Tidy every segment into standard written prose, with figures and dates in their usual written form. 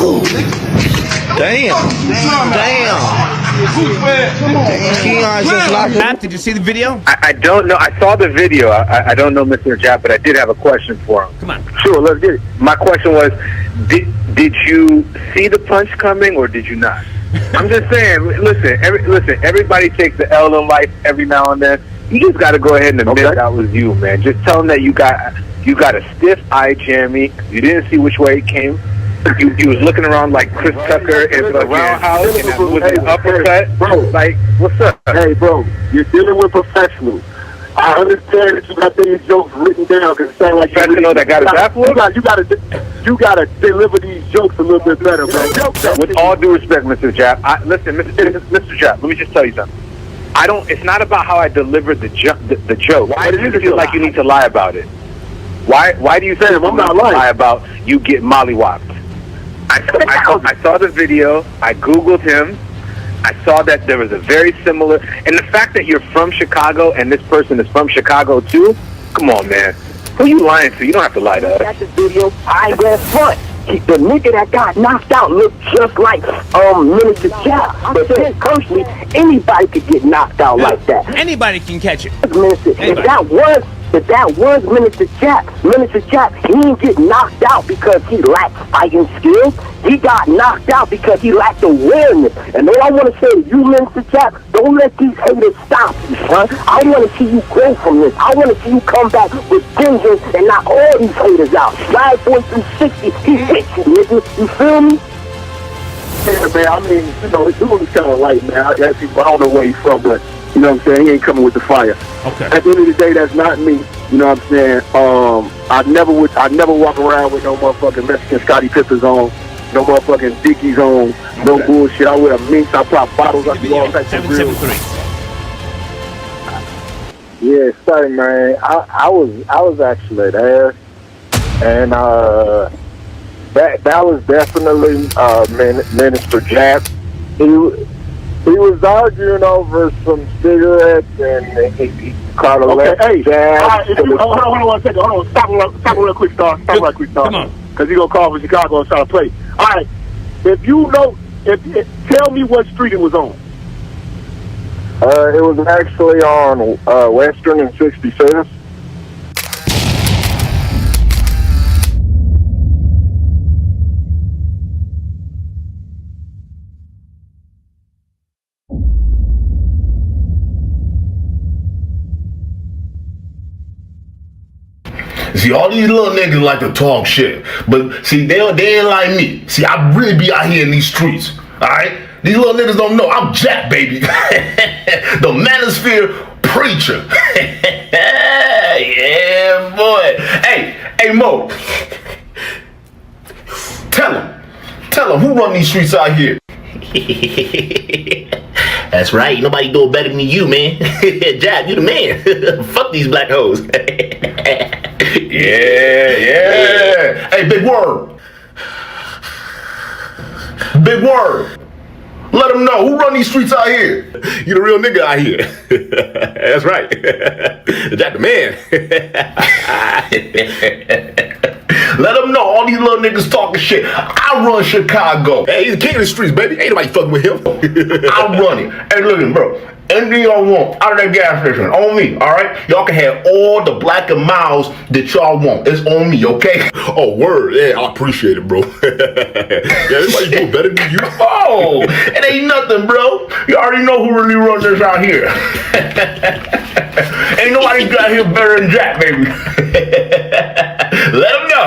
Ooh. Damn. Keon just locked Matt, did you see the video? I don't know. I saw the video. I don't know Mr. Japp, but I did have a question for him. Come on. Sure, let's get it. My question was, did you see the punch coming or did you not? I'm just saying, listen, everybody takes the L in life every now and then. You just got to go ahead and admit that was you, man. Just tell them that you got a stiff eye jammy. You didn't see which way it came. You was looking around like Chris Tucker in the roundhouse, and that was an uppercut. Bro, like, what's up? Hey, bro, you're dealing with professionals. I understand that you got these jokes written down because it sounds like professional that got his ass whooped. You gotta deliver these jokes a little bit better, bro. With all due respect, Mr. Japp, listen, Mr. Japp, let me just tell you something. It's not about how I delivered the joke. Why do you feel like you need to lie about it? Why do you say I'm not lie about you get mollywopped? I saw the video. I Googled him. I saw that there was a very similar, and the fact that you're from Chicago and this person is from Chicago too. Come on, man. Who you lying to? You don't have to lie to us. That's the video. I ain't going front. The nigga that got knocked out looked just like Minister Japp. But then, personally, anybody could get knocked out like that. Anybody can catch it. Minister, if that was Minister Japp, he didn't get knocked out because he lacked fighting skills. He got knocked out because he lacked awareness. And all I want to say to you, Minister Japp, don't let these haters stop you, son. I want to see you grow from this. I want to see you come back with vengeance and knock all these haters out. Slide boy 360, he hit you, nigga. You feel me? Yeah, man, I mean, the dude is kind of light, man. I don't know where he's from, but you know what I'm saying? He ain't coming with the fire. Okay. At the end of the day, that's not me. You know what I'm saying? I never walk around with no motherfucking Mexican Scottie Pippins on, no motherfucking Dickies on, no bullshit. I wear minks, I pop bottles, I do all types of real. 773. Yeah, sorry, man. I was actually there, and that was definitely Minister Japp. He was arguing over some cigarettes, and he caught a left jab. Hold on 1 second. Hold on. Stop real quick, Star. Come on. Because he's going to call from Chicago and try to play. All right. Tell me what street it was on. It was actually on Western and 65th. See, all these little niggas like to talk shit, but see, they ain't like me. See, I really be out here in these streets, all right? These little niggas don't know I'm Jack, baby. The Manosphere preacher. Yeah, boy. Hey, Mo. Tell him who run these streets out here. That's right. Nobody do it better than you, man. Jack, you the man. Fuck these black hoes. Yeah. Hey, big word. Let them know who run these streets out here. You the real nigga out here. That's right. Jack the man. Let them know all these little niggas talking shit. I run Chicago. Hey, he's the king of the streets, baby. Ain't nobody fucking with him. I run it. Hey, listen, bro. Anything y'all want out of that gas station, on me, all right? Y'all can have all the black and miles that y'all want. It's on me, okay? Oh, word. Yeah, I appreciate it, bro. Yeah, everybody do it better than you. Oh, it ain't nothing, bro. You already know who really runs this out here. Ain't nobody got here better than Jack, baby. Let him know.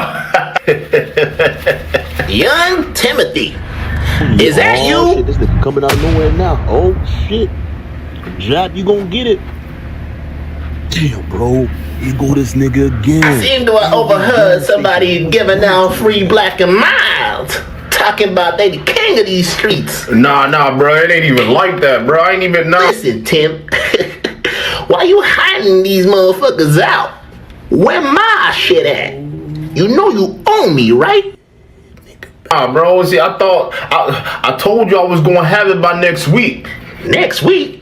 Young Timothy. Is that you? Shit, this nigga coming out of nowhere now. Oh, shit. Jack, you gonna get it. Damn, bro. Here go this nigga again. I seem to have overheard somebody giving out free black and mild. Talking about they the king of these streets. Nah, bro. It ain't even like that, bro. I ain't even know. Listen, Tim. Why you hiding these motherfuckers out? Where my shit at? You know you own me, right? Nah, bro. See, I thought I told you I was gonna have it by next week. Next week?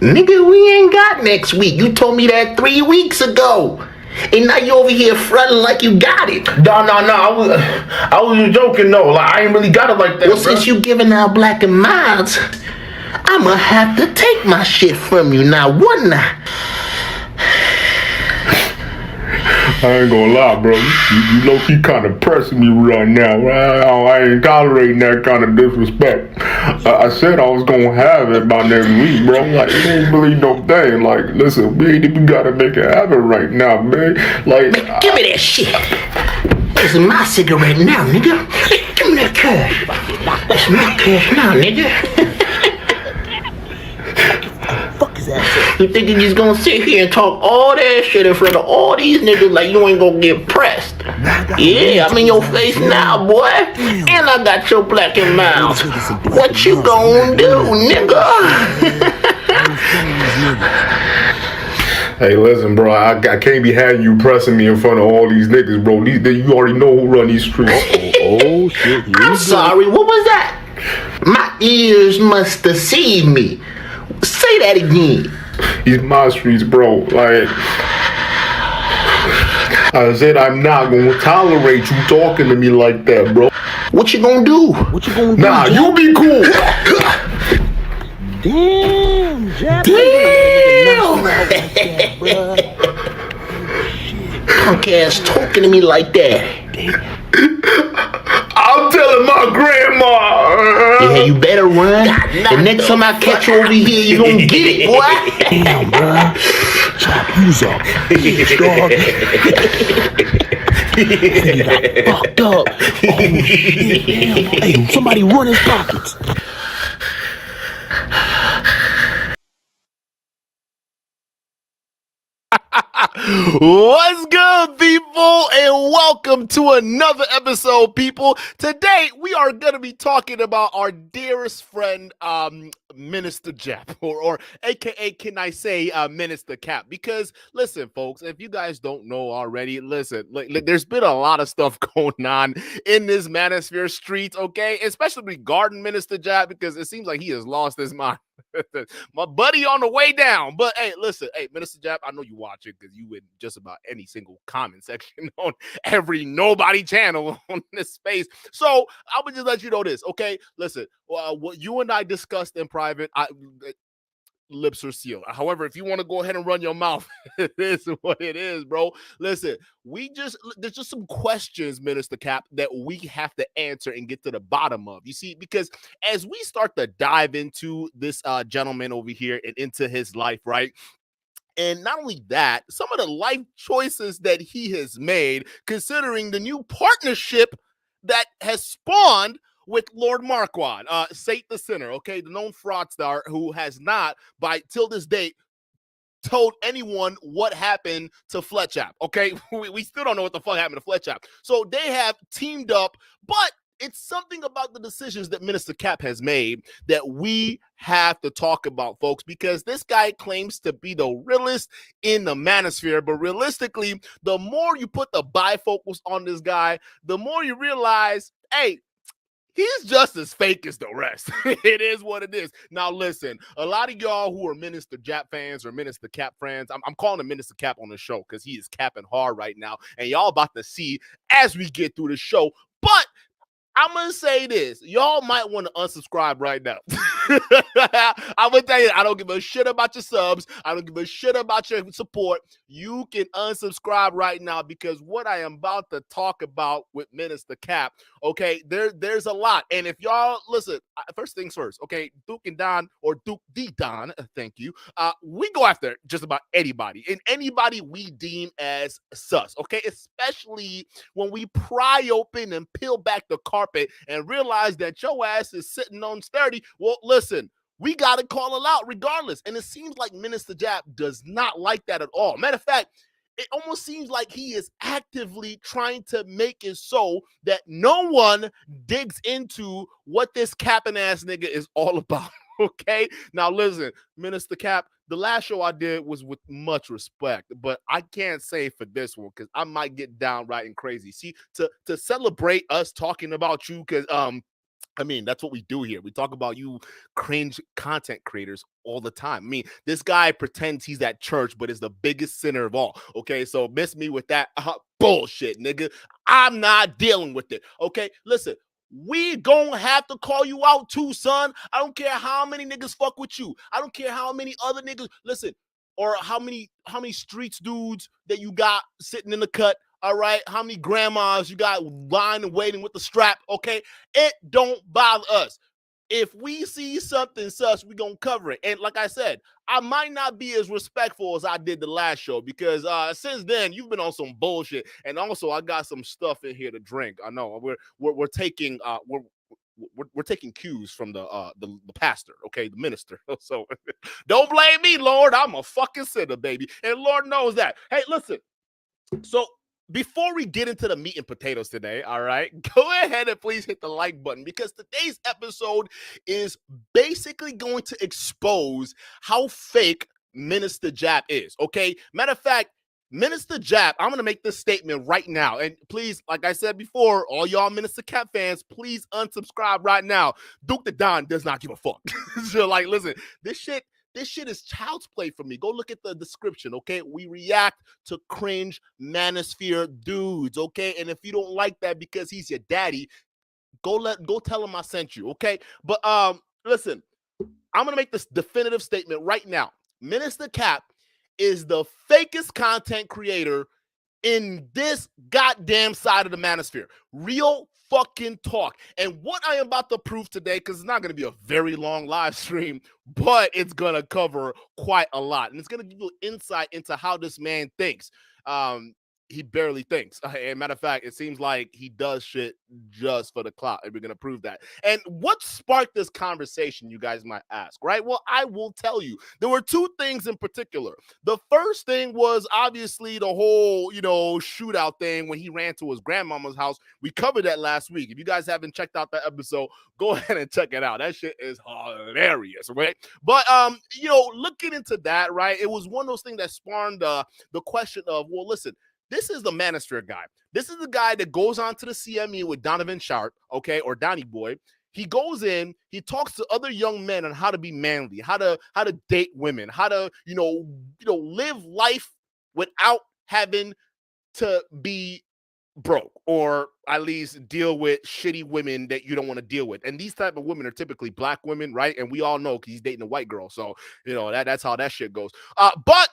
Nigga, we ain't got next week. You told me that 3 weeks ago. And now you over here fronting like you got it. No. I was just joking though. Like I ain't really got it like that. Well, bruh. since you giving out black and milds, I'ma have to take my shit from you now, wouldn't I? I ain't gonna lie, bro. You low-key kind of pressing me right now. I ain't tolerating that kind of disrespect. I said I was gonna have it by next week, bro. Like, it ain't really no thing. Like, listen, we gotta make it happen right now, man. Like, Man, give me that shit. This is my cigarette now, nigga. Give me that cash. That's my cash now, nigga. Fuck is that? You think you just gonna sit here and talk all that shit in front of all these niggas like you ain't gonna get pressed? Yeah, I'm in your face now, boy. And I got your black and mild. What you gonna do, nigga? hey, listen, bro. I can't be having you pressing me in front of all these niggas, bro. You already know who run these streets. Oh shit. I'm sorry, what was that? My ears must deceive me. Say that again. These my streets, bro. Like, I said I'm not gonna tolerate you talking to me like that, bro. What you gonna do? What you gonna do? Nah, you be cool. Damn, Jap. Punk ass talking to me like that. I'm telling my grandma. Yeah, you better run. The next time I catch you over here, you gonna get it, boy. Damn, bro. Chop, use up. Strong. He got fucked up. Oh shit. Damn. Hey, somebody run his pockets. What's good, people, and welcome to another episode, people. Today, we are going to be talking about our dearest friend, Minister Jap, or aka, can I say, Minister Cap? Because, listen, folks, if you guys don't know already, listen, there's been a lot of stuff going on in this Manosphere streets, okay? Especially regarding Minister Jap, because it seems like he has lost his mind. My buddy on the way down. But hey, listen, hey, Minister Jap, I know you watch it because you in just about any single comment section on every nobody channel on this space. So I would just let you know this, okay? Listen, what you and I discussed in private, lips are sealed. However, if you want to go ahead and run your mouth, it is what it is, bro. Listen, there's just some questions, Minister Cap, that we have to answer and get to the bottom of. You see, because as we start to dive into this gentleman over here and into his life, right? And not only that, some of the life choices that he has made, considering the new partnership that has spawned with Lord Marquand, Sate the Sinner, okay, the known fraudster who has not, by till this date, told anyone what happened to Fletchap, okay? We still don't know what the fuck happened to Fletchap. So they have teamed up, but it's something about the decisions that Minister Cap has made that we have to talk about, folks, because this guy claims to be the realest in the Manosphere, but realistically, the more you put the bifocals on this guy, the more you realize, hey, he's just as fake as the rest. It is what it is. Now, listen, a lot of y'all who are Minister Jap fans or Minister Cap fans, I'm calling him Minister Cap on the show because he is capping hard right now, and y'all about to see as we get through the show. But I'm going to say this. Y'all might want to unsubscribe right now. I'm going to tell you, I don't give a shit about your subs. I don't give a shit about your support. You can unsubscribe right now because what I am about to talk about with Minister Cap, okay, there's a lot. And if y'all, listen, first things first, okay, Duke and Don, or Duke D Don, thank you, we go after just about anybody. And anybody we deem as sus, okay, especially when we pry open and peel back the carpet and realize that your ass is sitting on sturdy. Well, listen, we got to call it out regardless. And it seems like Minister Jap does not like that at all. Matter of fact, it almost seems like he is actively trying to make it so that no one digs into what this capping ass nigga is all about. Okay, now listen, Minister Cap, the last show I did was with much respect, but I can't say for this one because I might get downright and crazy. See, to celebrate us talking about you, because I mean, that's what we do here. We talk about you cringe content creators all the time. I mean, this guy pretends he's at church, but is the biggest sinner of all. Okay, so miss me with that bullshit, nigga. I'm not dealing with it. Okay, listen. We gonna have to call you out too, son. I don't care how many niggas fuck with you. I don't care how many other niggas listen, or how many streets dudes that you got sitting in the cut. All right, how many grandmas you got lying and waiting with the strap? Okay, it don't bother us. If we see something sus, we gonna cover it. And like I said, I might not be as respectful as I did the last show because since then you've been on some bullshit. And also, I got some stuff in here to drink. I know we're taking we're taking cues from the pastor, okay, the minister. So don't blame me, Lord. I'm a fucking sinner, baby, and Lord knows that. Hey, listen. So before we get into the meat and potatoes today, all right, go ahead and please hit the like button because today's episode is basically going to expose how fake Minister Jap is, okay? Matter of fact, Minister Jap, I'm going to make this statement right now. And please, like I said before, all y'all Minister Cap fans, please unsubscribe right now. dukendon does not give a fuck. So, like, listen, this shit is child's play for me. Go look at the description, okay? We react to cringe Manosphere dudes, okay? And if you don't like that because he's your daddy, go tell him I sent you, okay? But listen, I'm gonna make this definitive statement right now. Minister Cap is the fakest content creator in this goddamn side of the Manosphere. Real fucking talk. And what I am about to prove today, because it's not going to be a very long live stream, but it's going to cover quite a lot. And it's going to give you insight into how this man thinks. He barely thinks. And matter of fact, it seems like he does shit just for the clout, and we're going to prove that. And what sparked this conversation, you guys might ask, right? Well, I will tell you. There were two things in particular. The first thing was obviously the whole, shootout thing when he ran to his grandmama's house. We covered that last week. If you guys haven't checked out that episode, go ahead and check it out. That shit is hilarious, right? But, looking into that, right, it was one of those things that spawned the question of, well, listen, this is the Manosphere guy. This is the guy that goes on to the CME with Donovan Sharp, okay, or Donnie Boy. He goes in, he talks to other young men on how to be manly, how to date women, how to, live life without having to be broke or at least deal with shitty women that you don't want to deal with. And these type of women are typically black women, right? And we all know because he's dating a white girl. So, that's how that shit goes. But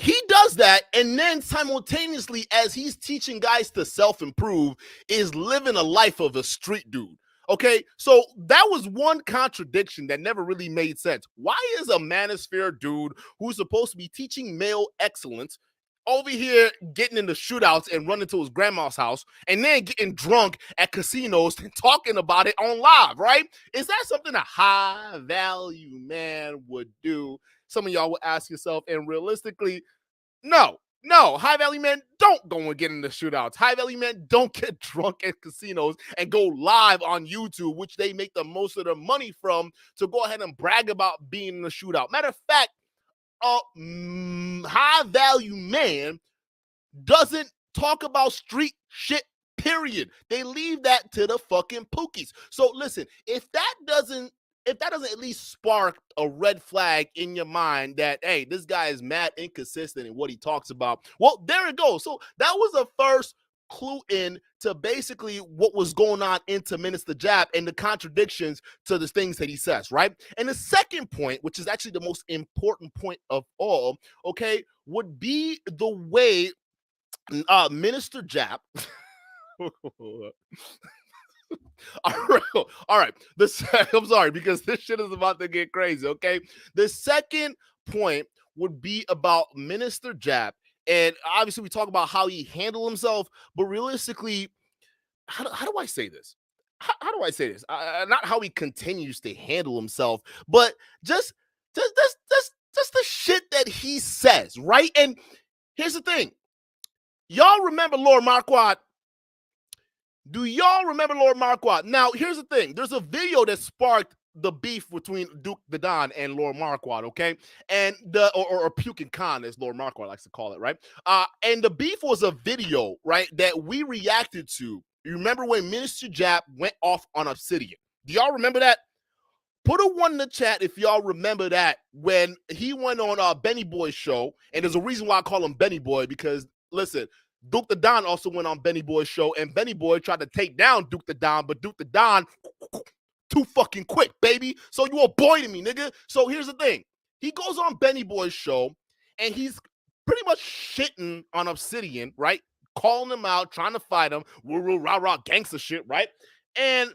he does that, and then simultaneously, as he's teaching guys to self-improve, is living a life of a street dude. Okay, so that was one contradiction that never really made sense. Why is a Manosphere dude who's supposed to be teaching male excellence over here getting into shootouts and running to his grandma's house and then getting drunk at casinos and talking about it on live, right? Is that something a high-value man would do? Some of y'all will ask yourself, and realistically, no, high-value men don't go and get in the shootouts. High-value men don't get drunk at casinos and go live on YouTube, which they make the most of their money from, to go ahead and brag about being in the shootout. Matter of fact, a high-value man doesn't talk about street shit, period. They leave that to the fucking pookies. So listen, if that doesn't at least spark a red flag in your mind that, hey, this guy is mad inconsistent in what he talks about, well, there it goes. So that was the first clue in to basically what was going on into Minister Jap and the contradictions to the things that he says, right? And the second point, which is actually the most important point of all, okay, would be the way Minister Jap all right. I'm sorry, because this shit is about to get crazy, okay? The second point would be about Minister Jap, and obviously we talk about how he handled himself, but realistically, how do I say this? How do I say this? Not how he continues to handle himself, but just the shit that he says, right? And here's the thing. Y'all remember Lord Marquardt? Do y'all remember Lord Marquardt? Now, here's the thing. There's a video that sparked the beef between dukendon and Lord Marquardt, okay? And or Puking Khan, as Lord Marquardt likes to call it, right? And the beef was a video, right, that we reacted to, You remember when Minister Jap went off on Obsidian? Do y'all remember that? Put a 1 in the chat if y'all remember that when he went on Benny Boy's show. And there's a reason why I call him Benny Boy, because listen, Duke the Don also went on Benny Boy's show, and Benny Boy tried to take down Duke the Don, but Duke the Don too fucking quick, baby. So you a boy to me, nigga. So here's the thing. He goes on Benny Boy's show, and he's pretty much shitting on Obsidian, right? Calling him out, trying to fight him, woo rah gangster shit, right? And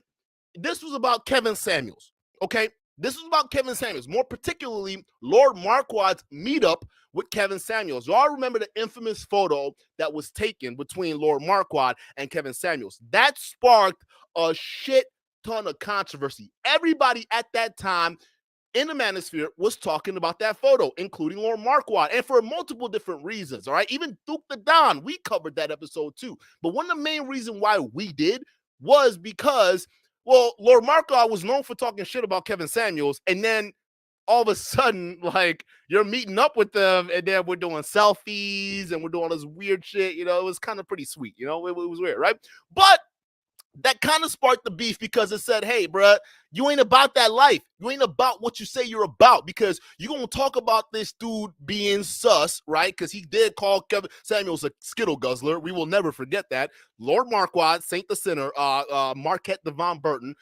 this was about Kevin Samuels. Okay, this is about Kevin Samuels, more particularly Lord Marquard's meetup with Kevin Samuels. Y'all remember the infamous photo that was taken between Lord Marquard and Kevin Samuels. That sparked a shit ton of controversy. Everybody at that time in the Manosphere was talking about that photo, including Lord Marquard, and for multiple different reasons, all right? Even Duke the Don, we covered that episode too. But one of the main reasons why we did was because, well, Lord Marquard was known for talking shit about Kevin Samuels, and then all of a sudden, like, you're meeting up with them, and then we're doing selfies, and we're doing all this weird shit, you know? It was kind of pretty sweet, you know? It was weird, right? But that kind of sparked the beef because it said, hey, bruh, you ain't about that life. You ain't about what you say you're about, because you're going to talk about this dude being sus, right? Because he did call Kevin Samuels a Skittle guzzler. We will never forget that. Lord Marquard, Saint the Sinner, Marquette Devon Burton,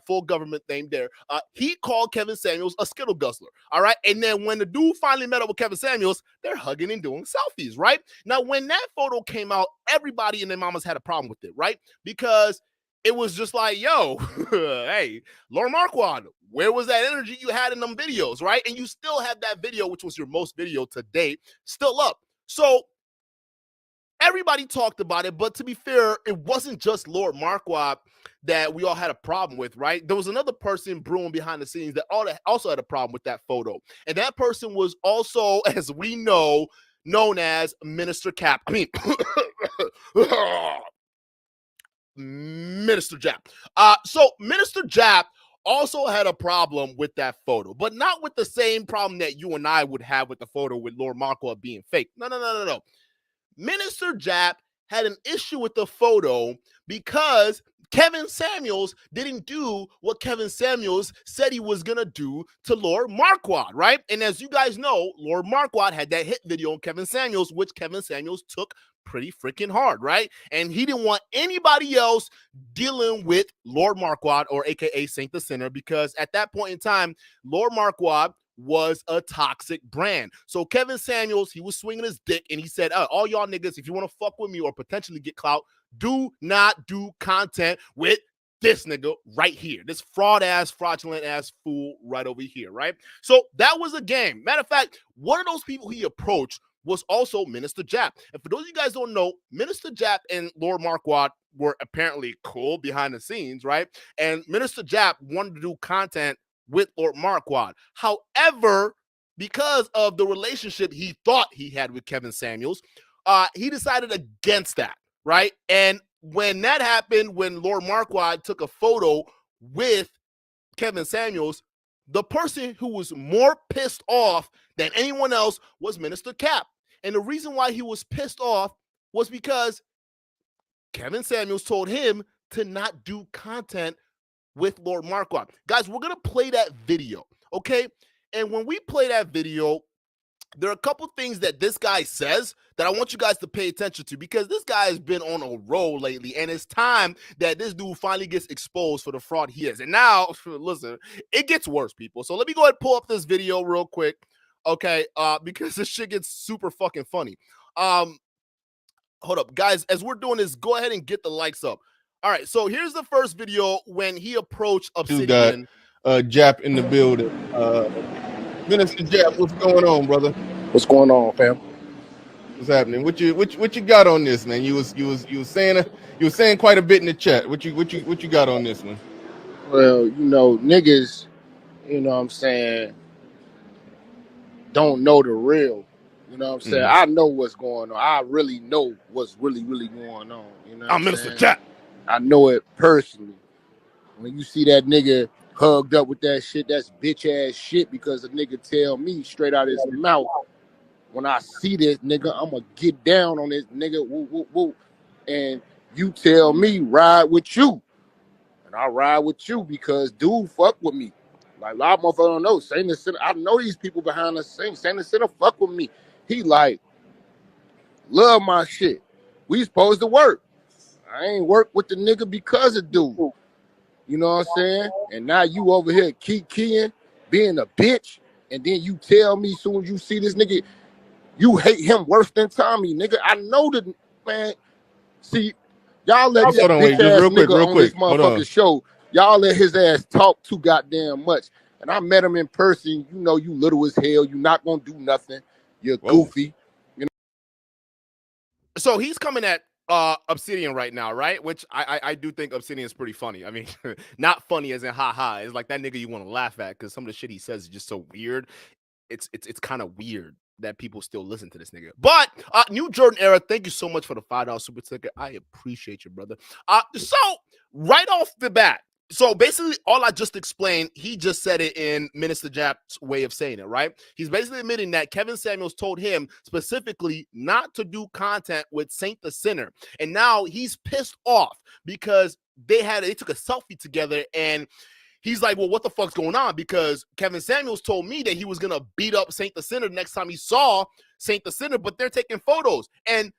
full government name there. He called Kevin Samuels a Skittle guzzler, all right? And then when the dude finally met up with Kevin Samuels, they're hugging and doing selfies, right? Now, when that photo came out, everybody and their mamas had a problem with it, right? Because it was just like, yo, hey, Lord Marquard, where was that energy you had in them videos, right? And you still have that video, which was your most video to date, still up. So everybody talked about it, but to be fair, it wasn't just Lord Marquard that we all had a problem with, right? There was another person brewing behind the scenes that also had a problem with that photo. And that person was also, as we know, known as Minister Cap. I mean, Minister Jap. So Minister Jap also had a problem with that photo, but not with the same problem that you and I would have with the photo with Lord Marquard being fake. No. Minister Jap had an issue with the photo because Kevin Samuels didn't do what Kevin Samuels said he was going to do to Lord Marquard, right? And as you guys know, Lord Marquard had that hit video on Kevin Samuels, which Kevin Samuels took pretty freaking hard, right? And he didn't want anybody else dealing with Lord Marquard, or AKA Saint the Sinner, because at that point in time, Lord Marquard was a toxic brand. So Kevin Samuels, he was swinging his dick, and he said, all y'all niggas, if you want to fuck with me or potentially get clout, do not do content with this nigga right here, this fraudulent ass fool right over here, right? So that was a game. Matter of fact, one of those people he approached was also Minister Jap. And for those of you guys don't know, Minister Jap and Lord Marquard were apparently cool behind the scenes, right? And Minister Jap wanted to do content with Lord Marquard. However, because of the relationship he thought he had with Kevin Samuels, he decided against that, right? And when that happened, when Lord Marquard took a photo with Kevin Samuels, the person who was more pissed off than anyone else was Minister Cap. And the reason why he was pissed off was because Kevin Samuels told him to not do content with Lord Marquard. Guys, we're going to play that video, okay? And when we play that video, there are a couple things that this guy says that I want you guys to pay attention to, because this guy has been on a roll lately, and it's time that this dude finally gets exposed for the fraud he is. And now, listen, it gets worse, people. So let me go ahead and pull up this video real quick, okay, because this shit gets super fucking funny. Hold up, guys, as we're doing this, go ahead and get the likes up. All right, so here's the first video when he approached Obsidian. Jap in the building. Minister Jap, what's going on, brother? What's going on, fam? What's happening? What you got on this, man? You was saying quite a bit in the chat. What you got on this one? Well, you know, niggas, you know what I'm saying, don't know the real. You know what I'm saying? I know what's going on. I really know what's really going on. You know what I'm Minister saying? Jap. I know it personally. When you see that nigga hugged up with that shit, that's bitch ass shit, because the nigga tell me straight out his mouth, when I see this nigga, I'm gonna get down on this nigga, woo, woo, woo. And you tell me ride with you. And I ride with you because dude fuck with me. Like a lot of motherfuckers don't know. Saint the Sinner, I know these people behind the scenes. Saint the Sinner fuck with me. He like, love my shit. We supposed to work. I ain't work with the nigga because of dude. You know what I'm saying? And now you over here keying, being a bitch, and then you tell me soon as you see this nigga, you hate him worse than Tommy, nigga. I know the man. See, y'all let this Hold on, bitch wait, just ass real nigga on quick. this Hold on. motherfucking show. Y'all let his ass talk too goddamn much. And I met him in person. You know you little as hell. You not gonna do nothing. You're goofy. You know. So he's coming at Obsidian right now, right? Which I do think Obsidian is pretty funny. I mean, not funny as in ha. It's like that nigga you want to laugh at because some of the shit he says is just so weird. It's kind of weird that people still listen to this nigga. But New Jordan Era, thank you so much for the $5 super ticket. I appreciate you, brother. So right off the bat, so basically all I just explained, he just said it in Minister Jap's way of saying it, right? He's basically admitting that Kevin Samuels told him specifically not to do content with Saint the Sinner. And now he's pissed off because they took a selfie together and he's like, well, what the fuck's going on? Because Kevin Samuels told me that he was going to beat up Saint the Sinner next time he saw Saint the Sinner, but they're taking photos. And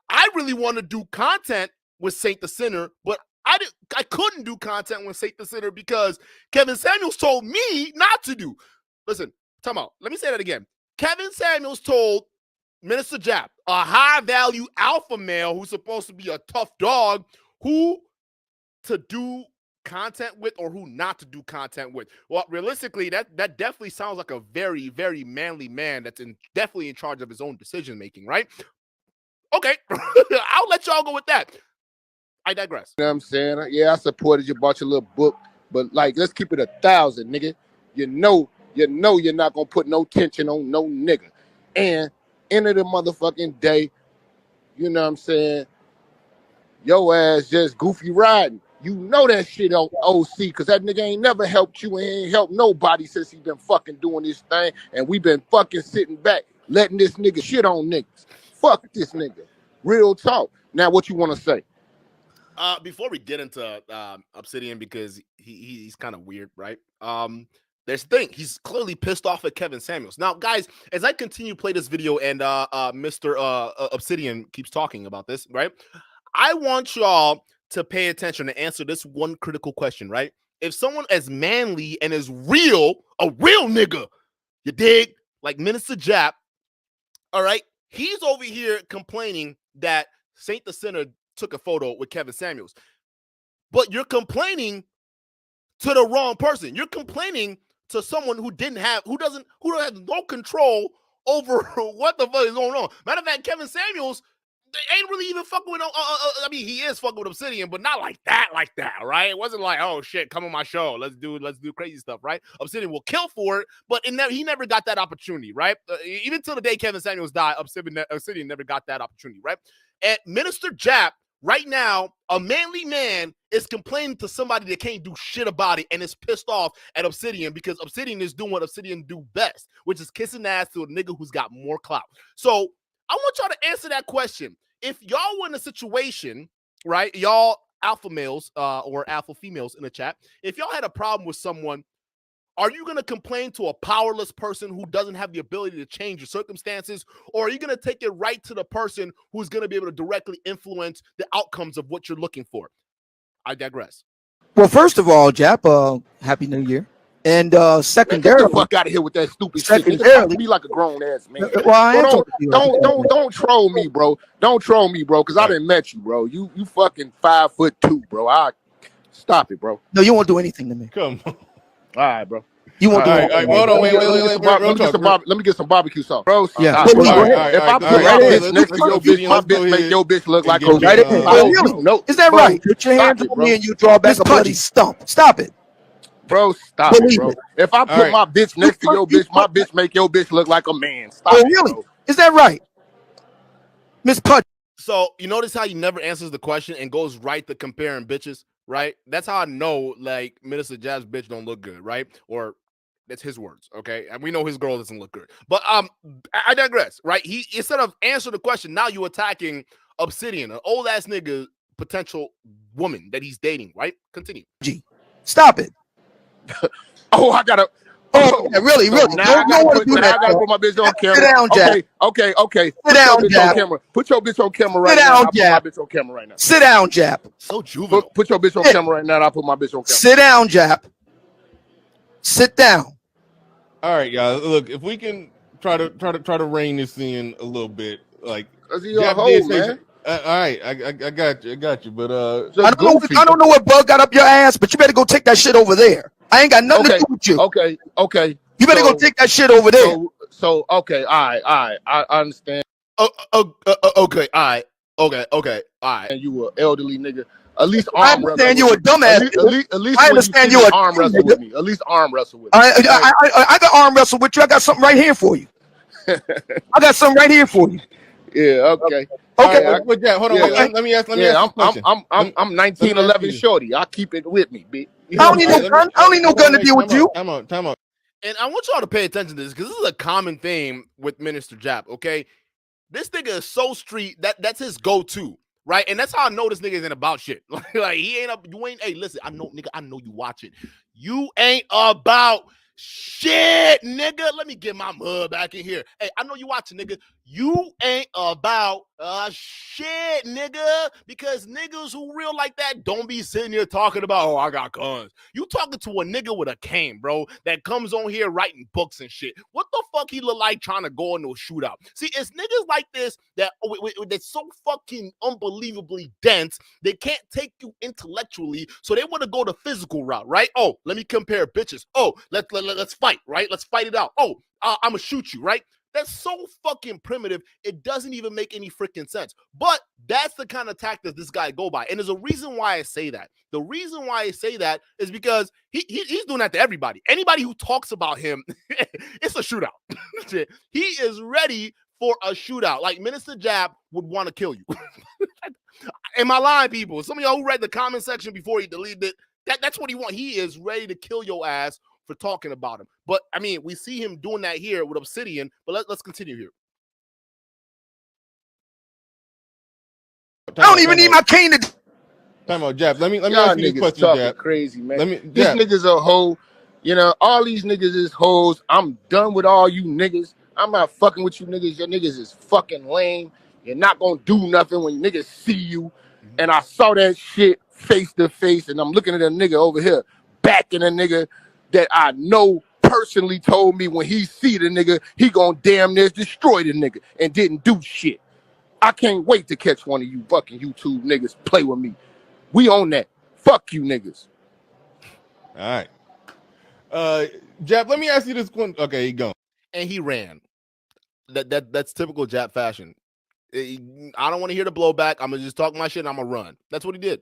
I really want to do content with Saint the Sinner, but I couldn't do content with Saint the Sinner because Kevin Samuels told me not to do. Listen, time out. Let me say that again. Kevin Samuels told Minister Jap, a high-value alpha male who's supposed to be a tough dog, who to do content with or who not to do content with. Well, realistically, that definitely sounds like a very, very manly man that's definitely in charge of his own decision making, right? Okay, I'll let y'all go with that. I digress. You know what I'm saying? Yeah, I supported you, bought your little book, but like, let's keep it 1,000, nigga. You know you're not gonna put no tension on no nigga. And end of the motherfucking day, you know what I'm saying? Your ass just goofy riding. You know that shit on OC, because that nigga ain't never helped you and ain't helped nobody since he been fucking doing this thing. And we been fucking sitting back, letting this nigga shit on niggas. Fuck this nigga. Real talk. Now, what you want to say? Before we get into Obsidian, because he's kind of weird, right? There's the thing. He's clearly pissed off at Kevin Samuels. Now, guys, as I continue to play this video and Mr. Obsidian keeps talking about this, right? I want y'all to pay attention and answer this one critical question, right? If someone as manly and as real, a real nigga, you dig, like Minister Jap, all right, he's over here complaining that Saint the Sinner took a photo with Kevin Samuels. But you're complaining to the wrong person. You're complaining to someone who has no control over what the fuck is going on. Matter of fact, Kevin Samuels ain't really even fucking with. I mean, he is fucking with Obsidian, but not like that, right? It wasn't like, oh shit, come on my show, let's do crazy stuff, right? Obsidian will kill for it, but he never got that opportunity, right? Even till the day Kevin Samuels died, Obsidian never got that opportunity, right? And Minister Jap, right now, a manly man is complaining to somebody that can't do shit about it and is pissed off at Obsidian because Obsidian is doing what Obsidian do best, which is kissing ass to a nigga who's got more clout. So I want y'all to answer that question. If y'all were in a situation, right, y'all alpha males or alpha females in the chat, if y'all had a problem with someone, are you going to complain to a powerless person who doesn't have the ability to change your circumstances? Or are you going to take it right to the person who's going to be able to directly influence the outcomes of what you're looking for? I digress. Well, first of all, Jap, Happy New Year. And secondarily, get the fuck out of here with that stupid shit. Nigga, talk to me like a grown ass man. Well, I am Bro, talking to you. don't troll me, bro. Don't troll me, bro, because I didn't met you, bro. You fucking 5'2", bro. I stop it, bro. No, you won't do anything to me. Come on. All right, bro. You won't do anything. Hold on, wait. Let me get some barbecue sauce, bro. Yeah. If Right I put my bitch next to your bitch, my bitch make your bitch look like a really? No, is that bro, right? Put your hands on me and you draw back a bloody stump. Stop it. Bro, stop it, bro. If I put my bitch next to your bitch, my bitch make your bitch look like a man. Stop it, really? Bro. Is that right? Miss Pudge. So you notice how he never answers the question and goes right to comparing bitches, right? That's how I know, like, Minister Jab's bitch don't look good, right? Or that's his words, okay? And we know his girl doesn't look good. But I digress, right? He, instead of answering the question, now you attacking Obsidian, an old ass nigga potential woman that he's dating, right? Continue. Stop it. Oh, I gotta. Oh, yeah, really. Now I gotta put my bitch on camera. Sit down, Jap. Okay. Sit down, Jap. Put your bitch on camera right Sit now. down, I'll put Jap. my bitch on camera right now. Sit down, Jap. So juvenile. Put your bitch on camera right now. And I'll put my bitch on camera. Sit down, Jap. Sit down. All right, guys. Look, if we can try to rein this in a little bit, like, Cause he a Jap hoe, did say man. all right, I got you, but I don't know what bug got up your ass, but you better go take that shit over there. I ain't got nothing to do with you. Okay. You better go take that shit over there. So okay, all right. I understand. Okay, all right. Okay, all right. And you a elderly nigga. At least I understand you a dumbass. At least I understand you a arm wrestle with me. At least arm wrestle with me. I got arm wrestle with you. I got something right here for you. I got something right here for you. Yeah. Okay. Okay. But yeah, hold on. Yeah. Let me ask you a question. I'm 1911 shorty. I keep it with me, bitch. I don't need no gun. I don't need no gun to deal with you. Time out. And I want y'all to pay attention to this because this is a common theme with Minister Jap, okay? This nigga is so street, that's his go-to, right? And that's how I know this nigga ain't about shit. Like he ain't up, you ain't, hey, listen, I know, nigga, I know you watching. You ain't about shit, nigga. Let me get my mud back in here. Hey, I know you watching, nigga. You ain't about shit, nigga. Because niggas who real like that don't be sitting here talking about, oh, I got guns. You talking to a nigga with a cane, bro, that comes on here writing books and shit. What the fuck he look like trying to go into a shootout? See, it's niggas like this that that's so fucking unbelievably dense, they can't take you intellectually, so they want to go the physical route, right? Oh, let me compare bitches. Oh, let's fight, right? Let's fight it out. Oh, I'm gonna shoot you, right? That's so fucking primitive. It doesn't even make any freaking sense. But that's the kind of tactics this guy go by. And there's a reason why I say that. The reason why I say that is because he's doing that to everybody. Anybody who talks about him, it's a shootout. He is ready for a shootout. Like Minister Jap would want to kill you. Am I lying, people? Some of y'all who read the comment section before he deleted it, that's what he wants. He is ready to kill your ass for talking about him. But I mean, we see him doing that here with Obsidian, but let's continue here. I don't even need my cane to. Time out, Jap. Let me Y'all ask you this niggas question, talking Jap. crazy, man. This nigga's a hoe. You know, all these niggas is hoes. I'm done with all you niggas. I'm not fucking with you niggas. Your niggas is fucking lame. You're not gonna do nothing when niggas see you. And I saw that shit face to face, and I'm looking at a nigga over here, backing a nigga that I know personally told me when he see the nigga, he gonna damn near destroy the nigga and didn't do shit. I can't wait to catch one of you fucking YouTube niggas play with me. We own that. Fuck you niggas. All right. Jap, let me ask you this one. Okay, he gone. And he ran. That's typical Jap fashion. I don't want to hear the blowback. I'm gonna just talk my shit and I'm gonna run. That's what he did.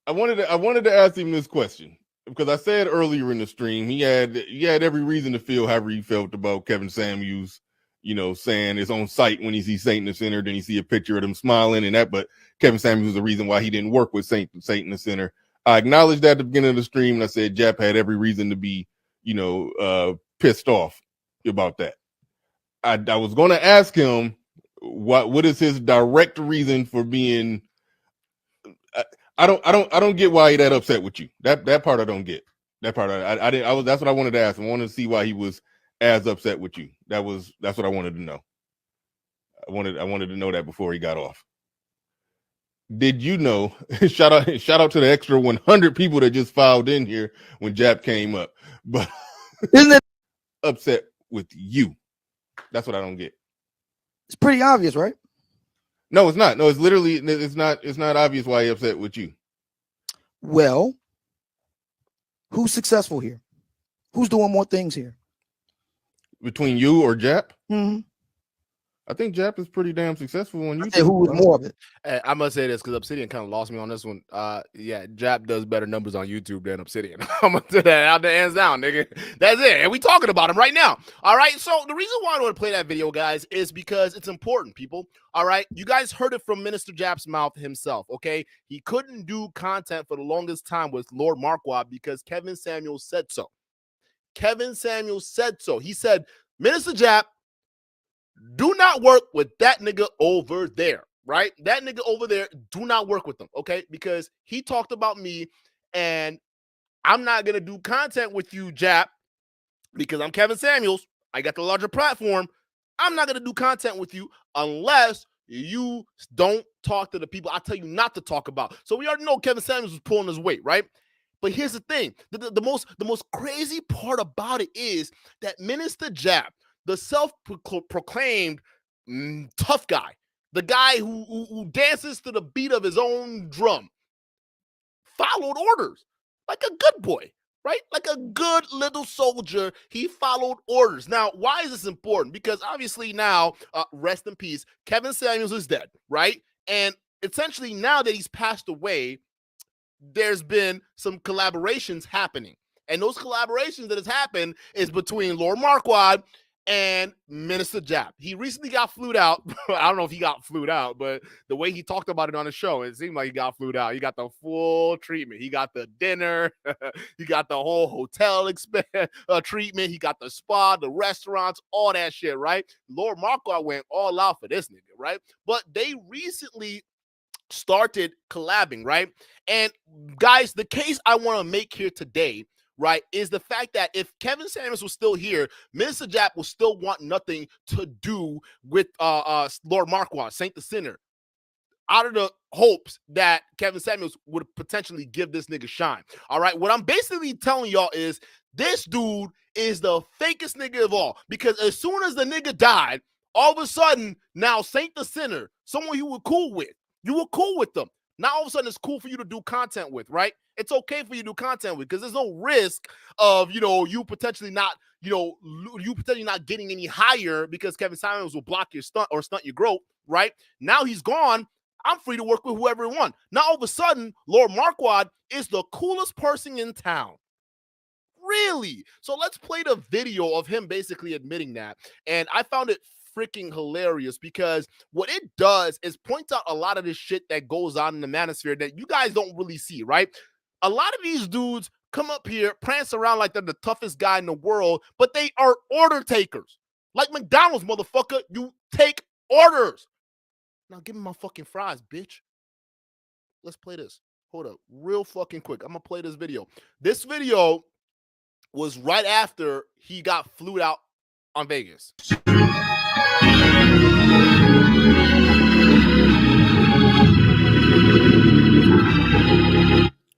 I wanted to ask him this question because I said earlier in the stream he had every reason to feel however he felt about Kevin Samuels, saying it's on site when he sees Satan the Center, then he see a picture of him smiling and that, but Kevin Samuels is the reason why he didn't work with Satan the Center. I acknowledged that at the beginning of the stream and I said Jap had every reason to be, pissed off about that. I was going to ask him what is his direct reason for being. I don't get why he that upset with you. That part I don't get. That part that's what I wanted to ask him. I wanted to see why he was as upset with you. That's what I wanted to know. I wanted to know that before he got off. Did you know? shout out to the extra 100 people that just filed in here when Jap came up. But Isn't it? Upset with you? That's what I don't get. It's pretty obvious, right? No, it's not. No, it's literally it's not obvious why he's upset with you. Well, who's successful here? Who's doing more things here? Between you or Jap? Mm-hmm. I think Jap is pretty damn successful on YouTube. Who was more of it? I must say this because Obsidian kind of lost me on this one. Yeah, Jap does better numbers on YouTube than Obsidian. I'm gonna do that out the hands down, nigga. That's it. And we talking about him right now. All right. So the reason why I want to play that video, guys, is because it's important, people. All right. You guys heard it from Minister Jap's mouth himself. Okay. He couldn't do content for the longest time with Lord Marquardt because Kevin Samuels said so. Kevin Samuels said so. He said, Minister Jap, do not work with that nigga over there. right? That nigga over there, do not work with him, okay? Because he talked about me, and I'm not gonna do content with you, Jap, because I'm Kevin Samuels. I got the larger platform. I'm not gonna do content with you unless you don't talk to the people I tell you not to talk about. So we already know Kevin Samuels was pulling his weight, right? But here's the thing: the most crazy part about it is that Minister Jap, the self-proclaimed tough guy, the guy who dances to the beat of his own drum, followed orders like a good boy, right? Like a good little soldier. He followed orders. Now, why is this important? Because obviously now, rest in peace, Kevin Samuels is dead, right? And essentially now that he's passed away, there's been some collaborations happening. And those collaborations that has happened is between Lord Marquardt and Minister Jap. He recently got flued out. I don't know if he got flued out, but the way he talked about it on the show, it seemed like he got flued out. He got the full treatment. He got the dinner. He got the whole hotel treatment. He got the spa, the restaurants, all that shit, right? Lord Marquardt went all out for this nigga, right? But they recently started collabing, right? And guys, the case I want to make here today, right, is the fact that if Kevin Samuels was still here, Minister Jap will still want nothing to do with Lord Marquardt, Saint the Sinner, out of the hopes that Kevin Samuels would potentially give this nigga shine. All right, what I'm basically telling y'all is this dude is the fakest nigga of all, because as soon as the nigga died, all of a sudden now Saint the Sinner, someone you were cool with, them. Now all of a sudden it's cool for you to do content with, right? It's okay for you to do content with, because there's no risk of, you potentially not, not getting any higher because Kevin Samuels will block your stunt or stunt your growth, right? Now he's gone. I'm free to work with whoever I want. Now all of a sudden, Lord Marquardt is the coolest person in town. Really? So let's play the video of him basically admitting that. And I found it freaking hilarious, because what it does is point out a lot of this shit that goes on in the Manosphere that you guys don't really see, right? A lot of these dudes come up here, prance around like they're the toughest guy in the world, but they are order takers. Like McDonald's, motherfucker, you take orders. Now give me my fucking fries, bitch. Let's play this. Hold up, real fucking quick. I'm gonna play this video. This video was right after he got flued out on Vegas.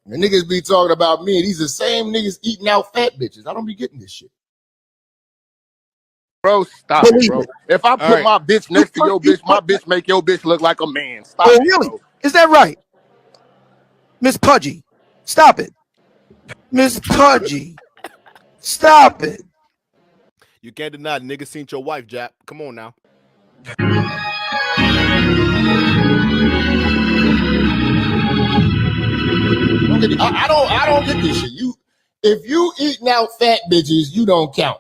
The niggas be talking about me, and these the same niggas eating out fat bitches. I don't be getting this shit. Bro, stop it, bro. If I put my bitch next to your bitch, my bitch make your bitch look like a man. Stop it, really? bro. Is that right? Miss Pudgy, stop it. Miss Pudgy, stop it. You can't deny nigga seen your wife, Jap. Come on now. I don't get this shit. If you eating out fat bitches, you don't count.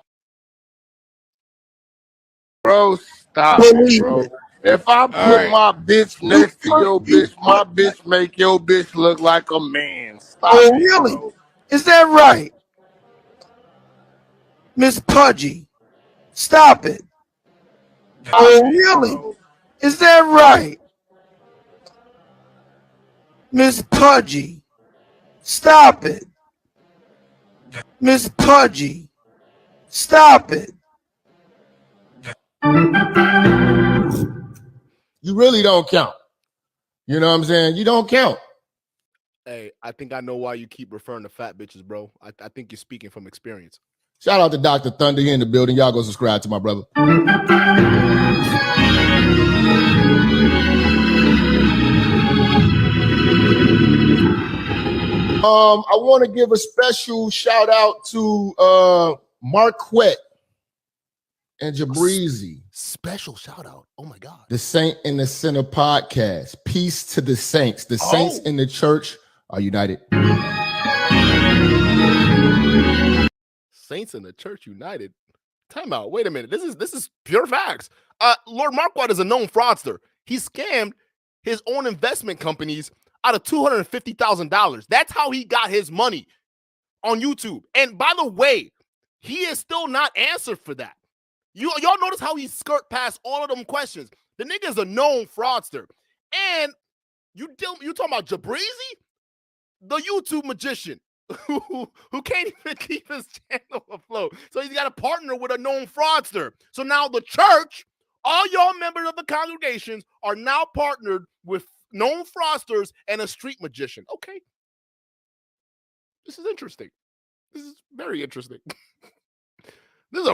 Bro, stop it, bro. If I put my bitch next to your bitch, my bitch make your bitch look like a man. Stop it, really? bro. Is that right? Miss Pudgy, stop it. Really? Is that right? Miss Pudgy, stop it. Miss Pudgy, stop it. You really don't count. You know what I'm saying? You don't count. Hey, I think I know why you keep referring to fat bitches, bro. I think you're speaking from experience. Shout out to Dr. Thunder here in the building. Y'all go subscribe to my brother. I want to give a special shout out to Marquardt and Jabrizi. Special shout out. Oh my God. The Saint in the Center podcast. Peace to the saints. The saints in the church are united. Saints in the church united. Time out. Wait a minute. This is pure facts. Lord Marquardt is a known fraudster. He scammed his own investment companies out of $250,000. That's how he got his money on YouTube. And by the way, he is still not answered for that. Y'all notice how he skirt past all of them questions. The nigga is a known fraudster. And you talking about Jabrizi, the YouTube magician who can't even keep his channel afloat. So he's got to partner with a known fraudster. So now the church, all y'all members of the congregations are now partnered with known fraudsters and a street magician. Okay. This is interesting. This is very interesting. This is a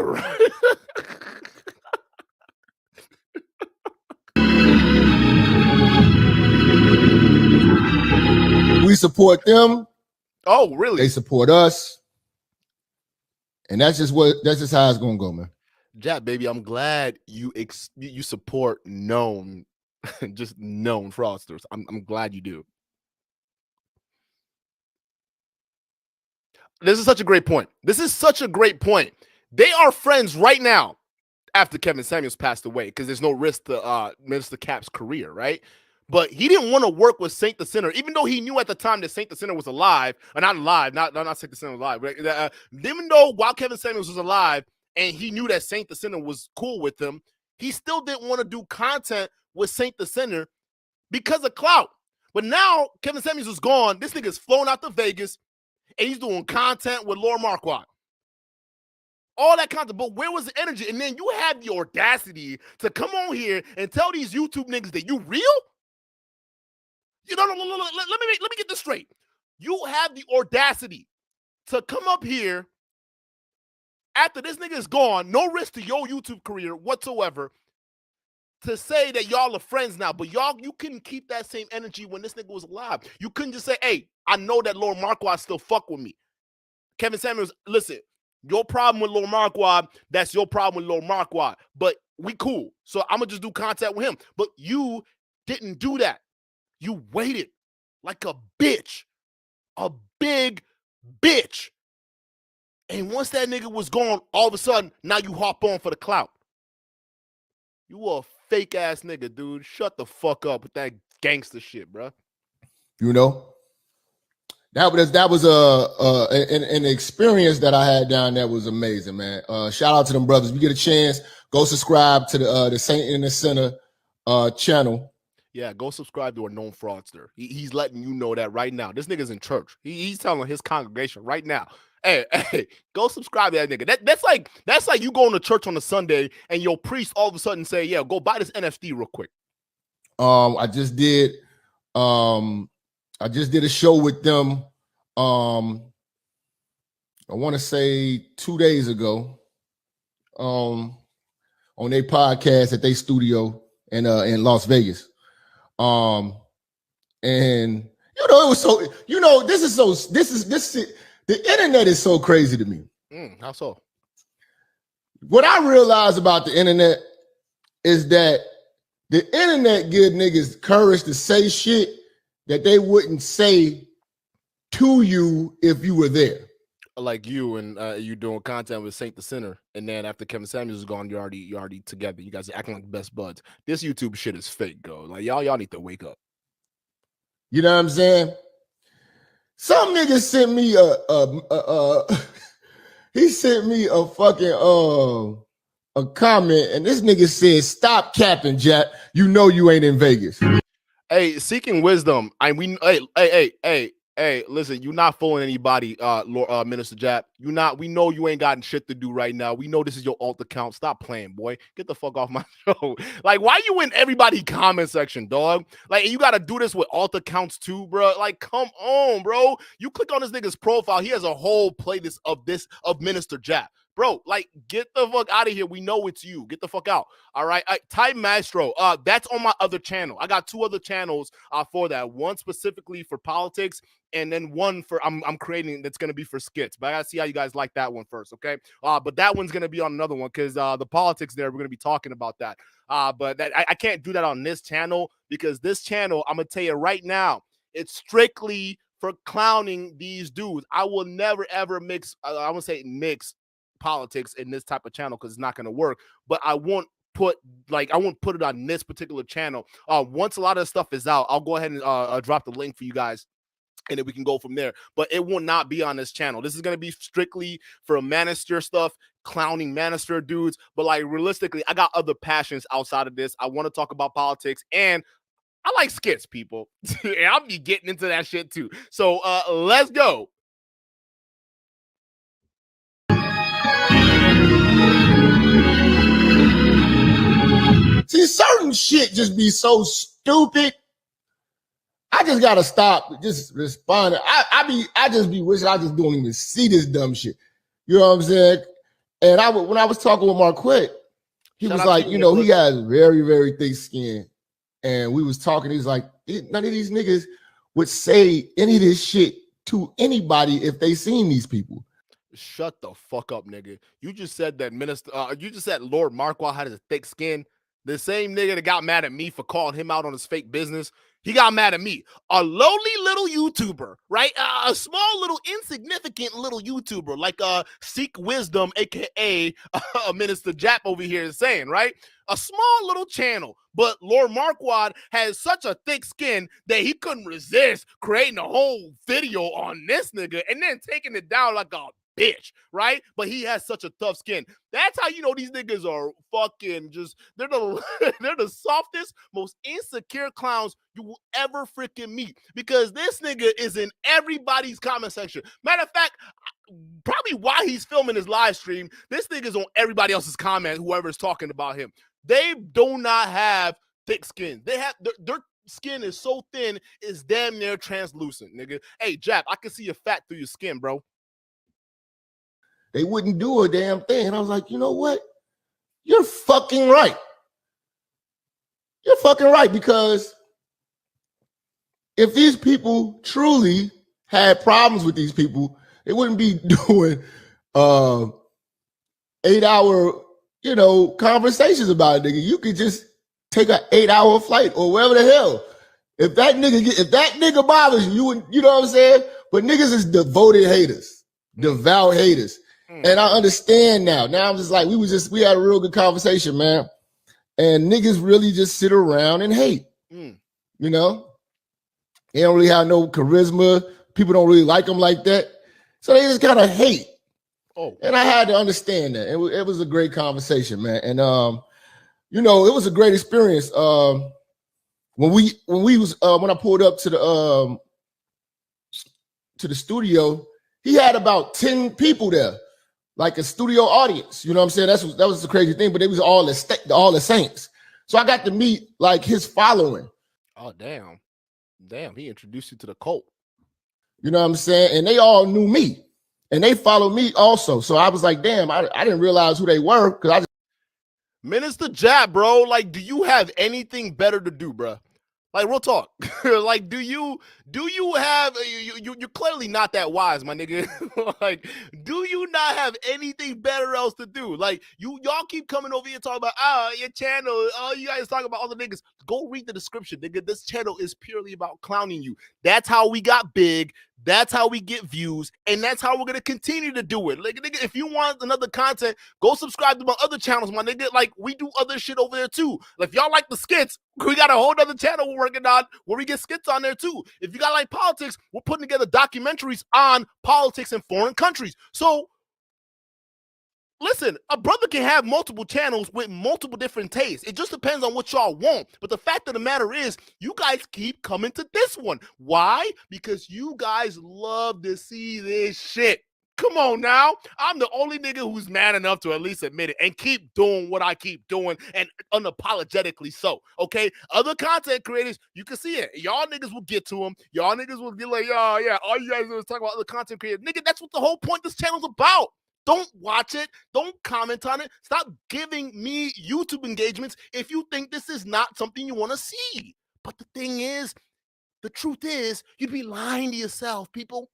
We support them. Oh, really? They support us. And that's just how it's gonna go, man. Jap, baby, I'm glad you support known, just known fraudsters. I'm glad you do. This is such a great point. They are friends right now after Kevin Samuels passed away because there's no risk to Minister Cap's career, right? But he didn't want to work with Saint the Sinner, even though he knew at the time that Saint the Sinner was alive, or not alive, not Saint the Sinner was alive. But, even though while Kevin Samuels was alive, and he knew that Saint the Sinner was cool with him, he still didn't want to do content with Saint the Sinner because of clout. But now Kevin Samuels is gone. This nigga's flown out to Vegas, and he's doing content with Lord Marquardt. All that content, but where was the energy? And then you had the audacity to come on here and tell these YouTube niggas that you real? You know, let me get this straight. You have the audacity to come up here after this nigga is gone, no risk to your YouTube career whatsoever, to say that y'all are friends now, but you couldn't keep that same energy when this nigga was alive. You couldn't just say, hey, I know that Lord Marquardt still fuck with me. Kevin Samuels, listen, your problem with Lord Marquardt, that's your problem with Lord Marquardt, but we cool. So I'm going to just do contact with him. But you didn't do that. You waited like a bitch, a big bitch. And once that nigga was gone, all of a sudden, now you hop on for the clout. You a fake ass nigga, dude. Shut the fuck up with that gangster shit, bro. You know, that was an experience that I had down there was amazing, man. Shout out to them brothers. If you get a chance, go subscribe to the Saint in the Center channel. Yeah, go subscribe to a known fraudster. He's letting you know that right now. This nigga's in church. He's telling his congregation right now. Hey, go subscribe to that nigga. That's like you going to church on a Sunday and your priest all of a sudden say, yeah, go buy this NFT real quick. I just did a show with them. I want to say 2 days ago. On their podcast at their studio in Las Vegas. And you know, it was so, you know, the internet is so crazy to me. How so? What I realize about the internet is that the internet give niggas courage to say shit that they wouldn't say to you if you were there. Like you and you doing content with Saint the Sinner, and then after Kevin Samuels is gone, you're already together. You guys are acting like best buds. This YouTube shit is fake, go. Like y'all need to wake up. You know what I'm saying? Some nigga sent me he sent me a fucking a comment, and this nigga said, "Stop capping, Jack. You know you ain't in Vegas." Hey, seeking wisdom. Hey, listen, you're not fooling anybody, Minister Jap. We know you ain't got shit to do right now. We know this is your alt account. Stop playing, boy. Get the fuck off my show. Like, why you in everybody's comment section, dog? Like, you gotta do this with alt accounts too, bro. Like, come on, bro. You click on this nigga's profile, he has a whole playlist of Minister Jap. Bro, like, get the fuck out of here. We know it's you. Get the fuck out. All right. Ty Maestro, that's on my other channel. I got 2 other channels for that. One specifically for politics, and then one for I'm creating that's gonna be for skits. But I gotta see how you guys like that one first, okay? But that one's gonna be on another one because the politics there, we're gonna be talking about that. But I can't do that on this channel because this channel, I'm gonna tell you right now, it's strictly for clowning these dudes. I will never ever mix. I won't say mix politics in this type of channel because it's not going to work, but I won't put it on this particular channel. Once a lot of the stuff is out, I'll go ahead and drop the link for you guys, and then we can go from there. But it will not be on this channel. This is going to be strictly for Manosphere stuff, clowning Manosphere dudes. But like realistically, I got other passions outside of this. I want to talk about politics, and I like skits, people. And I'll be getting into that shit too. So let's go. See, certain shit just be so stupid. I just gotta stop just responding. I just be wishing I just don't even see this dumb shit. You know what I'm saying? And when I was talking with Marquette, he was like, you know, he has very, very thick skin. And we was talking, he's like, none of these niggas would say any of this shit to anybody if they seen these people. Shut the fuck up, nigga. You just said that you just said Lord Marquardt had a thick skin. The same nigga that got mad at me for calling him out on his fake business, he got mad at me. A lowly little YouTuber, right? A small little insignificant little YouTuber like Seek Wisdom, aka Minister Jap over here is saying, right? A small little channel, but Lord Marquardt has such a thick skin that he couldn't resist creating a whole video on this nigga and then taking it down like a bitch, right? But he has such a tough skin. That's how you know these niggas are fucking just, they're the softest, most insecure clowns you will ever freaking meet, because this nigga is in everybody's comment section. Matter of fact, probably why he's filming his live stream, this nigga's on everybody else's comment, whoever's talking about him. They do not have thick skin. They have their skin is so thin, it's damn near translucent, nigga. Hey, Jap, I can see your fat through your skin, bro. They wouldn't do a damn thing. And I was like, you know what? You're fucking right. You're fucking right, because if these people truly had problems with these people, they wouldn't be doing 8-hour, you know, conversations about it, nigga. You could just take an 8-hour flight or wherever the hell. If that nigga bothers you, you know what I'm saying? But niggas is devoted haters, devout haters. And I understand now. Now I'm just like, we had a real good conversation, man. And niggas really just sit around and hate. You know? They don't really have no charisma. People don't really like them like that. So they just kind of hate. Oh. And I had to understand that. It was a great conversation, man. And you know, it was a great experience. When I pulled up to the studio, he had about 10 people there. Like a studio audience, you know what I'm saying? That was the crazy thing, but it was all the saints. So I got to meet like his following. Oh, damn, he introduced you to the cult. You know what I'm saying? And they all knew me, and they followed me also. So I was like, damn, I didn't realize who they were, because I just... Minister Jab, bro, like, do you have anything better to do, bro? Like, real talk. Like, do you have, you're clearly not that wise, my nigga. Like, do you not have anything better else to do? Like, y'all keep coming over here talking about, your channel, you guys talking about other niggas. Go read the description, nigga. This channel is purely about clowning you. That's how we got big. That's how we get views, and that's how we're gonna continue to do it. Like, nigga, if you want another content, go subscribe to my other channels, my nigga. Like, we do other shit over there too. Like, if y'all like the skits, we got a whole other channel we're working on where we get skits on there too. If you got like politics, we're putting together documentaries on politics in foreign countries. So listen, a brother can have multiple channels with multiple different tastes. It just depends on what y'all want. But the fact of the matter is, you guys keep coming to this one. Why? Because you guys love to see this shit. Come on now. I'm the only nigga who's man enough to at least admit it and keep doing what I keep doing, and unapologetically so, okay? Other content creators, you can see it. Y'all niggas will get to them. Y'all niggas will be like, oh, yeah, all you guys are talking about other content creators. Nigga, that's what the whole point of this channel's about. Don't watch it. Don't comment on it. Stop giving me YouTube engagements if you think this is not something you want to see. But the thing is, the truth is, you'd be lying to yourself, people.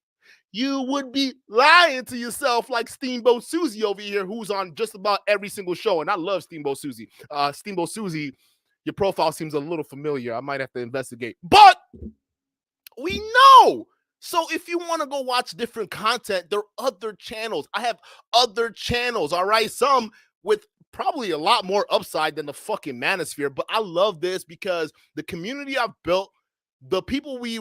You would be lying to yourself like Steamboat Susie over here, who's on just about every single show. And I love Steamboat Susie. Steamboat Susie, your profile seems a little familiar. I might have to investigate. But we know. So if you want to go watch different content, there are other channels. I have other channels, all right? Some with probably a lot more upside than the fucking Manosphere. But I love this because the community I've built, the people we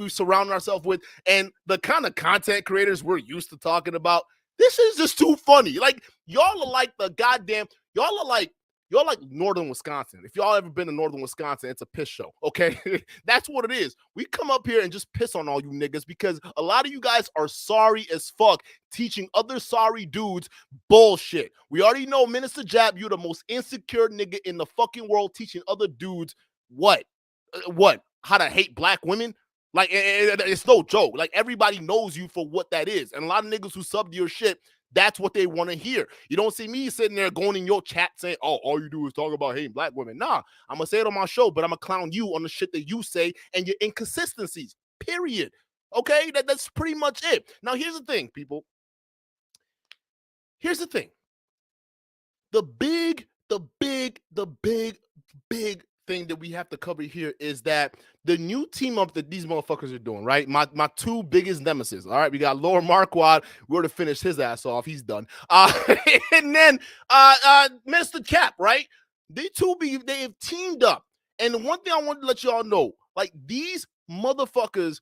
surround ourselves with, and the kind of content creators we're used to talking about, this is just too funny. Like, y'all are like Y'all like northern Wisconsin. If y'all ever been to northern Wisconsin, it's a piss show, okay? That's what it is. We come up here and just piss on all you niggas because a lot of you guys are sorry as fuck teaching other sorry dudes bullshit. We already know, Minister Jab, you're the most insecure nigga in the fucking world teaching other dudes what? How to hate black women? Like, it's no joke. Like, everybody knows you for what that is. And a lot of niggas who sub to your shit, that's what they want to hear. You don't see me sitting there going in your chat saying, oh, all you do is talk about hating black women. Nah, I'm going to say it on my show, but I'm going to clown you on the shit that you say and your inconsistencies, period. Okay? That's pretty much it. Now, here's the thing, people. Here's the thing. The big thing that we have to cover here is that the new team up that these motherfuckers are doing, right? My two biggest nemesis. All right, we got Lord Marquardt. We're to finish his ass off. He's done. And then Mr. Cap, right? They have teamed up. And the one thing I want to let y'all know, like, these motherfuckers,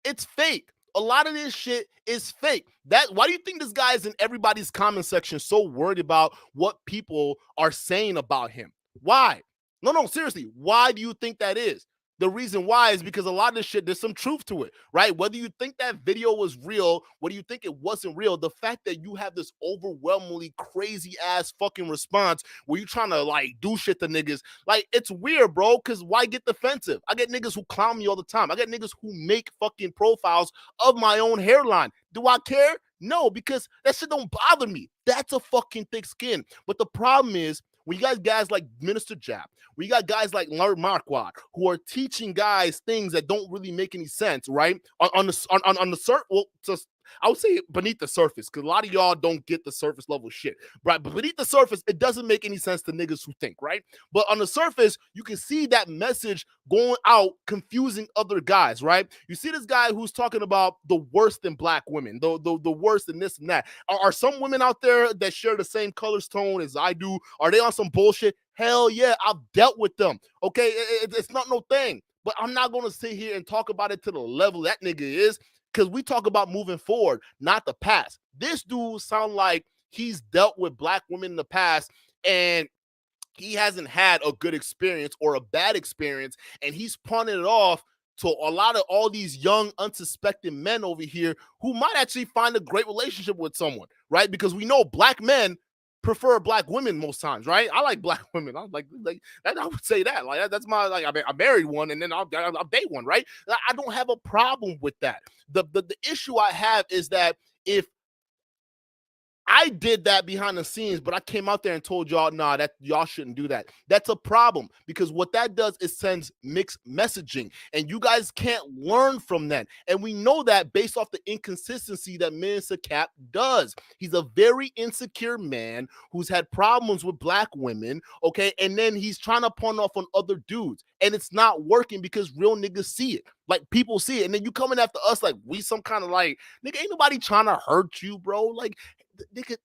it's fake. A lot of this shit is fake. Why do you think this guy is in everybody's comment section so worried about what people are saying about him? Why? No, seriously. Why do you think that is? The reason why is because a lot of this shit, there's some truth to it, right? Whether you think that video was real, whether you think it wasn't real, the fact that you have this overwhelmingly crazy ass fucking response where you trying to like do shit to niggas, like, it's weird, bro, because why get defensive? I get niggas who clown me all the time. I get niggas who make fucking profiles of my own hairline. Do I care? No, because that shit don't bother me. That's a fucking thick skin. But the problem is, when you got guys like Minister Jap, we got guys like Lord Marquardt who are teaching guys things that don't really make any sense, right? On the surface, well, just I would say beneath the surface, because a lot of y'all don't get the surface level shit, right? But beneath the surface, it doesn't make any sense to niggas who think, right? But on the surface, you can see that message going out, confusing other guys, right? You see this guy who's talking about the worst in black women, the worst in this and that. Are some women out there that share the same color tone as I do? Are they on some bullshit? Hell yeah, I've dealt with them. Okay, it's not no thing. But I'm not going to sit here and talk about it to the level that nigga is, because we talk about moving forward, not the past. This dude sound like he's dealt with black women in the past and he hasn't had a good experience or a bad experience, and he's pawning it off to a lot of all these young, unsuspecting men over here who might actually find a great relationship with someone, right? Because we know black men prefer black women most times, right? I like black women. I like that. I would say that. Like, that's my, like, I married one and then I'll date one, right? I don't have a problem with that. The issue I have is that if I did that behind the scenes, but I came out there and told y'all, nah, that y'all shouldn't do that. That's a problem, because what that does is sends mixed messaging, and you guys can't learn from that. And we know that based off the inconsistency that Minister Cap does. He's a very insecure man who's had problems with black women, okay? And then he's trying to pawn off on other dudes, and it's not working because real niggas see it. Like, people see it, and then you coming after us like we some kind of like, nigga, ain't nobody trying to hurt you, bro. Like, they could,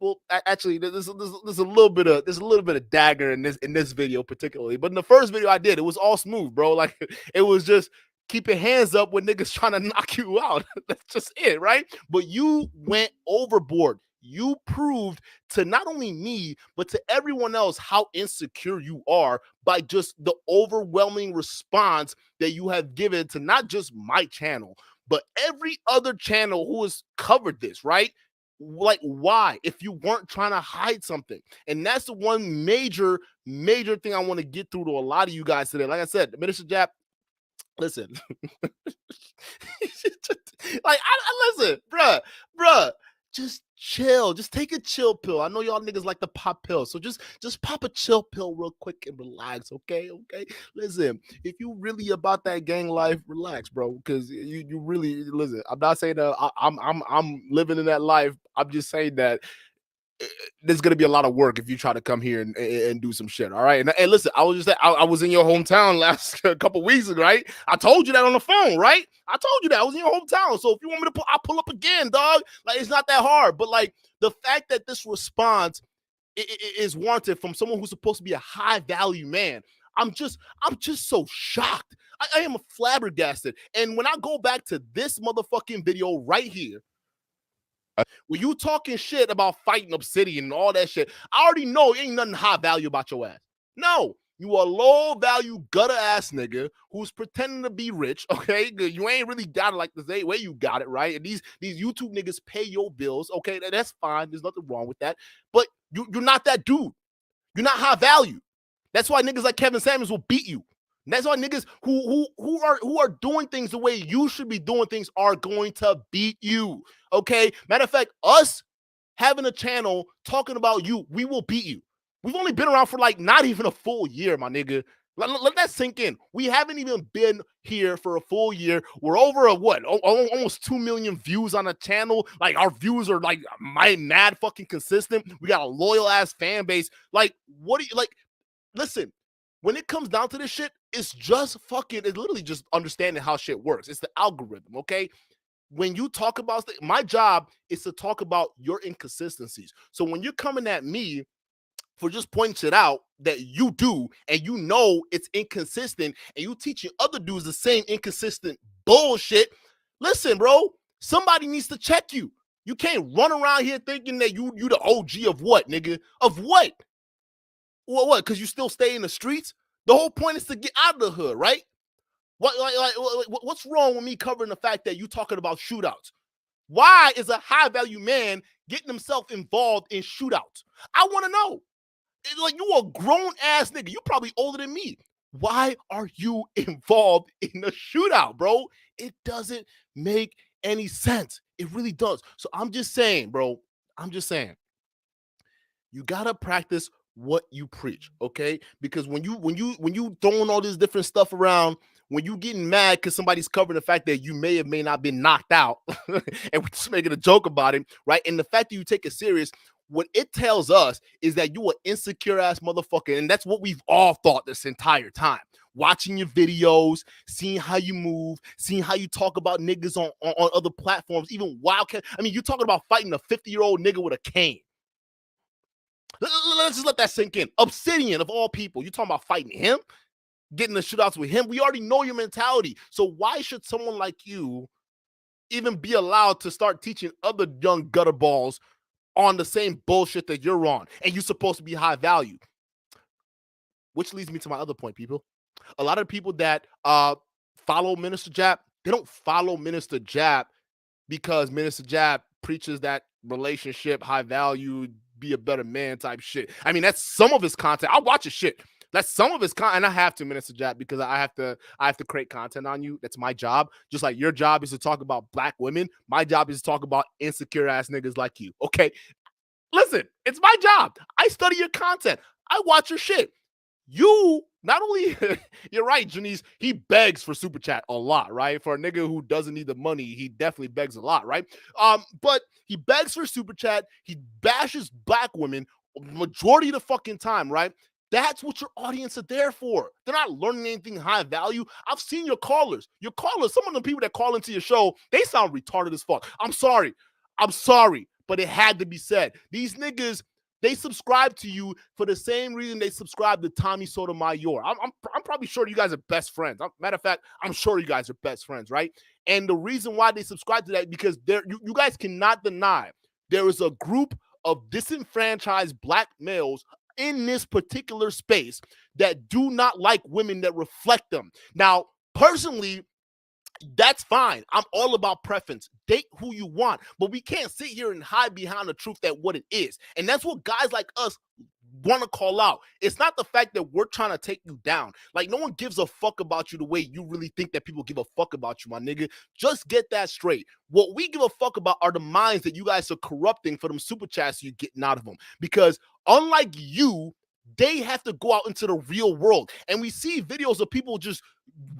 well, actually, there's a little bit of dagger in this video particularly, but in the first video I did, it was all smooth, bro. Like, it was just keep your hands up when niggas trying to knock you out. That's just it, right? But you went overboard. You proved to not only me, but to everyone else how insecure you are by just the overwhelming response that you have given to not just my channel, but every other channel who has covered this, right? Like, why? If you weren't trying to hide something. And that's the one major thing I want to get through to a lot of you guys today. Like I said, Minister Jap, listen. Like, listen, bruh, just chill. Just take a chill pill. I know y'all niggas like to pop pills, so just pop a chill pill real quick and relax, okay? Listen, if you really about that gang life, relax, bro, because you really, listen, I'm not saying that I'm living in that life. I'm just saying that there's gonna be a lot of work if you try to come here and do some shit. All right. And listen, I was in your hometown last couple weeks ago, right? I told you that on the phone, right? I told you that I was in your hometown. So if you want me to I'll pull up again, dog. Like, it's not that hard. But like, the fact that this response is warranted from someone who's supposed to be a high value man, I'm just so shocked. I am flabbergasted. And when I go back to this motherfucking video right here, When you talking shit about fighting Obsidian and all that shit, I already know ain't nothing high value about your ass. No, you a low value gutter ass nigga who's pretending to be rich. Okay, you ain't really got it like the way you got it, right? And these YouTube niggas pay your bills. Okay, that's fine. There's nothing wrong with that. But you're not that dude. You're not high value. That's why niggas like Kevin Samuels will beat you. And that's why niggas who are doing things the way you should be doing things are going to beat you. Okay. Matter of fact, us having a channel talking about you, we will beat you. We've only been around for like not even a full year, my nigga. Let that sink in. We haven't even been here for a full year. We're over almost 2 million views on a channel. Like our views are like mad fucking consistent. We got a loyal ass fan base. Like, what do you like? Listen, when it comes down to this shit, it's literally just understanding how shit works. It's the algorithm, okay? When you talk about, my job is to talk about your inconsistencies. So when you're coming at me for just pointing shit out that you do, and you know it's inconsistent, and you teaching other dudes the same inconsistent bullshit, listen, bro, somebody needs to check you. You can't run around here thinking that you the OG of what, nigga? Of what? What? Because you still stay in the streets? The whole point is to get out of the hood, right? What's wrong with me covering the fact that you talking about shootouts? Why is a high value man getting himself involved in shootouts? I want to know. It's like, you a grown ass nigga. You probably older than me. Why are you involved in a shootout, bro? It doesn't make any sense. It really does. So I'm just saying, bro. I'm just saying. You gotta practice what you preach, okay? Because when you throwing all this different stuff around, when you getting mad because somebody's covering the fact that you may not been knocked out, and we're just making a joke about it, right? And the fact that you take it serious, what it tells us is that you an insecure ass motherfucker, and that's what we've all thought this entire time. Watching your videos, seeing how you move, seeing how you talk about niggas on other platforms, even Wildcat. I mean, you're talking about fighting a 50-year-old nigga with a cane. Let's just let that sink in. Obsidian, of all people, you talking about fighting him, getting the shootouts with him? We already know your mentality. So why should someone like you even be allowed to start teaching other young gutter balls on the same bullshit that you're on? And you're supposed to be high value. Which leads me to my other point, people. A lot of people that follow Minister Jap, they don't follow Minister Jap because Minister Jap preaches that relationship, high value, be a better man type shit. I mean, that's some of his content. I'll watch his shit. That's some of his content, and I have to, Minister Jap, because I have to create content on you. That's my job. Just like your job is to talk about black women, my job is to talk about insecure ass niggas like you. Okay, listen, it's my job. I study your content. I watch your shit. You not only, you're right, Janice, he begs for super chat a lot, right? For a nigga who doesn't need the money, he definitely begs a lot, right? But he begs for super chat. He bashes black women majority of the fucking time, right? That's what your audience are there for. They're not learning anything high value. I've seen your callers. Some of the people that call into your show, they sound retarded as fuck. I'm sorry, but it had to be said. These niggas, they subscribe to you for the same reason they subscribe to Tommy Sotomayor. I'm probably sure you guys are best friends. Matter of fact, I'm sure you guys are best friends, right? And the reason why they subscribe to that, because you guys cannot deny there is a group of disenfranchised black males in this particular space that do not like women that reflect them. Now, personally, that's fine. I'm all about preference. Date who you want, but we can't sit here and hide behind the truth that what it is. And that's what guys like us want to call out. It's not the fact that we're trying to take you down. Like, no one gives a fuck about you the way you really think that people give a fuck about you, my nigga. Just get that straight. What we give a fuck about are the minds that you guys are corrupting for them super chats you're getting out of them. Because unlike you, they have to go out into the real world. And we see videos of people just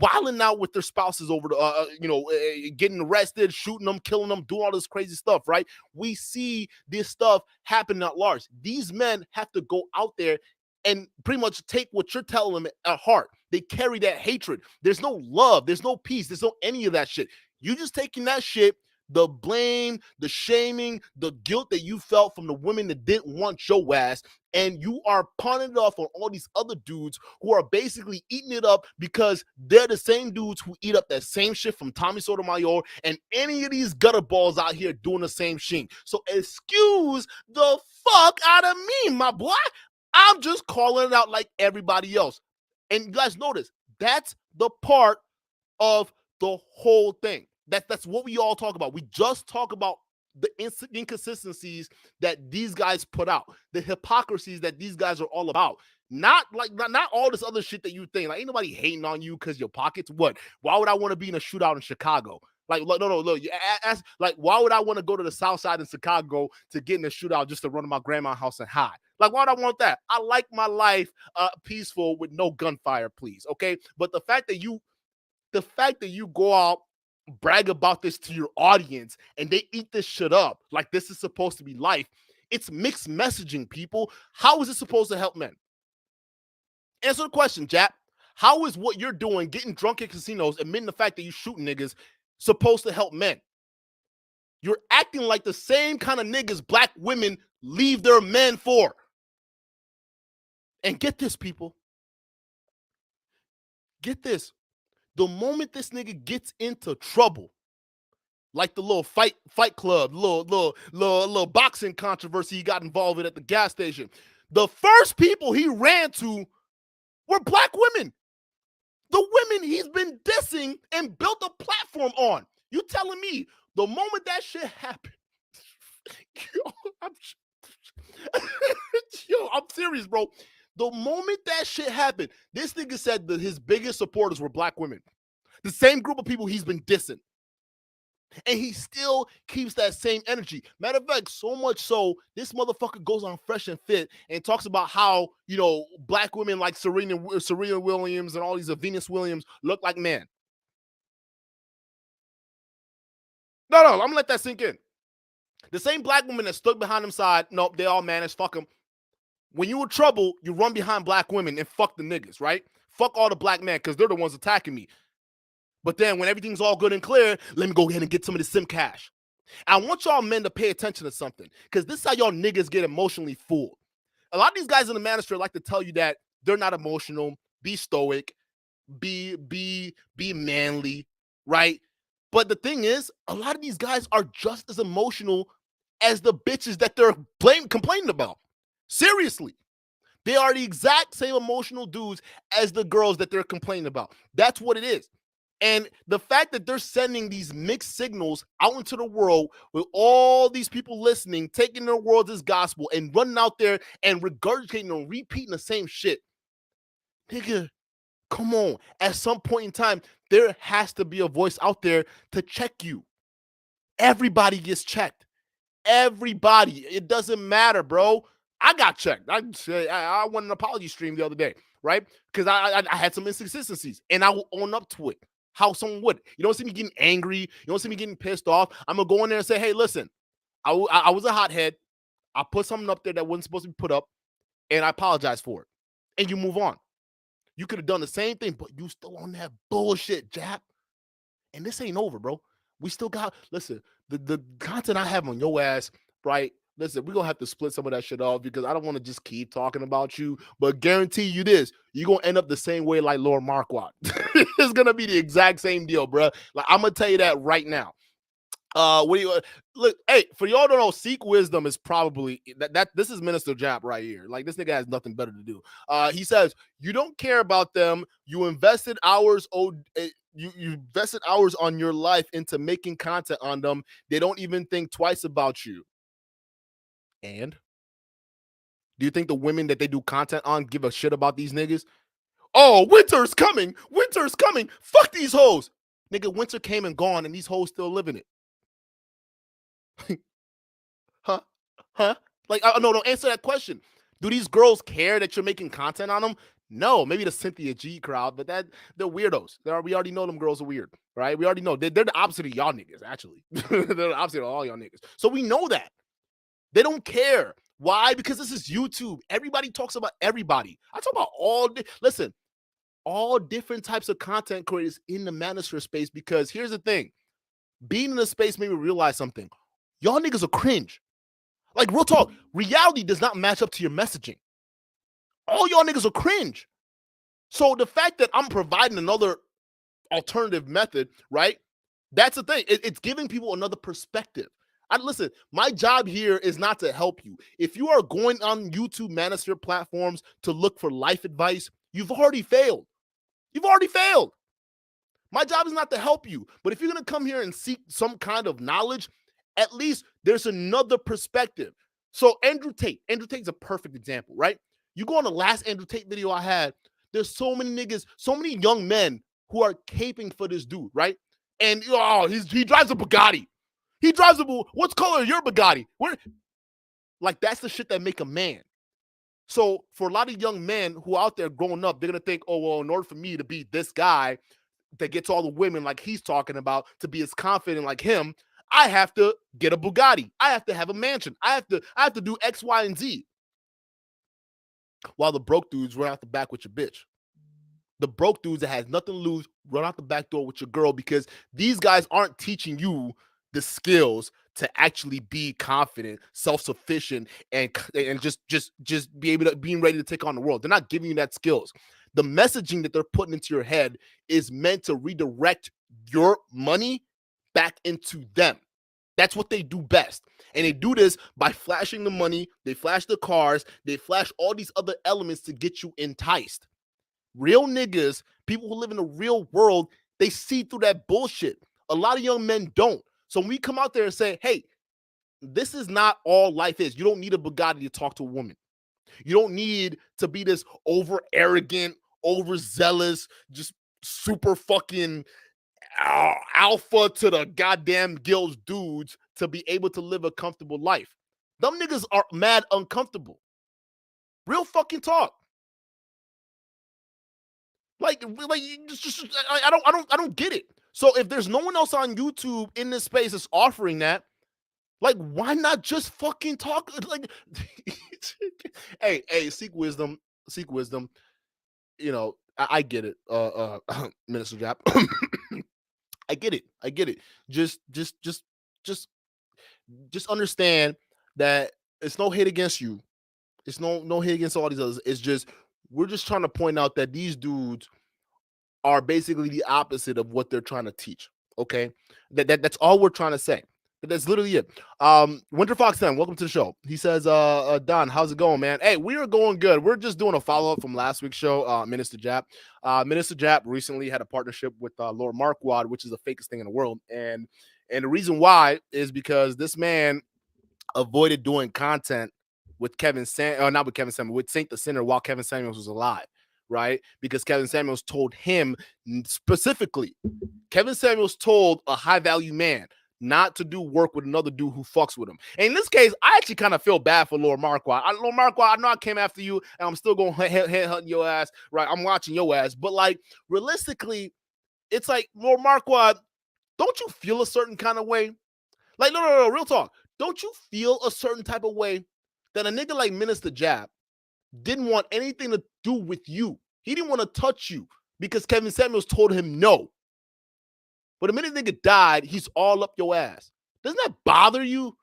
wilding out with their spouses over the, getting arrested, shooting them, killing them, doing all this crazy stuff, right? We see this stuff happen at large. These men have to go out there and pretty much take what you're telling them at heart. They carry that hatred. There's no love. There's no peace. There's no any of that shit. You just taking that shit, the blame, the shaming, the guilt that you felt from the women that didn't want your ass, and you are pawning it off on all these other dudes who are basically eating it up because they're the same dudes who eat up that same shit from Tommy Sotomayor and any of these gutter balls out here doing the same shit. So excuse the fuck out of me, my boy. I'm just calling it out like everybody else. And you guys notice, that's the part of the whole thing. That's what we all talk about. We just talk about the inconsistencies that these guys put out, the hypocrisies that these guys are all about. Not all this other shit that you think. Like, ain't nobody hating on you because your pockets. What? Why would I want to be in a shootout in Chicago? Like, no, look. Like, why would I want to go to the South Side in Chicago to get in a shootout just to run to my grandma's house and hide? Like, why would I want that? I like my life peaceful with no gunfire, please. Okay, but the fact that you go out, brag about this to your audience, and they eat this shit up like this is supposed to be life, it's mixed messaging, people. How is it supposed to help men? Answer the question, Jap. How is what you're doing, getting drunk at casinos, admitting the fact that you shooting niggas, supposed to help men? You're acting like the same kind of niggas black women leave their men for. And get this, people. Get this. The moment this nigga gets into trouble, like the little fight club, little boxing controversy he got involved in at the gas station, the first people he ran to were black women. The women he's been dissing and built a platform on. You telling me the moment that shit happened, I'm serious, bro. The moment that shit happened, this nigga said that his biggest supporters were black women. The same group of people he's been dissing. And he still keeps that same energy. Matter of fact, so much so, this motherfucker goes on Fresh and Fit and talks about how, black women like Serena Williams and all these Venus Williams look like men. No, I'm going to let that sink in. The same black women that stood behind him side, nope, they all managed, fuck them. When you in trouble, you run behind black women and fuck the niggas, right? Fuck all the black men because they're the ones attacking me. But then when everything's all good and clear, let me go ahead and get some of the sim cash. I want y'all men to pay attention to something, because this is how y'all niggas get emotionally fooled. A lot of these guys in the Manosphere like to tell you that they're not emotional, be stoic, be manly, right? But the thing is, a lot of these guys are just as emotional as the bitches that they're complaining about. Seriously. They are the exact same emotional dudes as the girls that they're complaining about. That's what it is. And the fact that they're sending these mixed signals out into the world with all these people listening, taking their words as gospel and running out there and regurgitating and repeating the same shit. Nigga, come on. At some point in time, there has to be a voice out there to check you. Everybody gets checked. Everybody. It doesn't matter, bro. I got checked. I won an apology stream the other day, right? Because I had some inconsistencies, and I will own up to it. How someone would. You don't see me getting angry. You don't see me getting pissed off. I'm going to go in there and say, hey, listen, I was a hothead. I put something up there that wasn't supposed to be put up, and I apologize for it. And you move on. You could have done the same thing, but you still on that bullshit, Jap. And this ain't over, bro. We still got, listen, the content I have on your ass, right? Listen, we're going to have to split some of that shit off because I don't want to just keep talking about you. But guarantee you this, you're going to end up the same way like Lord Marquardt. It's going to be the exact same deal, bro. Like, I'm going to tell you that right now. Look, hey, for y'all don't know, Seek Wisdom is probably that this is Minister Jap right here. Like, this nigga has nothing better to do. He says, you don't care about them. You invested hours you invested hours on your life into making content on them. They don't even think twice about you. And do you think the women that they do content on give a shit about these niggas? Oh, winter's coming. Winter's coming. Fuck these hoes. Nigga, winter came and gone and these hoes still living it. Huh? Like, no, answer that question. Do these girls care that you're making content on them? No, maybe the Cynthia G crowd, but they're weirdos. We already know them girls are weird, right? We already know. They're the opposite of y'all niggas, actually. They're the opposite of all y'all niggas. So we know that. They don't care. Why? Because this is YouTube. Everybody talks about everybody. I talk about all different types of content creators in the Manosphere space, because here's the thing. being in this space made me realize something. Y'all niggas are cringe. Like, real talk, reality does not match up to your messaging. All y'all niggas are cringe. So the fact that I'm providing another alternative method, right? That's the thing. It's giving people another perspective. Listen, my job here is not to help you. If you are going on YouTube Manosphere platforms to look for life advice, you've already failed. You've already failed. My job is not to help you. But if you're going to come here and seek some kind of knowledge, at least there's another perspective. So Andrew Tate's a perfect example, right? You go on the last Andrew Tate video I had, there's so many niggas, so many young men who are caping for this dude, right? And he drives a Bugatti. He drives what's color your Bugatti? Like, that's the shit that make a man. So for a lot of young men who are out there growing up, they're gonna think, oh, well, in order for me to be this guy that gets all the women like he's talking about, to be as confident like him, I have to get a Bugatti. I have to have a mansion. I have to do X, Y, and Z. While the broke dudes run out the back with your bitch. The broke dudes that has nothing to lose run out the back door with your girl, because these guys aren't teaching you the skills to actually be confident, self-sufficient, and just be able to being ready to take on the world. They're not giving you that skills. The messaging that they're putting into your head is meant to redirect your money back into them. That's what they do best. And they do this by flashing the money, they flash the cars, they flash all these other elements to get you enticed. Real niggas, people who live in the real world, they see through that bullshit. A lot of young men don't. So when we come out there and say, hey, this is not all life is. You don't need a Bugatti to talk to a woman. You don't need to be this over arrogant, overzealous, just super fucking alpha to the goddamn gills dudes to be able to live a comfortable life. Them niggas are mad uncomfortable. Real fucking talk. Like I don't get it. So if there's no one else on YouTube in this space that's offering that, like, why not just fucking talk? Like, hey, seek wisdom. You know, I get it, Minister Jap. I get it. Just understand that it's no hate against you. It's no hate against all these others. It's just, we're just trying to point out that these dudes are basically the opposite of what they're trying to teach. Okay, that's all we're trying to say. That's literally it. Winter Fox 10, welcome to the show. He says, Don, how's it going, man? Hey, we are going good. We're just doing a follow-up from last week's show, Minister Jap. Minister Jap recently had a partnership with Lord Marquardt, which is the fakest thing in the world. And the reason why is because this man avoided doing content with not with Kevin Samuels, with Saint the Sinner while Kevin Samuels was alive, right? Because Kevin Samuels told him specifically, Kevin Samuels told a high-value man not to do work with another dude who fucks with him. And in this case, I actually kind of feel bad for Lord Marquardt. Lord Marquardt, I know I came after you, and I'm still going to head your ass, right? I'm watching your ass. But, like, realistically, it's like, Lord Marquardt, don't you feel a certain kind of way? Like, no, real talk. Don't you feel a certain type of way that a nigga like Minister Jap didn't want anything to do with you? He didn't want to touch you because Kevin Samuels told him no. But the minute nigga died, he's all up your ass. Doesn't that bother you?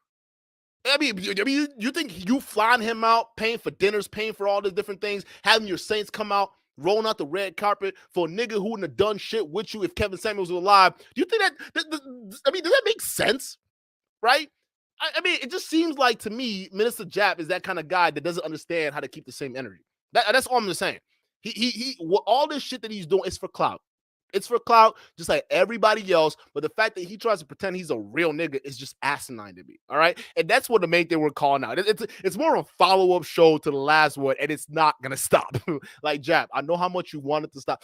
I mean, you think you flying him out, paying for dinners, paying for all these different things, having your Saints come out, rolling out the red carpet for a nigga who wouldn't have done shit with you if Kevin Samuels was alive? Do you think does that make sense? Right? I mean, it just seems like to me, Minister Jap is that kind of guy that doesn't understand how to keep the same energy. That's all I'm just saying. He all this shit that he's doing is for clout. It's for clout, just like everybody else. But the fact that he tries to pretend he's a real nigga is just asinine to me. All right. And that's what the main thing we're calling out. It's more of a follow-up show to the last one, and it's not going to stop. Like, Jap, I know how much you want it to stop.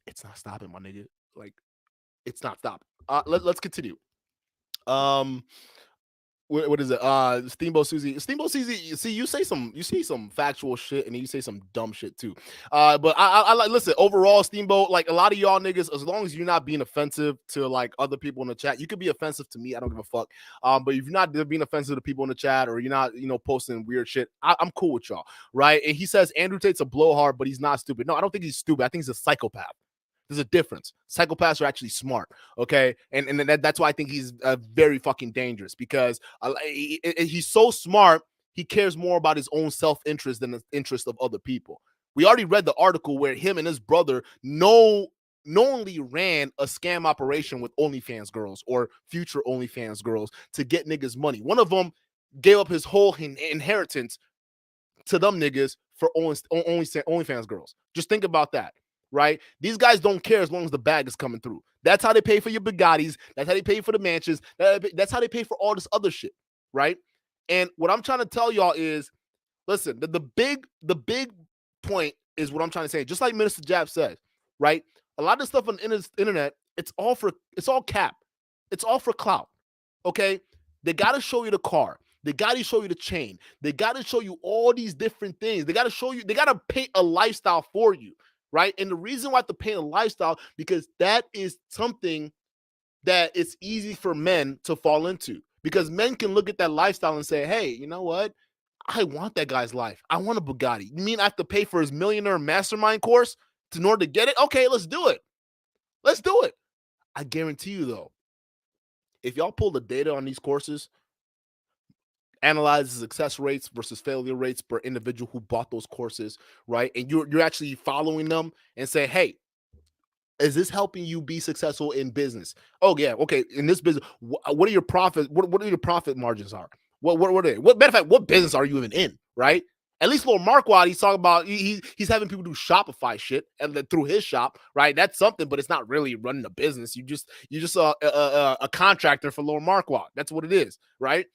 It's not stopping, my nigga. Like, it's not stopping. Let's continue. What is it? Steamboat Susie. See, you say some factual shit, and then you say some dumb shit too. But I like, listen, overall, Steamboat, like, a lot of y'all niggas, as long as you're not being offensive to like other people in the chat, you could be offensive to me. I don't give a fuck. But if you're not being offensive to people in the chat, or you're not, posting weird shit, I'm cool with y'all, right? And he says Andrew Tate's a blowhard, but he's not stupid. No, I don't think he's stupid. I think he's a psychopath. There's a difference. Psychopaths are actually smart, okay? And that's why I think he's very fucking dangerous, because he's so smart, he cares more about his own self-interest than the interest of other people. We already read the article where him and his brother knowingly ran a scam operation with OnlyFans girls or future OnlyFans girls to get niggas money. One of them gave up his whole inheritance to them niggas for OnlyFans girls. Just think about that, right? These guys don't care as long as the bag is coming through. That's how they pay for your Bugattis. That's how they pay for the mansions. That's how they pay for all this other shit, right? And what I'm trying to tell y'all is, listen, the big point is what I'm trying to say. Just like Minister Jab says, right? A lot of stuff on the internet, it's all cap. It's all for clout, okay? They got to show you the car. They got to show you the chain. They got to show you all these different things. They got to paint a lifestyle for you, right? And the reason why I have to paint a lifestyle, because that is something that it's easy for men to fall into, because men can look at that lifestyle and say, hey, you know what? I want that guy's life. I want a Bugatti. You mean I have to pay for his millionaire mastermind course in order to get it? Okay, let's do it. Let's do it. I guarantee you, though, if y'all pull the data on these courses, analyze the success rates versus failure rates per individual who bought those courses, right? And you're actually following them and say, hey, is this helping you be successful in business? Oh, yeah. Okay. In this business, what are your profits? What are your profit margins are? What are they? Matter of fact, what business are you even in, right? At least Lil Marquardt, he's talking about he's having people do Shopify shit and through his shop, right? That's something, but it's not really running a business. You're just a contractor for Lil Marquardt. That's what it is, right?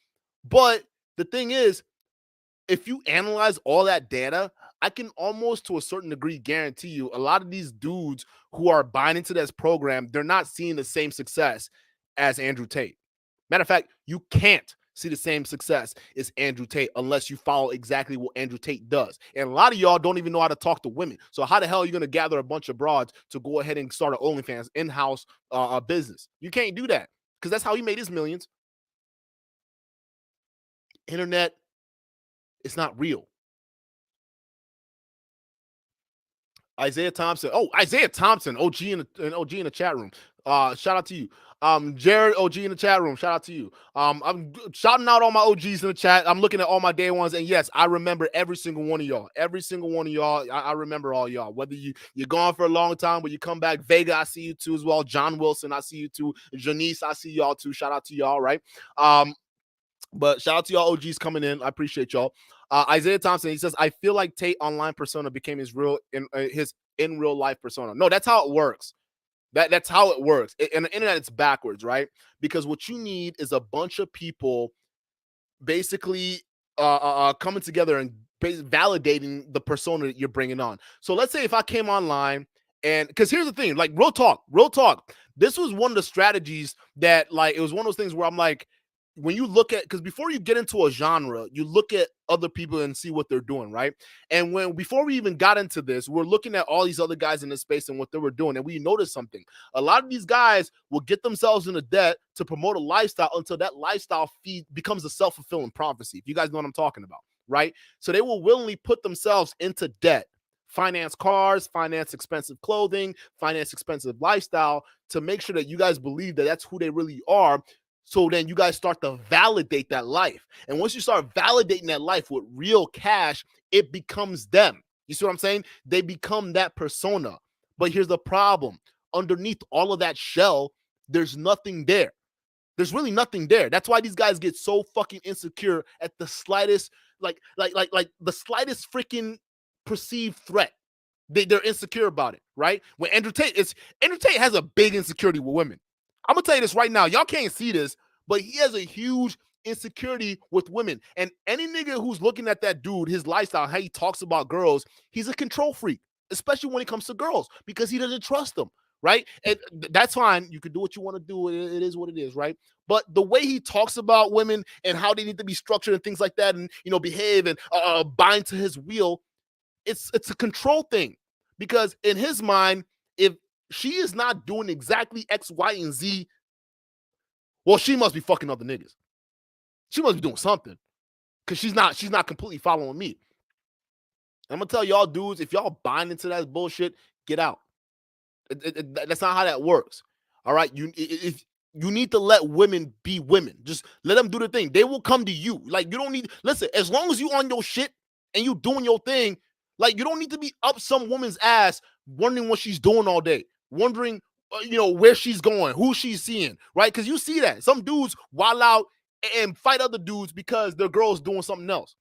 But the thing is, if you analyze all that data, I can almost to a certain degree guarantee you a lot of these dudes who are buying into this program, they're not seeing the same success as Andrew Tate. Matter of fact, you can't see the same success as Andrew Tate unless you follow exactly what Andrew Tate does. And a lot of y'all don't even know how to talk to women. So how the hell are you going to gather a bunch of broads to go ahead and start an OnlyFans in-house business? You can't do that, because that's how he made his millions. Internet, it's not real. Isaiah Thompson. Oh, Isaiah Thompson, OG in the chat room. Shout out to you. Jared, OG in the chat room. Shout out to you. I'm shouting out all my OGs in the chat. I'm looking at all my day ones, and yes, I remember every single one of y'all. Every single one of y'all. I remember all y'all. Whether you're gone for a long time, but you come back. Vega, I see you too as well. John Wilson, I see you too. Janice, I see y'all too. Shout out to y'all, right? But shout out to y'all OGs coming in. I appreciate y'all. Isaiah Thompson, he says, I feel like Tate online persona became his in real life persona. No, that's how it works. That's how it works. In the internet, it's backwards, right? Because what you need is a bunch of people basically coming together and validating the persona that you're bringing on. So let's say if I came online, and because here's the thing, like real talk. This was one of the strategies that, like, it was one of those things where I'm like, when you look at, because before you get into a genre, you look at other people and see what they're doing, right? And before we even got into this, we're looking at all these other guys in this space and what they were doing, and we noticed something. A lot of these guys will get themselves into debt to promote a lifestyle until that lifestyle feed becomes a self-fulfilling prophecy. If you guys know what I'm talking about, right? So they will willingly put themselves into debt, finance cars, finance expensive clothing, finance expensive lifestyle, to make sure that you guys believe that that's who they really are. So then you guys start to validate that life. And once you start validating that life with real cash, it becomes them. You see what I'm saying? They become that persona. But here's the problem. Underneath all of that shell, there's nothing there. There's really nothing there. That's why these guys get so fucking insecure at the slightest, like the slightest freaking perceived threat. They're insecure about it, right? When Andrew Tate has a big insecurity with women. I'm going to tell you this right now. Y'all can't see this, but he has a huge insecurity with women. And any nigga who's looking at that dude, his lifestyle, how he talks about girls, he's a control freak, especially when it comes to girls, because he doesn't trust them, right? And that's fine. You can do what you want to do. It is what it is, right? But the way he talks about women and how they need to be structured and things like that and, behave and bind to his wheel, it's a control thing. Because in his mind, if she is not doing exactly X, Y, and Z, well, she must be fucking other niggas. She must be doing something, because she's not completely following me. And I'm gonna tell y'all dudes, if y'all buying into that bullshit, get out. That's not how that works. All right, if you need to let women be women, just let them do the thing. They will come to you. Like, you don't need, listen, as long as you on your shit and you doing your thing, like, you don't need to be up some woman's ass wondering what she's doing all day, wondering where she's going, who she's seeing, right? Because you see that some dudes wild out and fight other dudes because their girl's doing something else.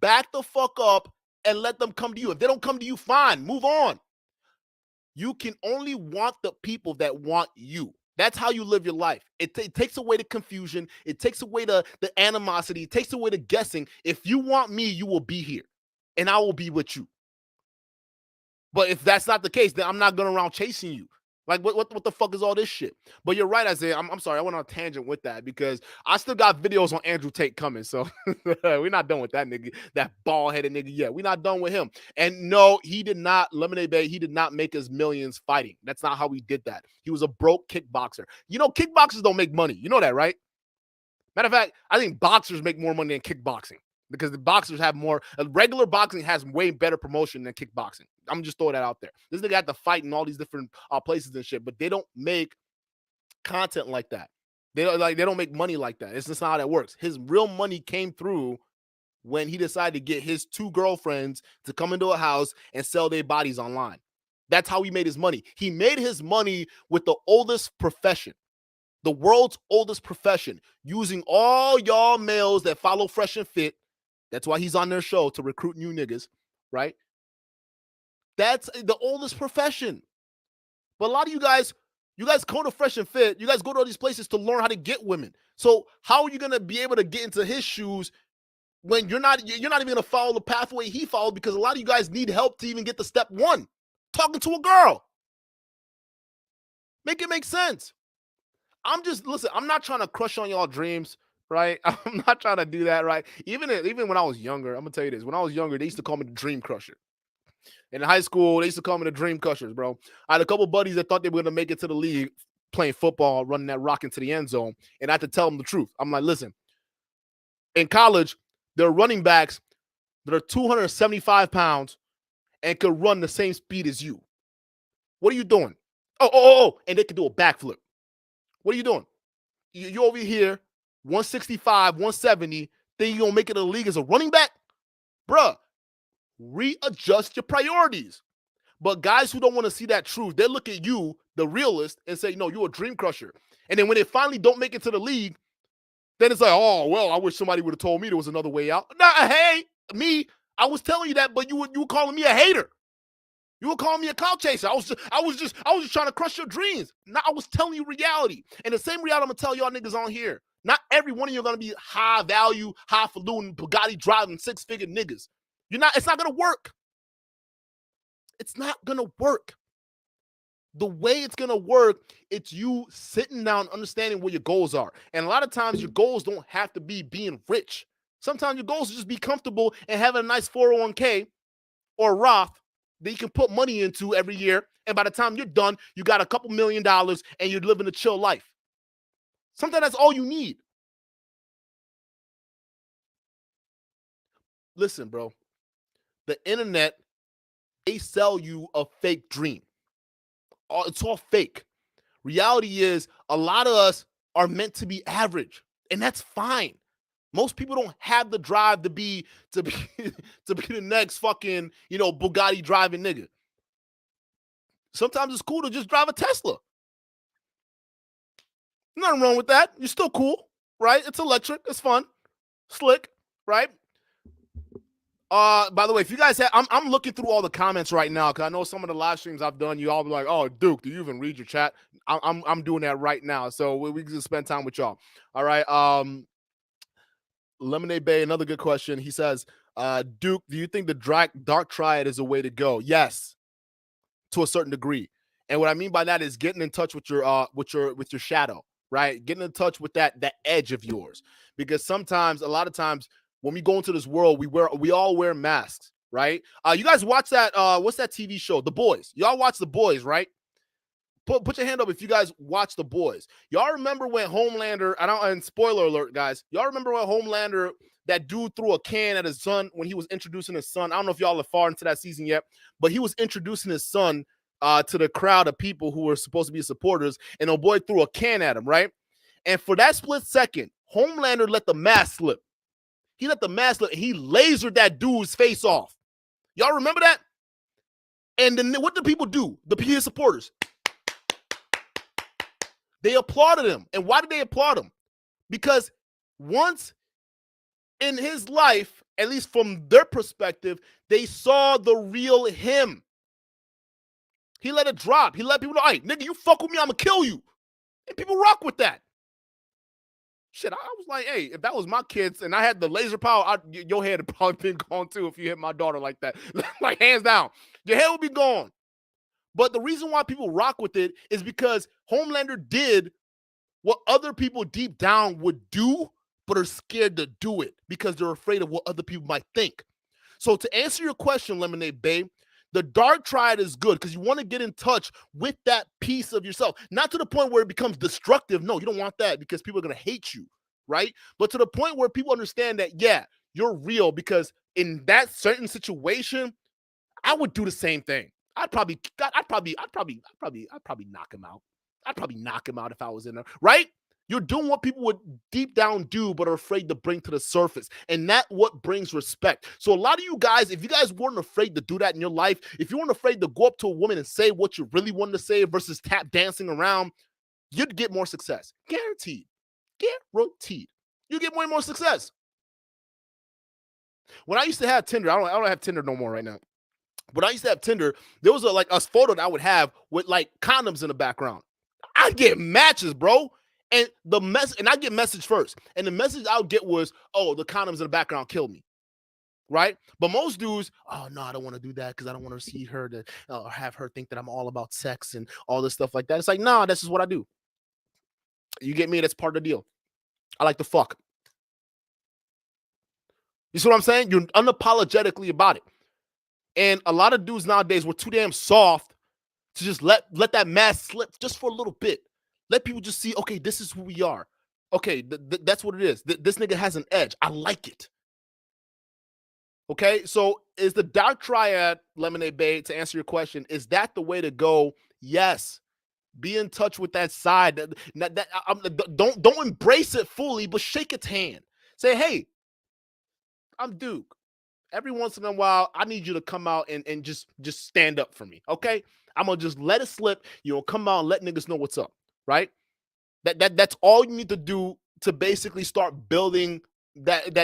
Back the fuck up and let them come to you. If they don't come to you, fine, move on. You can only want the people that want you. That's how you live your life. It takes away the confusion. It takes away the animosity. It takes away the guessing. If you want me, you will be here, and I will be with you. But if that's not the case, then I'm not going around chasing you. Like, what the fuck is all this shit? But you're right, Isaiah. I'm sorry. I went on a tangent with that because I still got videos on Andrew Tate coming. So we're not done with that nigga, that bald-headed nigga yet. We're not done with him. And no, he did not, Lemonade Bay, he did not make his millions fighting. That's not how he did that. He was a broke kickboxer. Kickboxers don't make money. You know that, right? Matter of fact, I think boxers make more money than kickboxing because the boxers have more. Regular boxing has way better promotion than kickboxing. I'm just throwing that out there. This nigga had to fight in all these different places and shit, but they don't make content like that. They don't make money like that. It's just not how that works. His real money came through when he decided to get his 2 girlfriends to come into a house and sell their bodies online. That's how he made his money. He made his money with the oldest profession, the world's oldest profession, using all y'all males that follow Fresh and Fit. That's why he's on their show, to recruit new niggas, right? That's the oldest profession. But a lot of you guys go to Fresh and Fit. You guys go to all these places to learn how to get women. So how are you going to be able to get into his shoes when you're not even going to follow the pathway he followed? Because a lot of you guys need help to even get to step 1, talking to a girl. Make it make sense. Listen, I'm not trying to crush on y'all dreams, right? I'm not trying to do that, right? Even when I was younger, I'm going to tell you this. When I was younger, they used to call me the Dream Crusher. In high school, they used to call me the Dream Crushers, bro. I had a couple buddies that thought they were going to make it to the league playing football, running that rock into the end zone, and I had to tell them the truth. I'm like, listen, in college, there are running backs that are 275 pounds and could run the same speed as you. What are you doing? Oh, and they could do a backflip. What are you doing? You're over here, 165, 170, then you're going to make it to the league as a running back? Bruh. Readjust your priorities. But guys who don't want to see that truth, they look at you, the realist, and say, no, you're a dream crusher. And then when they finally don't make it to the league, then it's like, oh, well, I wish somebody would have told me there was another way out. Nah, hey, me, I was telling you that, but you were calling me a hater. You were calling me a clout chaser. I was just trying to crush your dreams. Now I was telling you reality. And the same reality I'm gonna tell y'all niggas on here. Not every one of you are gonna be high value, highfalutin, Bugatti driving 6-figure niggas. It's not going to work. It's not going to work. The way it's going to work, it's you sitting down, understanding what your goals are. And a lot of times your goals don't have to be being rich. Sometimes your goals is just be comfortable and having a nice 401k or Roth that you can put money into every year. And by the time you're done, you got a couple $1 million and you're living a chill life. Sometimes that's all you need. Listen, bro. The internet, they sell you a fake dream. It's all fake. Reality is a lot of us are meant to be average, and that's fine. Most people don't have the drive to be the next fucking, Bugatti driving nigga. Sometimes it's cool to just drive a Tesla. Nothing wrong with that. You're still cool, right? It's electric. It's fun. Slick, right? By the way, if you guys have, I'm looking through all the comments right now because I know some of the live streams I've done, you all be like, "Oh, Duke, do you even read your chat?" I'm doing that right now, so we can just spend time with y'all. All right. Lemonade Bay, another good question. He says, "Duke, do you think the dark triad is a way to go?" Yes, to a certain degree. And what I mean by that is getting in touch with your shadow, right? Getting in touch with that edge of yours, because a lot of times. When we go into this world, we all wear masks, right? You guys watch that? What's that TV show? The Boys. Y'all watch The Boys, right? Put your hand up if you guys watch The Boys. Y'all remember when Homelander? And spoiler alert, guys. Y'all remember when Homelander, that dude threw a can at his son when he was introducing his son? I don't know if y'all are far into that season yet, but he was introducing his son to the crowd of people who were supposed to be supporters, and old boy threw a can at him, right? And for that split second, Homelander let the mask slip. He let the mask slip, and he lasered that dude's face off. Y'all remember that? And then what did people do? His supporters. They applauded him. And why did they applaud him? Because once in his life, at least from their perspective, they saw the real him. He let it drop. He let people know, hey, nigga, you fuck with me, I'm going to kill you. And people rock with that. Shit, I was like, hey, if that was my kids and I had the laser power, your head had probably been gone too if you hit my daughter like that. Like, hands down. Your head would be gone. But the reason why people rock with it is because Homelander did what other people deep down would do, but are scared to do it because they're afraid of what other people might think. So to answer your question, Lemonade Babe, the dark triad is good because you want to get in touch with that piece of yourself. Not to the point where it becomes destructive. No, you don't want that because people are going to hate you, right? But to the point where people understand that, yeah, you're real, because in that certain situation, I would do the same thing. I'd probably knock him out. I'd probably knock him out if I was in there, right? You're doing what people would deep down do, but are afraid to bring to the surface. And that's what brings respect. So a lot of you guys, if you guys weren't afraid to do that in your life, if you weren't afraid to go up to a woman and say what you really wanted to say versus tap dancing around, you'd get more success. Guaranteed. Guaranteed. You get more and more success. When I used to have Tinder, I don't have Tinder no more right now. But I used to have Tinder. There was a photo that I would have with like condoms in the background. I'd get matches, bro. And I get message first. And the message I would get was, oh, the condoms in the background killed me. Right? But most dudes, oh, no, I don't want to do that because I don't want to see her to have her think that I'm all about sex and all this stuff like that. It's like, nah, this is what I do. You get me? That's part of the deal. I like to fuck. You see what I'm saying? You're unapologetically about it. And a lot of dudes nowadays were too damn soft to just let that mask slip just for a little bit. Let people just see, okay, this is who we are. Okay, that's what it is. This nigga has an edge. I like it. Okay, so is the dark triad, Lemonade Babe, to answer your question, is that the way to go? Yes. Be in touch with that side. Don't embrace it fully, but shake its hand. Say, hey, I'm Duke. Every once in a while, I need you to come out and just stand up for me, okay? I'm gonna just let it slip. You know, come out and let niggas know what's up, right? That's all you need to do to basically start building that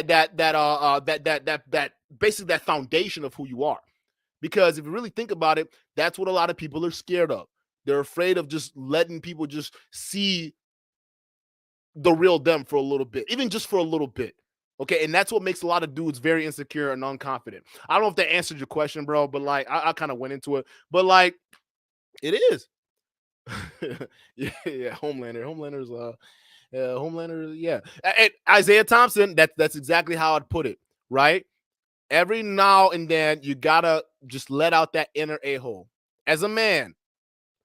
basically that foundation of who you are. Because if you really think about it, that's what a lot of people are scared of. They're afraid of just letting people just see the real them for a little bit, even just for a little bit. Okay, and that's what makes a lot of dudes very insecure and unconfident. I don't know if that answered your question, bro, but like I kind of went into it, but like it is. yeah, Homelander, yeah. And Isaiah Thompson, that's exactly how I'd put it, right? Every now and then you gotta just let out that inner a-hole. As a man,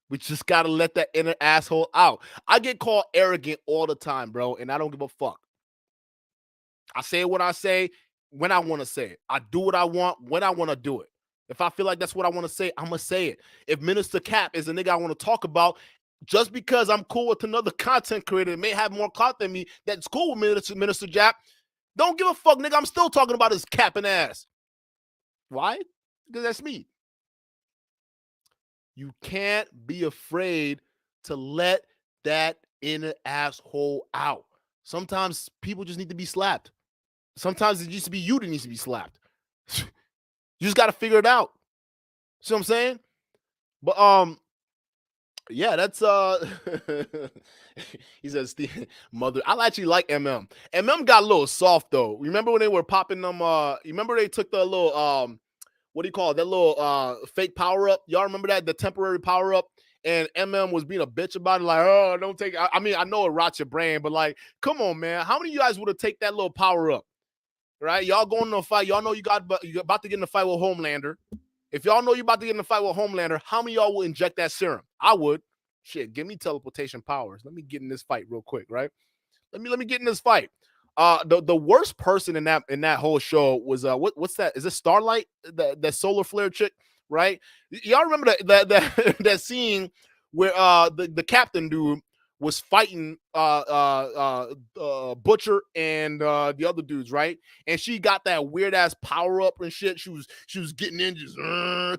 we just gotta let that inner asshole out. I get called arrogant all the time, bro, and I don't give a fuck. I say what I say when I want to say it. I do what I want when I want to do it. If I feel like that's what I want to say, I'm going to say it. If Minister Cap is a nigga I want to talk about, just because I'm cool with another content creator that may have more clout than me that's cool with Minister Jap, don't give a fuck, nigga. I'm still talking about his capping ass. Why? Because that's me. You can't be afraid to let that inner asshole out. Sometimes people just need to be slapped. Sometimes it used to be you that needs to be slapped. You just got to figure it out. See what I'm saying? But yeah, that's he says mother. I actually like MM. MM got a little soft though. Remember when they were popping them? You remember they took the little what do you call it? That little fake power up. Y'all remember that? The temporary power up. And MM was being a bitch about it, like, oh, don't take it. I mean, I know it rots your brain, but like, come on, man. How many of you guys would have taken that little power up? Right? Y'all going to a fight. Y'all know you're about to get in a fight with Homelander. If y'all know you're about to get in a fight with Homelander, how many of y'all will inject that serum? I would. Shit, give me teleportation powers. Let me get in this fight real quick, right? Let me get in this fight. The worst person in that whole show was what's that? Is it Starlight? That solar flare chick? right? Y'all remember that scene where the captain dude was fighting Butcher and the other dudes, right? And she got that weird ass power up and shit. She was getting in just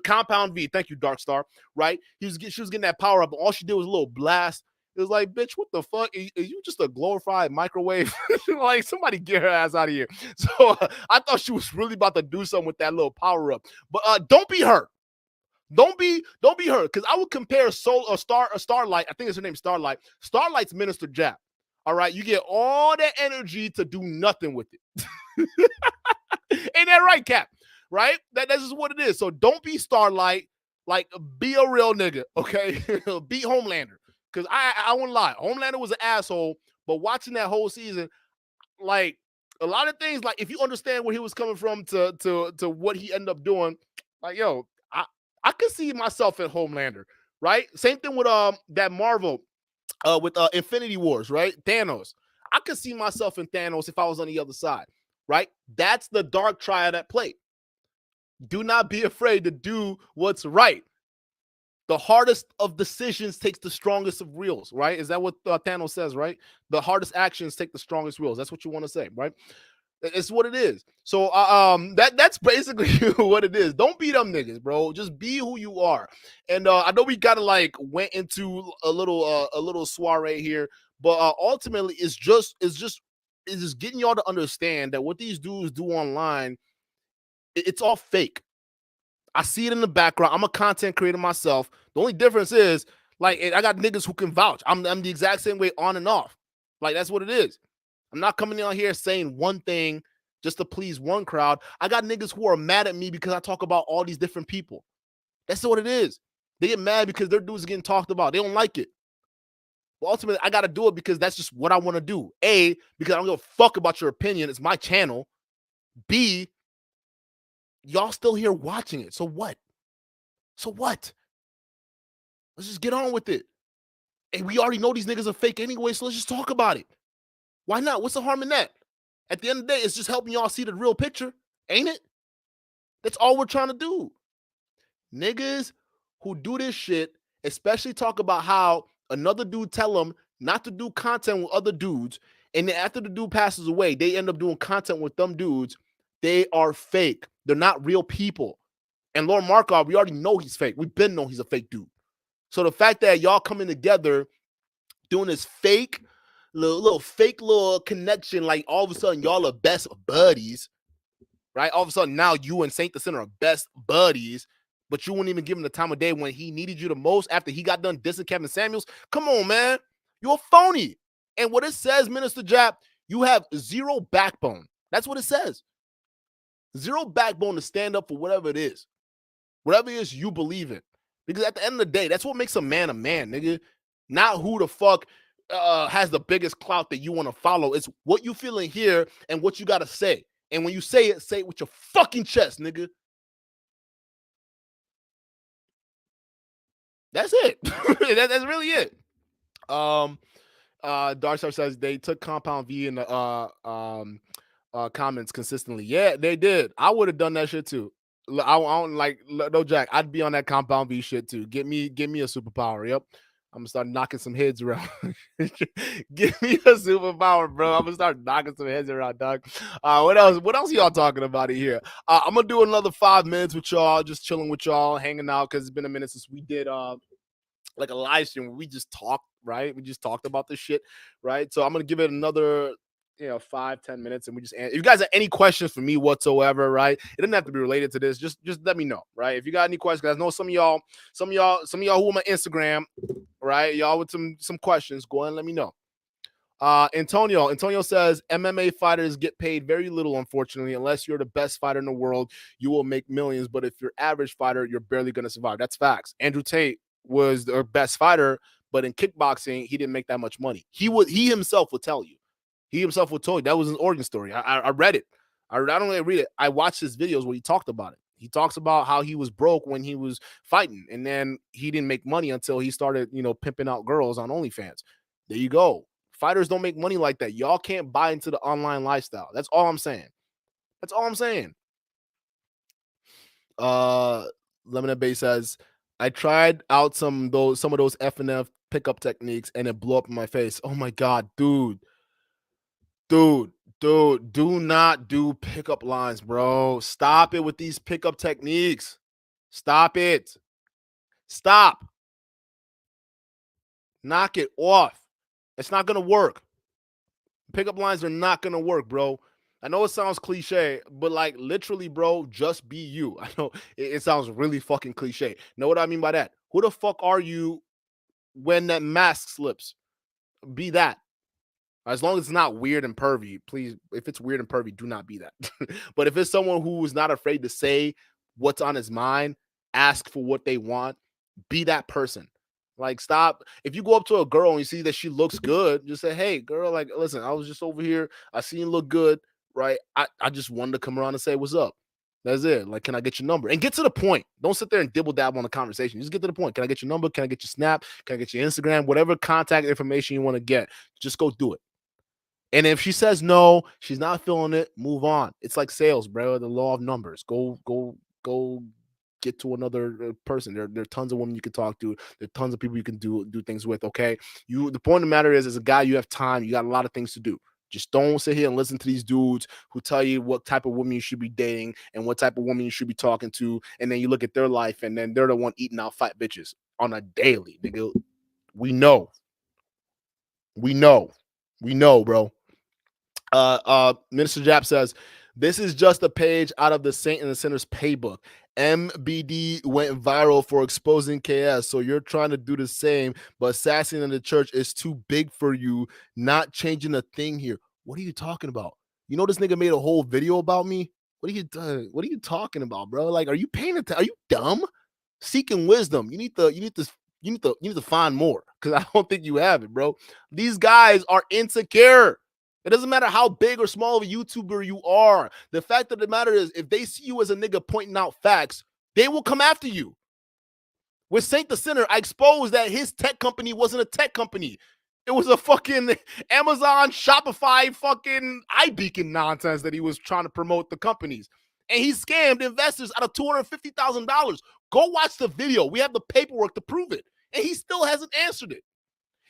compound V. Thank you, Dark Star. Right? She was getting that power up, and all she did was a little blast. It was like, bitch, what the fuck? Are you just a glorified microwave? Like, somebody get her ass out of here. So I thought she was really about to do something with that little power up. But don't be her. Don't be her, because I would compare Starlight. I think it's her name, Starlight. Starlight's Minister Jap. All right, you get all that energy to do nothing with it. Ain't that right, Cap? Right? That's just what it is. So don't be Starlight. Like, be a real nigga, okay? Be Homelander. Because I won't lie, Homelander was an asshole, but watching that whole season, like, a lot of things, like, if you understand where he was coming from to what he ended up doing, like, yo, I could see myself in Homelander, right? Same thing with that Marvel with Infinity Wars, right? Thanos. I could see myself in Thanos if I was on the other side, right? That's the dark triad at play. Do not be afraid to do what's right. The hardest of decisions takes the strongest of wills, right? Is that what Thanos says, right? The hardest actions take the strongest wills. That's what you want to say, right? It's what it is. So that's basically what it is. Don't be them niggas, bro. Just be who you are. And I know we kind of like went into a little soiree here, but ultimately it's just getting y'all to understand that what these dudes do online, it's all fake. I see it in the background. I'm a content creator myself. The only difference is, like, I got niggas who can vouch. I'm the exact same way on and off. Like, that's what it is. I'm not coming on here saying one thing just to please one crowd. I got niggas who are mad at me because I talk about all these different people. That's what it is. They get mad because their dudes are getting talked about. They don't like it. But ultimately, I got to do it because that's just what I want to do. A, because I don't give a fuck about your opinion. It's my channel. B, y'all still here watching it. So what? Let's just get on with it. And we already know these niggas are fake anyway, so let's just talk about it. Why not? What's the harm in that? At the end of the day, it's just helping y'all see the real picture, ain't it? That's all we're trying to do. Niggas who do this shit, especially talk about how another dude tell them not to do content with other dudes, and then after the dude passes away, they end up doing content with them dudes. They are fake. They're not real people. And Lord Markov, we already know he's fake. We've been know he's a fake dude. So the fact that y'all coming together doing this fake little connection, like all of a sudden y'all are best buddies, right? All of a sudden now you and Saint the Sinner are best buddies, but you wouldn't even give him the time of day when he needed you the most after he got done dissing Kevin Samuels. Come on, man. You're a phony. And what it says, Minister Jap, you have zero backbone. That's what it says. Zero backbone to stand up for whatever it is. Whatever it is you believe in. Because at the end of the day, that's what makes a man, nigga. Not who the fuck has the biggest clout that you want to follow. It's what you feel in here and what you got to say. And when you say it with your fucking chest, nigga. That's it. That's really it. Darkstar says they took Compound V in the comments consistently. Yeah, they did. I would have done that shit too. I don't like no Jack. I'd be on that Compound V shit too. Get me a superpower. Yep. I'm gonna start knocking some heads around. Give me a superpower, bro. I'm gonna start knocking some heads around, dog. What else? What else are y'all talking about in here? I'm gonna do another 5 minutes with y'all, just chilling with y'all, hanging out, because it's been a minute since we did like a live stream where we just talked, right? We just talked about this shit, right? So I'm gonna give it another 5-10 minutes, and we just if you guys have any questions for me whatsoever, right? It doesn't have to be related to this. Just let me know, right? If you got any questions, I know some of y'all who on my Instagram, right? Y'all with some questions, go ahead and let me know. Antonio says MMA fighters get paid very little, unfortunately. Unless you're the best fighter in the world, you will make millions. But if you're average fighter, you're barely gonna survive. That's facts. Andrew Tate was the best fighter, but in kickboxing, he didn't make that much money. He himself will tell you. He himself will tell you. That was an origin story. I read it. I don't really read it. I watched his videos where he talked about it. He talks about how he was broke when he was fighting, and then he didn't make money until he started, pimping out girls on OnlyFans. There you go. Fighters don't make money like that. Y'all can't buy into the online lifestyle. That's all I'm saying. Lemonade Bay says, I tried out some of those FNF pickup techniques and it blew up in my face. Oh my God, dude, do not do pickup lines, bro. Stop it with these pickup techniques. Stop it. Stop. Knock it off. It's not going to work. Pickup lines are not going to work, bro. I know it sounds cliche, but like literally, bro, just be you. I know it sounds really fucking cliche. Know what I mean by that? Who the fuck are you when that mask slips? Be that. As long as it's not weird and pervy, please. If it's weird and pervy, do not be that. But if it's someone who is not afraid to say what's on his mind, ask for what they want, be that person. Like, stop. If you go up to a girl and you see that she looks good, just say, hey, girl, like, listen, I was just over here. I seen you look good, right? I just wanted to come around and say, what's up? That's it. Like, can I get your number? And get to the point. Don't sit there and dibble dabble on the conversation. Just get to the point. Can I get your number? Can I get your Snap? Can I get your Instagram? Whatever contact information you want to get, just go do it. And if she says no, she's not feeling it, move on. It's like sales, bro. The law of numbers. Go get to another person. There are tons of women you can talk to. There are tons of people you can do things with, okay? The point of the matter is, as a guy, you have time. You got a lot of things to do. Just don't sit here and listen to these dudes who tell you what type of woman you should be dating and what type of woman you should be talking to. And then you look at their life and then they're the one eating out fat bitches on a daily, nigga. We know, bro. Minister Jap says, this is just a page out of the Saint and the Sinner's playbook. MBD went viral for exposing KS, so you're trying to do the same, but assassin in the church is too big for you, not changing a thing here. What are you talking about? You know this nigga made a whole video about me? What are you talking about, bro? Like, are you paying attention? Are you dumb? Seeking wisdom. You need to find more, because I don't think you have it, bro. These guys are insecure. It doesn't matter how big or small of a YouTuber you are. The fact of the matter is, if they see you as a nigga pointing out facts, they will come after you. With Saint the Sinner, I exposed that his tech company wasn't a tech company. It was a fucking Amazon, Shopify, fucking iBeacon nonsense that he was trying to promote the companies. And he scammed investors out of $250,000. Go watch the video. We have the paperwork to prove it. And he still hasn't answered it.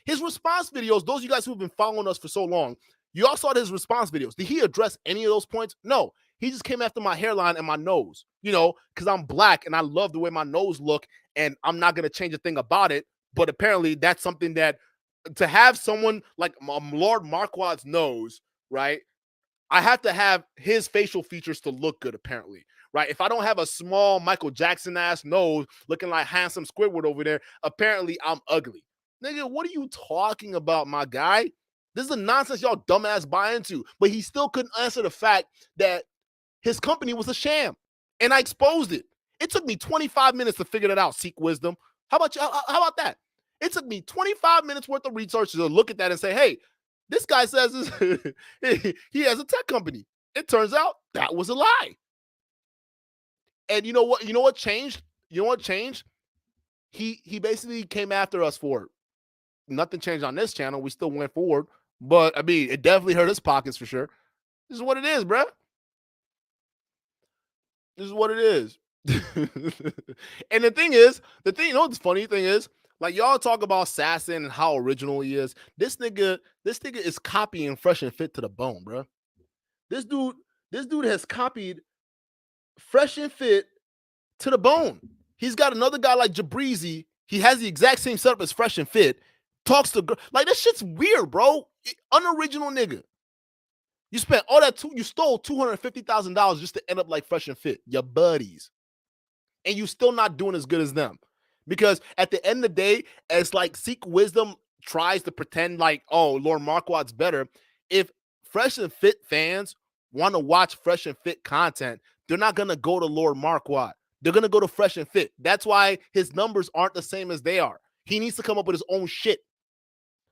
His response videos, those of you guys who have been following us for so long, you all saw his response videos. Did he address any of those points? No. He just came after my hairline and my nose, because I'm black and I love the way my nose look and I'm not going to change a thing about it. But apparently that's something that, to have someone like Lord Marquard's nose, right? I have to have his facial features to look good, apparently, right? If I don't have a small Michael Jackson-ass nose looking like handsome Squidward over there, apparently I'm ugly. Nigga, what are you talking about, my guy? This is the nonsense y'all dumbass buy into. But he still couldn't answer the fact that his company was a sham. And I exposed it. It took me 25 minutes to figure that out, seek wisdom. How about that? It took me 25 minutes worth of research to look at that and say, hey, this guy says he has a tech company. It turns out that was a lie. And you know what? You know what changed? He basically came after us for it. Nothing changed on this channel. We still went forward. But, I mean, it definitely hurt his pockets for sure. This is what it is, bro. This is what it is. And the thing, the funny thing is, like, y'all talk about Assassin and how original he is. This nigga is copying Fresh and Fit to the bone, bro. This dude has copied Fresh and Fit to the bone. He's got another guy like Jabrizi. He has the exact same setup as Fresh and Fit. Talks to girl. Like, that shit's weird, bro. Unoriginal nigga. You spent all that, you stole $250,000 just to end up like Fresh and Fit, your buddies. And you still not doing as good as them. Because at the end of the day, it's like Seek Wisdom tries to pretend like, oh, Lord Marquard's better. If Fresh and Fit fans want to watch Fresh and Fit content, they're not going to go to Lord Marquard. They're going to go to Fresh and Fit. That's why his numbers aren't the same as they are. He needs to come up with his own shit.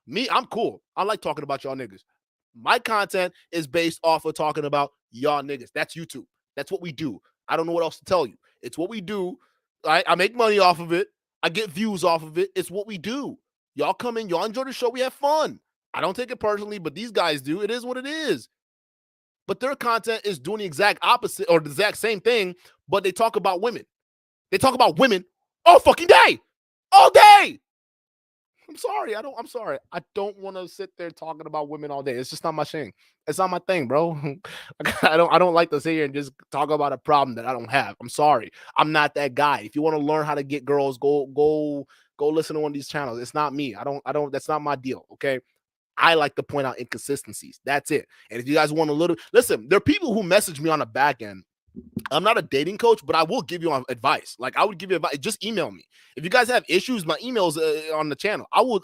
Me, I'm cool. I like talking about y'all niggas. My content is based off of talking about y'all niggas. That's YouTube. That's what we do. I don't know what else to tell you. It's what we do. I make money off of it. I get views off of it. It's what we do. Y'all come in. Y'all enjoy the show. We have fun. I don't take it personally, but these guys do. It is what it is. But their content is doing the exact opposite or the exact same thing, but they talk about women. They talk about women all fucking day, all day. I'm sorry. I'm sorry. I don't want to sit there talking about women all day. It's just not my thing. It's not my thing, bro. I don't like to sit here and just talk about a problem that I don't have. I'm sorry. I'm not that guy. If you want to learn how to get girls, go listen to one of these channels. It's not me. I don't, that's not my deal. Okay. I like to point out inconsistencies. That's it. And if you guys want a little, listen, there are people who message me on the back end. I'm not a dating coach, but I will give you advice. Like I would give you advice. Just email me. If you guys have issues, my email's on the channel. I would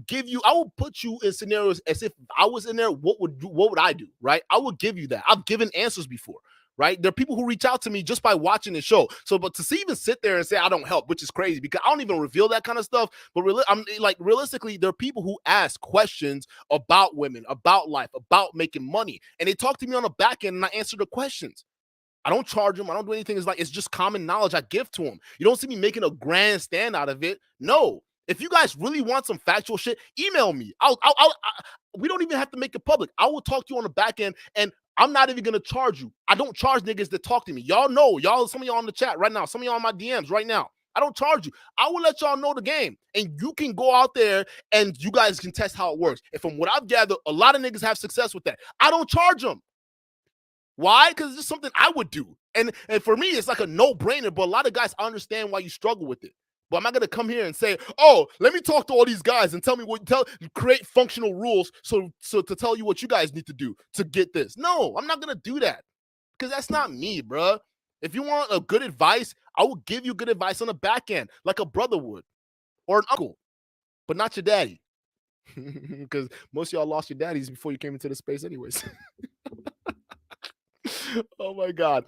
give you. I will put you in scenarios as if I was in there. What would I do? Right? I would give you that. I've given answers before. Right? There are people who reach out to me just by watching the show. So, but to even sit there and say I don't help, which is crazy because I don't even reveal that kind of stuff. But I'm like realistically, there are people who ask questions about women, about life, about making money, and they talk to me on the back end, and I answer the questions. I don't charge them. I don't do anything. It's just common knowledge I give to them. You don't see me making a grand stand out of it. No. If you guys really want some factual shit, email me. We don't even have to make it public. I will talk to you on the back end, and I'm not even going to charge you. I don't charge niggas that talk to me. Y'all know. Some of y'all on the chat right now. Some of y'all on my DMs right now. I don't charge you. I will let y'all know the game, and you can go out there, and you guys can test how it works. And from what I've gathered, a lot of niggas have success with that. I don't charge them. Why? Because it's just something I would do. And for me, it's like a no-brainer, but a lot of guys understand why you struggle with it. But I'm not going to come here and say, oh, let me talk to all these guys and create functional rules so to tell you what you guys need to do to get this. No, I'm not going to do that because that's not me, bro. If you want a good advice, I will give you good advice on the back end like a brother would or an uncle, but not your daddy because most of y'all lost your daddies before you came into the space anyways. Oh my God.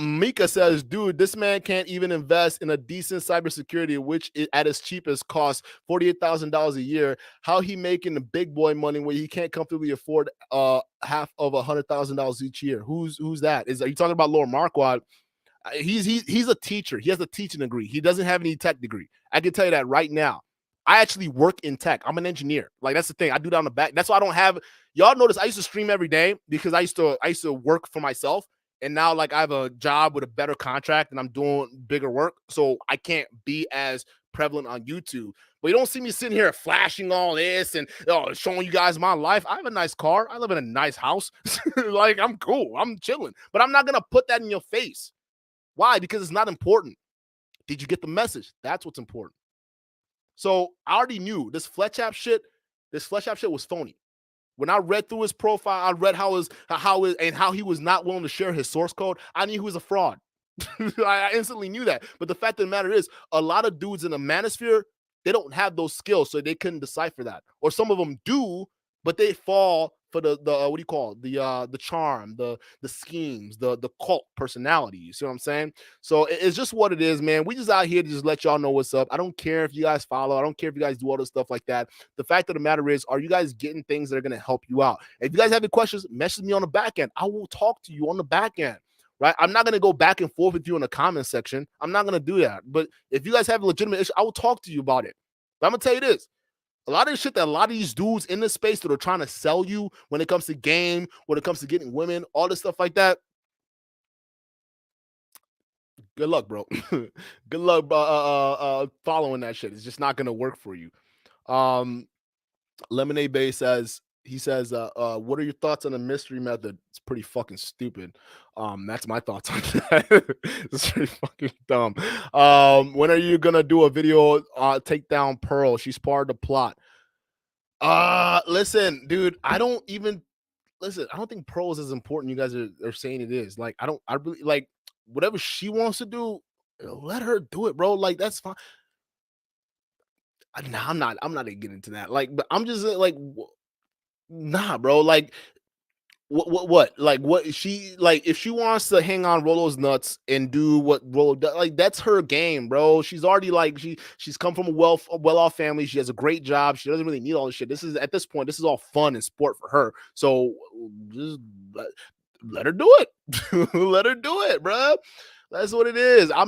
Mika says, dude, this man can't even invest in a decent cybersecurity, which at its cheapest costs $48,000 a year. How he making the big boy money when he can't comfortably afford half of $100,000 each year? Who's that? Are you talking about Lord Marquardt? He's a teacher. He has a teaching degree. He doesn't have any tech degree. I can tell you that right now. I actually work in tech. I'm an engineer. Like that's the thing. I do that on the back. That's why I don't have. Y'all notice I used to stream every day because I used to work for myself, and now like I have a job with a better contract and I'm doing bigger work, so I can't be as prevalent on YouTube. But you don't see me sitting here flashing all this and showing you guys my life. I have a nice car. I live in a nice house. Like I'm cool. I'm chilling. But I'm not gonna put that in your face. Why? Because it's not important. Did you get the message? That's what's important. So I already knew this Fletchap shit was phony. When I read through his profile, I read how he was not willing to share his source code. I knew he was a fraud. I instantly knew that. But the fact of the matter is, a lot of dudes in the Manosphere, they don't have those skills, so they couldn't decipher that. Or some of them do, but they fall for the what do you call it? The charm, the schemes, the cult personality. You see what I'm saying? So it's just what it is, man. We just out here to just let y'all know what's up. I don't care if you guys follow. I don't care if you guys do all this stuff like that. The fact of the matter is, are you guys getting things that are going to help you out? If you guys have any questions, message me on the back end. I will talk to you on the back end. Right? I'm not going to go back and forth with you in the comment section. I'm not going to do that. But if you guys have a legitimate issue, I will talk to you about it. But I'm going to tell you this. A lot of the shit that a lot of these dudes in this space that are trying to sell you when it comes to game, when it comes to getting women, all this stuff like that. Good luck, bro. Good luck following that shit. It's just not going to work for you. Lemonade Bay says, what are your thoughts on the mystery method? It's pretty fucking stupid. That's my thoughts on that. It's pretty fucking dumb. When are you gonna do a video take down Pearl? She's part of the plot. Listen, dude, I don't think Pearl is as important you guys are saying it is. Like, I really like whatever she wants to do, let her do it, bro. Like, that's fine. Nah, I'm not gonna get into that. Like, but I'm just like, nah, bro. Like, what? Like, what she like? If she wants to hang on Rolo's nuts and do what Rolo does, like that's her game, bro. She's already like she's come from a well-off family. She has a great job. She doesn't really need all this shit. This is at this point, this is all fun and sport for her. So just let her do it. Let her do it, bro. That's what it is. I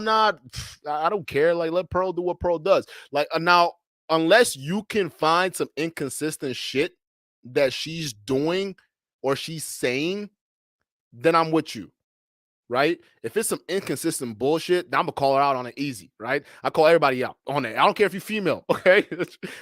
don't care. Like, let Pearl do what Pearl does. Like, now, unless you can find some inconsistent shit that she's doing or she's saying, then I'm with you. right? If it's some inconsistent bullshit, I'm gonna call her out on it easy, right? I call everybody out on it. I don't care if you're female, okay?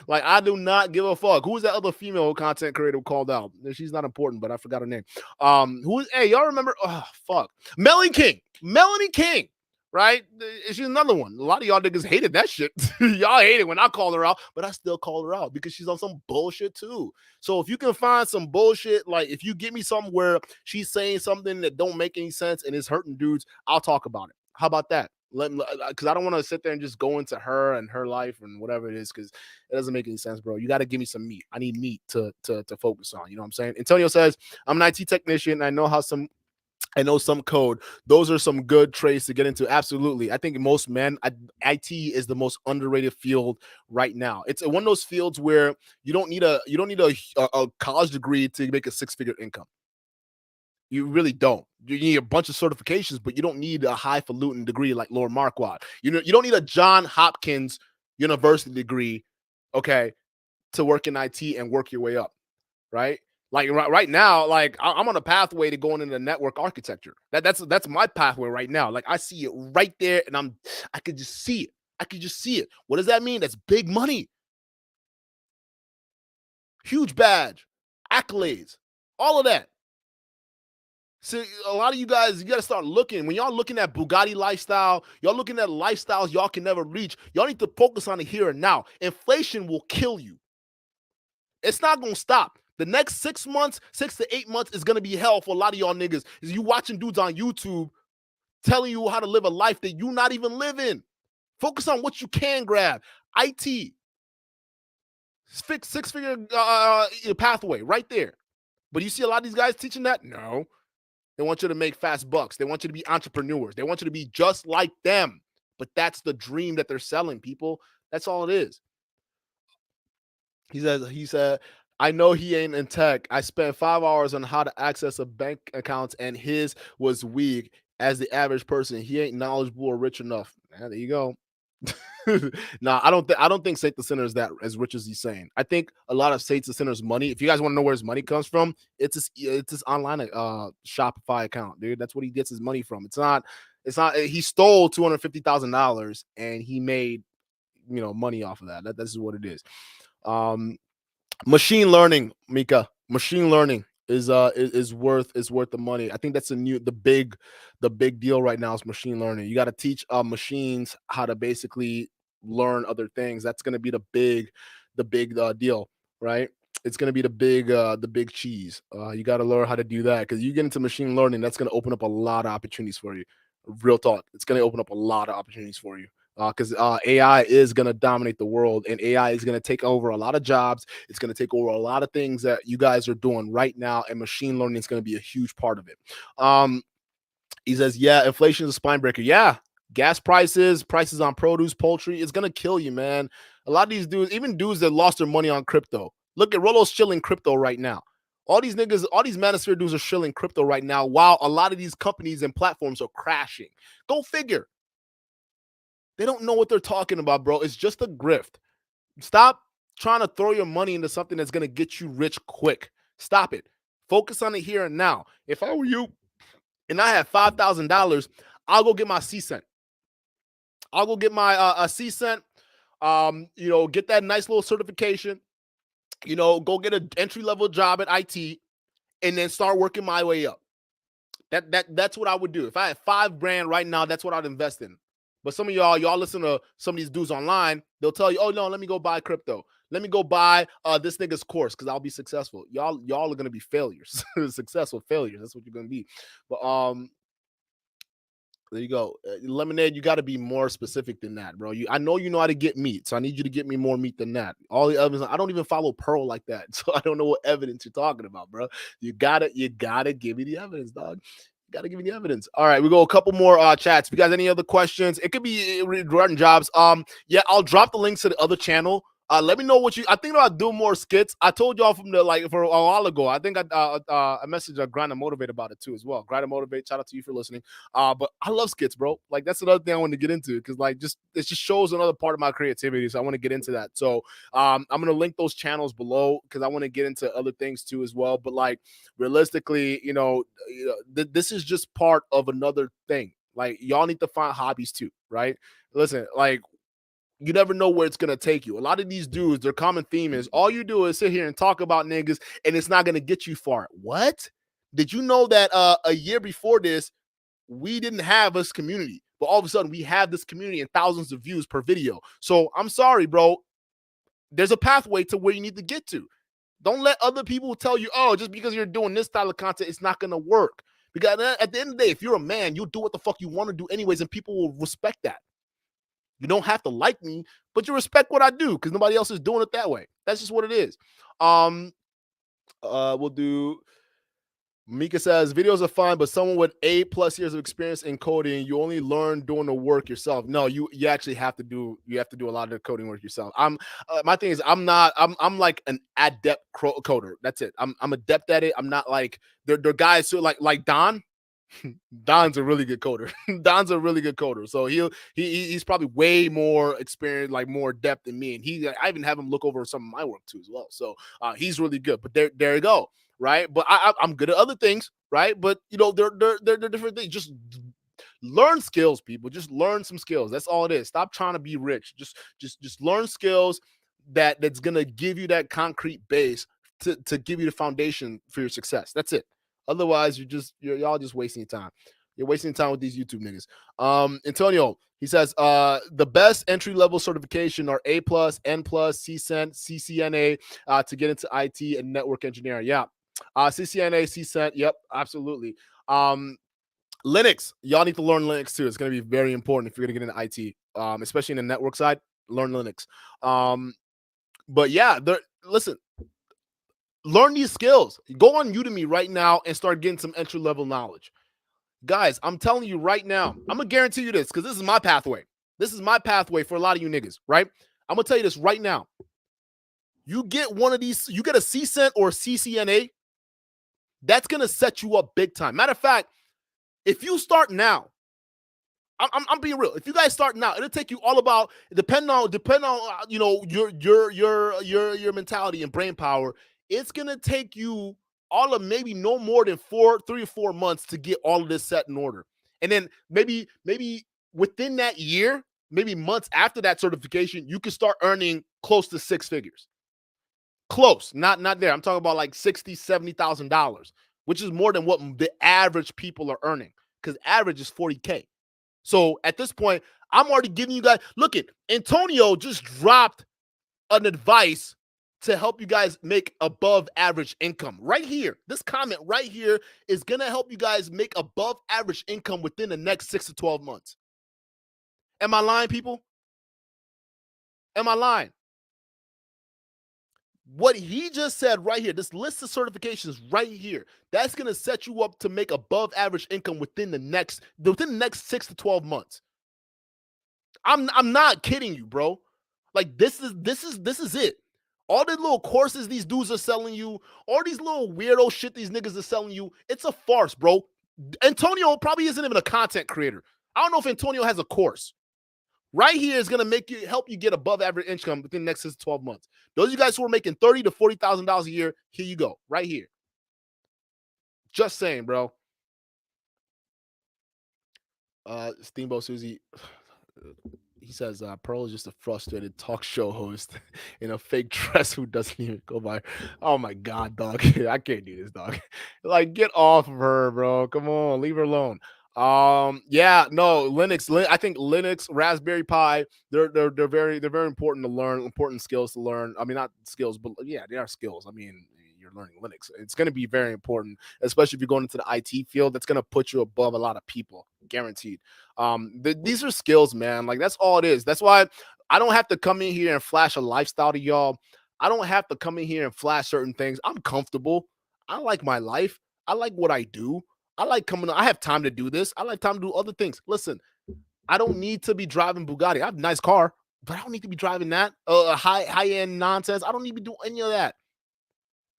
Like, I do not give a fuck. Who's that other female content creator who called out? She's not important, but I forgot her name. Hey, y'all remember? Oh, fuck. Melanie King, right? She's another one. A lot of y'all niggas hated that shit. Y'all hated when I called her out, but I still called her out because she's on some bullshit too. So if you can find some bullshit, like if you get me something where she's saying something that don't make any sense and is hurting dudes, I'll talk about it. How about that? Because I don't want to sit there and just go into her and her life and whatever it is, because it doesn't make any sense, bro. You got to give me some meat. I need meat to focus on. You know what I'm saying? Antonio says, I'm an IT technician. And I know some code. Those are some good trades to get into. Absolutely. I think most men, IT is the most underrated field right now. It's one of those fields where you don't need a college degree to make a six-figure income. You really don't. You need a bunch of certifications, but you don't need a highfalutin degree like Lord Marquardt. You don't need a John Hopkins University degree, okay, to work in IT and work your way up, right? Like right now, like I'm on a pathway to going into network architecture. That's my pathway right now. Like I see it right there, and I could just see it. What does that mean? That's big money, huge badge, accolades, all of that. See, a lot of you guys, you got to start looking. When y'all looking at Bugatti lifestyle, y'all looking at lifestyles y'all can never reach. Y'all need to focus on the here and now. Inflation will kill you. It's not going to stop. The next 6 months, 6 to 8 months is going to be hell for a lot of y'all niggas. Is you watching dudes on YouTube telling you how to live a life that you not even living. Focus on what you can grab. IT. Six-figure pathway right there. But you see a lot of these guys teaching that? No. They want you to make fast bucks. They want you to be entrepreneurs. They want you to be just like them. But that's the dream that they're selling, people. That's all it is. He said, I know he ain't in tech. I spent 5 hours on how to access a bank account, and his was weak as the average person. He ain't knowledgeable or rich enough. Man, there you go. Nah, I don't think Saint the Sinner is that as rich as he's saying. I think a lot of Saint the Sinner's money, if you guys want to know where his money comes from, it's his online Shopify account, dude. That's what he gets his money from. It's not he stole $250,000 and he made money off of that. That's what it is. Machine learning, Mika. Machine learning is worth the money. I think that's the big deal right now is machine learning. You got to teach machines how to basically learn other things. That's going to be the big deal, right? It's going to be the big cheese. You got to learn how to do that, because you get into machine learning, that's going to open up a lot of opportunities for you. Real talk. It's going to open up a lot of opportunities for you. Because AI is going to dominate the world, and AI is going to take over a lot of jobs. It's going to take over a lot of things that you guys are doing right now, and machine learning is going to be a huge part of it. He says, yeah, inflation is a spine breaker. Yeah, gas prices on produce, poultry, it's going to kill you, man. A lot of these dudes, even dudes that lost their money on crypto. Look at Rolo's shilling crypto right now. All these niggas, all these Manosphere dudes are shilling crypto right now, while a lot of these companies and platforms are crashing. Go figure. They don't know what they're talking about, bro. It's just a grift. Stop trying to throw your money into something that's going to get you rich quick. Stop it. Focus on it here and now. If I were you and I had $5,000, I'll go get my C-Cent. I'll go get my C-Cent, get that nice little certification, go get an entry-level job at IT, and then start working my way up. That's what I would do. If I had $5,000 right now, that's what I'd invest in. But some of y'all listen to some of these dudes online, they'll tell you, oh, no, let me go buy crypto. Let me go buy this nigga's course because I'll be successful. Y'all are going to be failures, successful failures. That's what you're going to be. But there you go. Lemonade, you got to be more specific than that, bro. I know you know how to get meat, so I need you to get me more meat than that. All the evidence, I don't even follow Pearl like that, so I don't know what evidence you're talking about, bro. You gotta give me the evidence, dog. Got to give me the evidence. All right, we go a couple more chats. If you guys any other questions, it could be regarding jobs. Yeah, I'll drop the links to the other channel Let me know what you. I think I'll do more skits. I told y'all for a while ago. I think I messaged Grind and Motivate about it too as well. Grind and Motivate. Shout out to you for listening. But I love skits, bro. Like that's another thing I want to get into because it just shows another part of my creativity. So I want to get into that. So I'm gonna link those channels below because I want to get into other things too as well. But like realistically, this is just part of another thing. Like y'all need to find hobbies too, right? Listen, like. You never know where it's going to take you. A lot of these dudes, their common theme is all you do is sit here and talk about niggas and it's not going to get you far. What? Did you know that a year before this, we didn't have this community, but all of a sudden we have this community and thousands of views per video. So I'm sorry, bro. There's a pathway to where you need to get to. Don't let other people tell you, oh, just because you're doing this style of content, it's not going to work. Because at the end of the day, if you're a man, you'll do what the fuck you want to do anyways, and people will respect that. You don't have to like me, but you respect what I do because nobody else is doing it that way. That's just what it is. We'll do. Mika says videos are fine, but someone with 8+ years of experience in coding, you only learn doing the work yourself. No, you actually have to do. You have to do a lot of the coding work yourself. My thing is, I'm like an adept coder. That's it. I'm adept at it. I'm not like they're guys who like Don. Don's a really good coder. Don's a really good coder. So he's probably way more experienced, like more depth than me. And I even have him look over some of my work too as well. So he's really good. But there you go, right? But I'm good at other things, right? But they're different things. Just learn skills, people. Just learn some skills. That's all it is. Stop trying to be rich. Just learn skills that's gonna give you that concrete base to give you the foundation for your success. That's it. Otherwise, y'all just wasting your time. You're wasting time with these YouTube niggas. Antonio, he says, the best entry-level certification are A+, N+, CCENT, CCNA to get into IT and network engineering. Yeah. CCNA, CCENT. Yep, absolutely. Linux. Y'all need to learn Linux too. It's going to be very important if you're going to get into IT, especially in the network side. Learn Linux. But yeah, listen. Learn these skills. Go on Udemy right now and start getting some entry-level knowledge. Guys, I'm telling you right now, I'm going to guarantee you this because this is my pathway. This is my pathway for a lot of you niggas, right? I'm going to tell you this right now. You get one of these, you get a CCENT or a CCNA, that's going to set you up big time. Matter of fact, if you start now, I'm being real. If you guys start now, it'll take you all about depending on your mentality and brain power. It's gonna take you all of maybe no more than 3 or 4 months to get all of this set in order, and then maybe within that year, maybe months after that certification, you can start earning close to 6 figures. Close, not there. I'm talking about like $60,000-$70,000, which is more than what the average people are earning because average is 40K. So at this point, I'm already giving you guys, look at Antonio just dropped an advice to help you guys make above average income right here. This comment right here is going to help you guys make above average income within the next 6 to 12 months. Am I lying, people? Am I lying? What he just said right here, this list of certifications right here, that's going to set you up to make above average income within the next 6 to 12 months. I'm not kidding you, bro. Like this is it. All the little courses these dudes are selling you, all these little weirdo shit these niggas are selling you, it's a farce, bro. Antonio probably isn't even a content creator. I don't know if Antonio has a course. Right here is going to help you get above average income within the next 6 to 12 months. Those of you guys who are making $30,000 to $40,000 a year, here you go. Right here. Just saying, bro. Steamboat Susie, he says, Pearl is just a frustrated talk show host in a fake dress who doesn't even go by. Oh, my God, dog. I can't do this, dog. Like, get off of her, bro. Come on. Leave her alone. Yeah, no, Linux. I think Linux, Raspberry Pi, they're very important to learn, important skills to learn. I mean, not skills, but yeah, they are skills. I mean, you're learning Linux. It's going to be very important, especially if you're going into the IT field. That's going to put you above a lot of people, guaranteed. These are skills, man. Like that's all it is. That's why I don't have to come in here and flash a lifestyle to y'all. I don't have to come in here and flash certain things. I'm comfortable. I like my life. I like what I do. I like coming. I have time to do this. I like time to do other things. Listen, I don't need to be driving Bugatti. I have a nice car. But I don't need to be driving that high-end nonsense. I don't need to be doing any of that.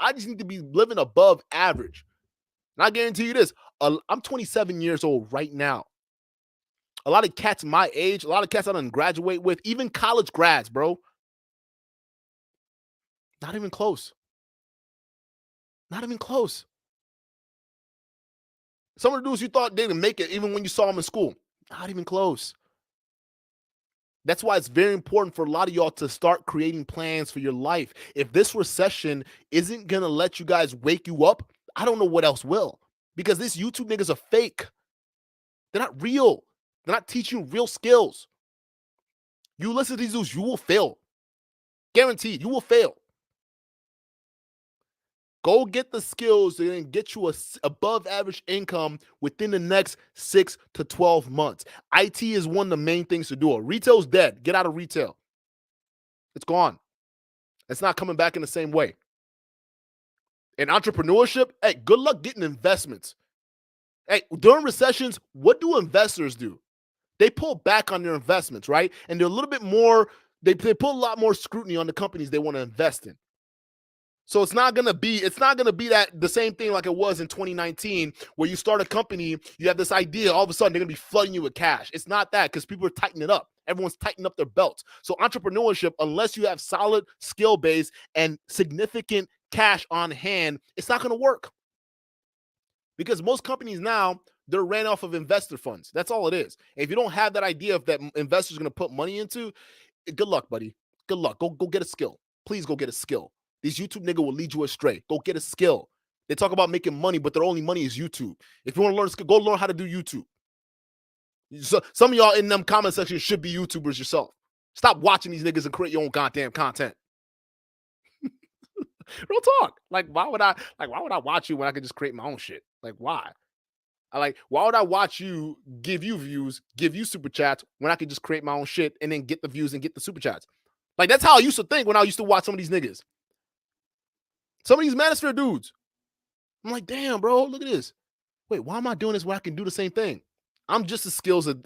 I just need to be living above average. And I guarantee you this, I'm 27 years old right now. A lot of cats my age, a lot of cats I done graduate with, even college grads, bro. Not even close. Not even close. Some of the dudes you thought they didn't make it even when you saw them in school. Not even close. That's why it's very important for a lot of y'all to start creating plans for your life. If this recession isn't going to let you guys wake you up, I don't know what else will. Because these YouTube niggas are fake. They're not real. They're not teaching you real skills. You listen to these dudes, you will fail. Guaranteed, you will fail. Go get the skills that can get you a above average income within the next 6 to 12 months. IT is one of the main things to do. Retail's dead. Get out of retail. It's gone. It's not coming back in the same way. And entrepreneurship, hey, good luck getting investments. Hey, during recessions, what do investors do? They pull back on their investments, right? And they're a little bit more, they put a lot more scrutiny on the companies they want to invest in. So it's not gonna be that the same thing like it was in 2019, where you start a company, you have this idea, all of a sudden they're gonna be flooding you with cash. It's not that, because people are tightening it up. Everyone's tightening up their belts. So entrepreneurship, unless you have solid skill base and significant cash on hand, it's not gonna work. Because most companies now, they're ran off of investor funds. That's all it is. If you don't have that idea of that investors are gonna put money into, good luck, buddy. Good luck. Go get a skill. Please go get a skill. These YouTube nigga will lead you astray. Go get a skill. They talk about making money, but their only money is YouTube. If you want to learn a skill, go learn how to do YouTube. So some of y'all in them comment section should be YouTubers yourself. Stop watching these niggas and create your own goddamn content. Real talk. Like, why would I watch you when I could just create my own shit? Like, why? Why would I watch you, give you views, give you super chats when I could just create my own shit and then get the views and get the super chats? Like, that's how I used to think when I used to watch some of these niggas. Some of these Manosphere dudes. I'm like, damn, bro, look at this. Wait, why am I doing this when I can do the same thing? I'm just as skilled as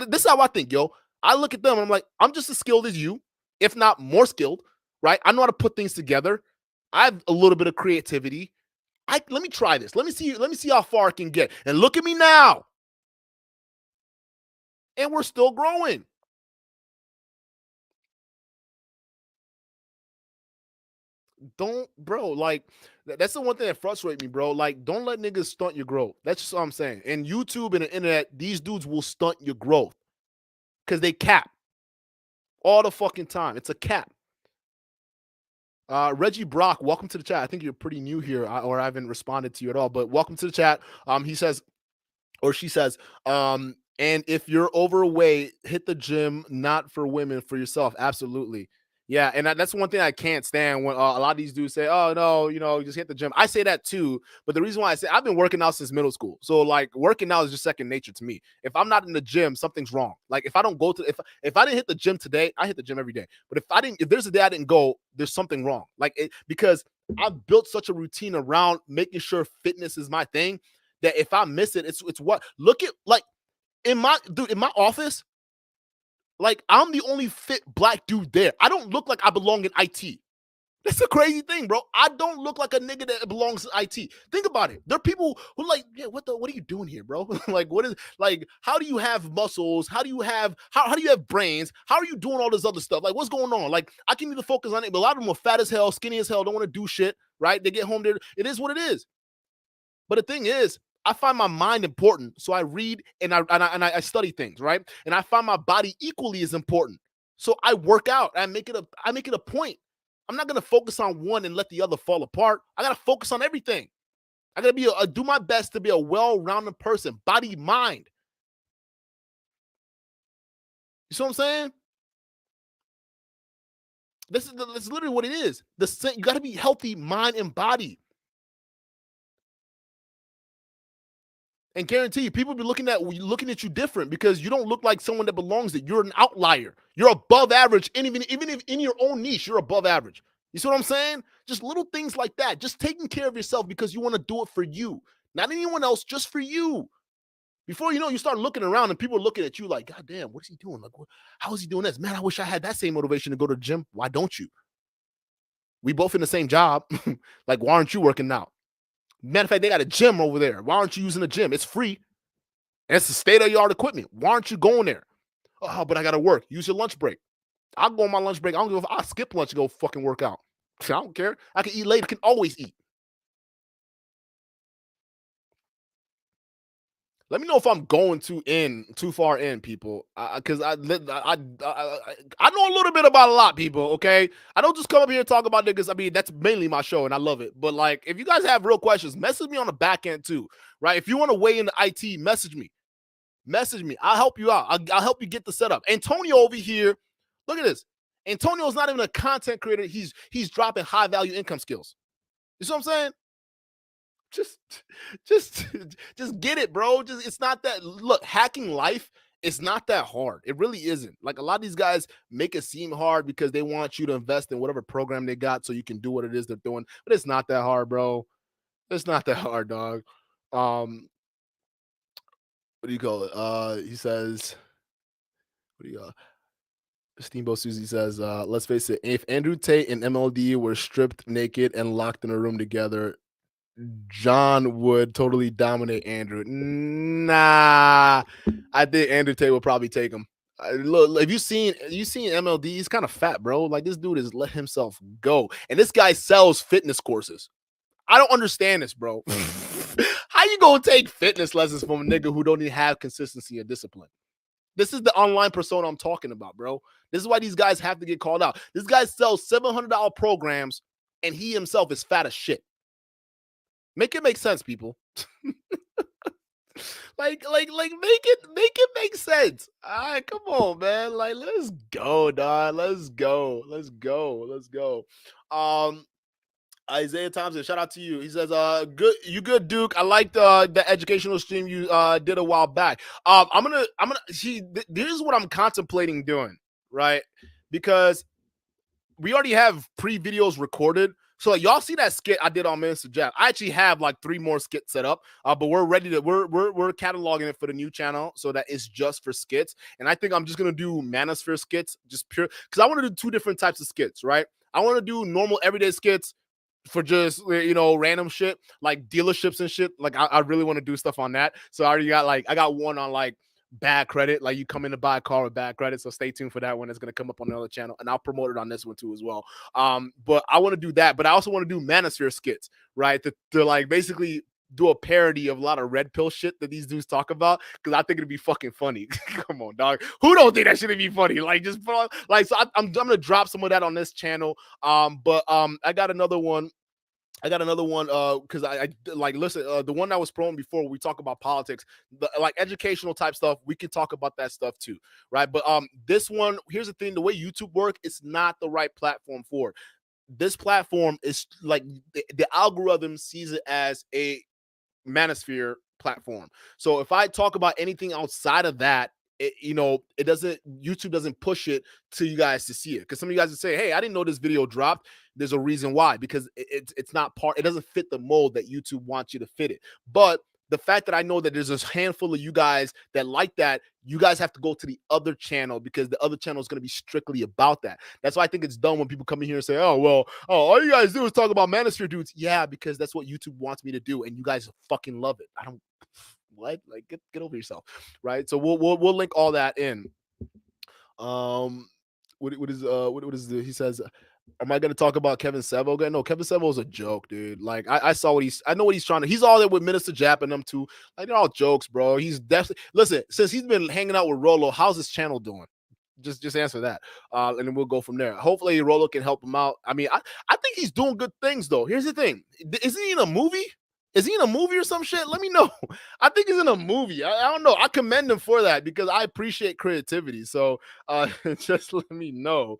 this is how I think, yo. I look at them and I'm like, I'm just as skilled as you, if not more skilled, right? I know how to put things together. I have a little bit of creativity. Let me try this. Let me see how far I can get. And look at me now. And we're still growing. Don't, bro, like, that's the one thing that frustrates me, bro. Like, don't let niggas stunt your growth. That's just what I'm saying. And YouTube and the internet, these dudes will stunt your growth because they cap all the fucking time. It's a cap. Reggie Brock, welcome to the chat. I think you're pretty new here, or I haven't responded to you at all, but welcome to the chat. He says, or she says, and if you're overweight, hit the gym, not for women, for yourself. Absolutely. Yeah, and that's one thing I can't stand when a lot of these dudes say, oh, no, just hit the gym. I say that too, but the reason why I say, I've been working out since middle school. So, like, working out is just second nature to me. If I'm not in the gym, something's wrong. Like, if I don't go to, if I didn't hit the gym today, I hit the gym every day. But if there's a day I didn't go, there's something wrong. Like, because I've built such a routine around making sure fitness is my thing that if I miss it, it's what, look at, like, in my office, like, I'm the only fit black dude there. I don't look like I belong in IT. That's a crazy thing, bro. I don't look like a nigga that belongs in IT. Think about it. There are people who like, yeah, what are you doing here, bro? Like, how do you have muscles? How do you have brains? How are you doing all this other stuff? Like, what's going on? Like, I can either focus on it, but a lot of them are fat as hell, skinny as hell, don't want to do shit, right? They get home there. It is what it is. But the thing is, I find my mind important, so I read and I study things, right? And I find my body equally as important, so I work out. I make it a point. I'm not gonna focus on one and let the other fall apart. I gotta focus on everything. I gotta do my best to be a well-rounded person, body, mind. You see what I'm saying? This is literally what it is. You gotta be healthy, mind and body. And guarantee you, people be looking at you different because you don't look like someone that belongs there. You're an outlier. You're above average. And even if in your own niche, you're above average. You see what I'm saying? Just little things like that. Just taking care of yourself because you want to do it for you. Not anyone else, just for you. Before you know, you start looking around and people are looking at you like, God damn, what is he doing? Like, how is he doing this? Man, I wish I had that same motivation to go to the gym. Why don't you? We both in the same job. Like, why aren't you working out? Matter of fact, they got a gym over there. Why aren't you using the gym? It's free. And it's the state-of-the-art equipment. Why aren't you going there? Oh, but I got to work. Use your lunch break. I'll go on my lunch break. I don't give a fuck. I'll skip lunch and go fucking work out. I don't care. I can eat late. I can always eat. Let me know if I'm going too far in, people, because I know a little bit about a lot, people. Okay, I don't just come up here and talk about niggas. I mean, that's mainly my show, and I love it. But like, if you guys have real questions, message me on the back end too, right? If you want to weigh into IT, message me. I'll help you out. I'll help you get the setup. Antonio over here, look at this. Antonio's not even a content creator. He's dropping high value income skills. You see what I'm saying? Just get it, bro. It's not that. Look, hacking life, it's not that hard. It really isn't. Like, a lot of these guys make it seem hard because they want you to invest in whatever program they got so you can do what it is they're doing. But it's not that hard, bro. It's not that hard, dog. What do you call it? He says, what do you Steamboat Susie says, let's face it, if Andrew Tate and MLD were stripped naked and locked in a room together, John would totally dominate Andrew. Nah, I think Andrew Tate will probably take him. Look, have you seen MLD? He's kind of fat, bro. Like, this dude has let himself go, and this guy sells fitness courses. I don't understand this, bro. How you gonna take fitness lessons from a nigga who don't even have consistency and discipline? This is the online persona I'm talking about, bro. This is why these guys have to get called out. This guy sells $700 programs, and he himself is fat as shit. Make it make sense, people. like make it make sense. All right, come on, man. Like, let's go, dog. Let's go. Isaiah Thompson, shout out to you. He says, good, Duke. I liked the educational stream you did a while back. This is what I'm contemplating doing, right? Because we already have pre-videos recorded. So like, y'all see that skit I did on Minister Jab. I actually have like 3 more skits set up, but we're ready to we're cataloging it for the new channel so that it's just for skits. And I think I'm just gonna do Manosphere skits, just pure, because I want to do 2 different types of skits, right? I want to do normal everyday skits for just, you know, random shit like dealerships and shit. Like, I really want to do stuff on that. So I already got I got one on like bad credit, like you come in to buy a car with bad credit. So stay tuned for that one. It's going to come up on another channel, and I'll promote it on this one too as well. But I want to do that, but I also want to do Manosphere skits, right? To like basically do a parody of a lot of red pill shit that these dudes talk about, because I think it'd be fucking funny. Come on, dog. Who don't think that shit would be funny? Like, just like, so I'm gonna drop some of that on this channel. But I got another one because I like, listen, the one that was promoted before, we talk about politics, like educational type stuff, we can talk about that stuff too, right? But this one, here's the thing, the way YouTube work, it's not the right platform for it. This platform is like the algorithm sees it as a Manosphere platform. So if I talk about anything outside of that, YouTube doesn't push it to you guys to see it, because some of you guys would say, hey, I didn't know this video dropped. There's a reason why, because it's not it doesn't fit the mold that YouTube wants you to fit it. But the fact that I know that there's a handful of you guys that like that, you guys have to go to the other channel, because the other channel is going to be strictly about that. That's why I think it's dumb when people come in here and say, all you guys do is talk about Manosphere dudes. Yeah, because that's what YouTube wants me to do, and you guys fucking love it. I don't what? Like, get over yourself, right? So we'll link all that in. He says, am I going to talk about Kevin Sevo again? No, Kevin Sevo is a joke, dude. Like, I know what he's trying to. He's all there with Minister Jap and them too. Like, they're all jokes, bro. He's definitely, listen, since he's been hanging out with Rolo, how's his channel doing? Just answer that, and then we'll go from there. Hopefully Rolo can help him out. I mean, I think he's doing good things though. Here's the thing: isn't he in a movie? Is he in a movie or some shit? Let me know. I think he's in a movie. I don't know. I commend him for that, because I appreciate creativity. So just let me know.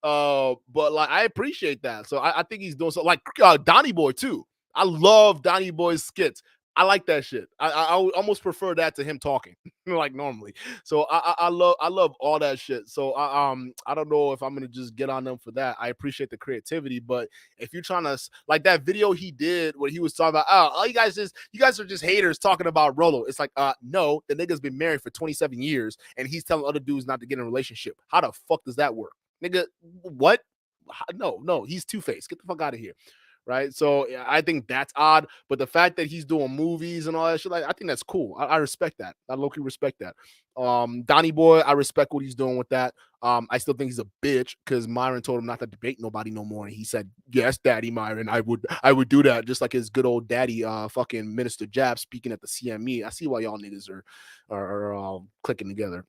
But like, I appreciate that. So I think he's doing so. Like Donnie Boy too. I love Donnie Boy's skits. I like that shit. I would almost prefer that to him talking like normally. So I love all that shit. So I don't know if I'm gonna just get on them for that. I appreciate the creativity, but if you're trying to like that video he did where he was talking about, oh, you guys are just haters talking about Rolo. It's like, no, the nigga's been married for 27 years and he's telling other dudes not to get in a relationship. How the fuck does that work, nigga? What? No, he's two-faced. Get the fuck out of here. Right. So yeah, I think that's odd. But the fact that he's doing movies and all that shit, like, I think that's cool. I respect that. I low-key respect that. Donnie Boy, I respect what he's doing with that. I still think he's a bitch because Myron told him not to debate nobody no more. And he said, yes, Daddy Myron, I would do that, just like his good old daddy, fucking Minister Jab speaking at the CME. I see why y'all niggas are clicking together.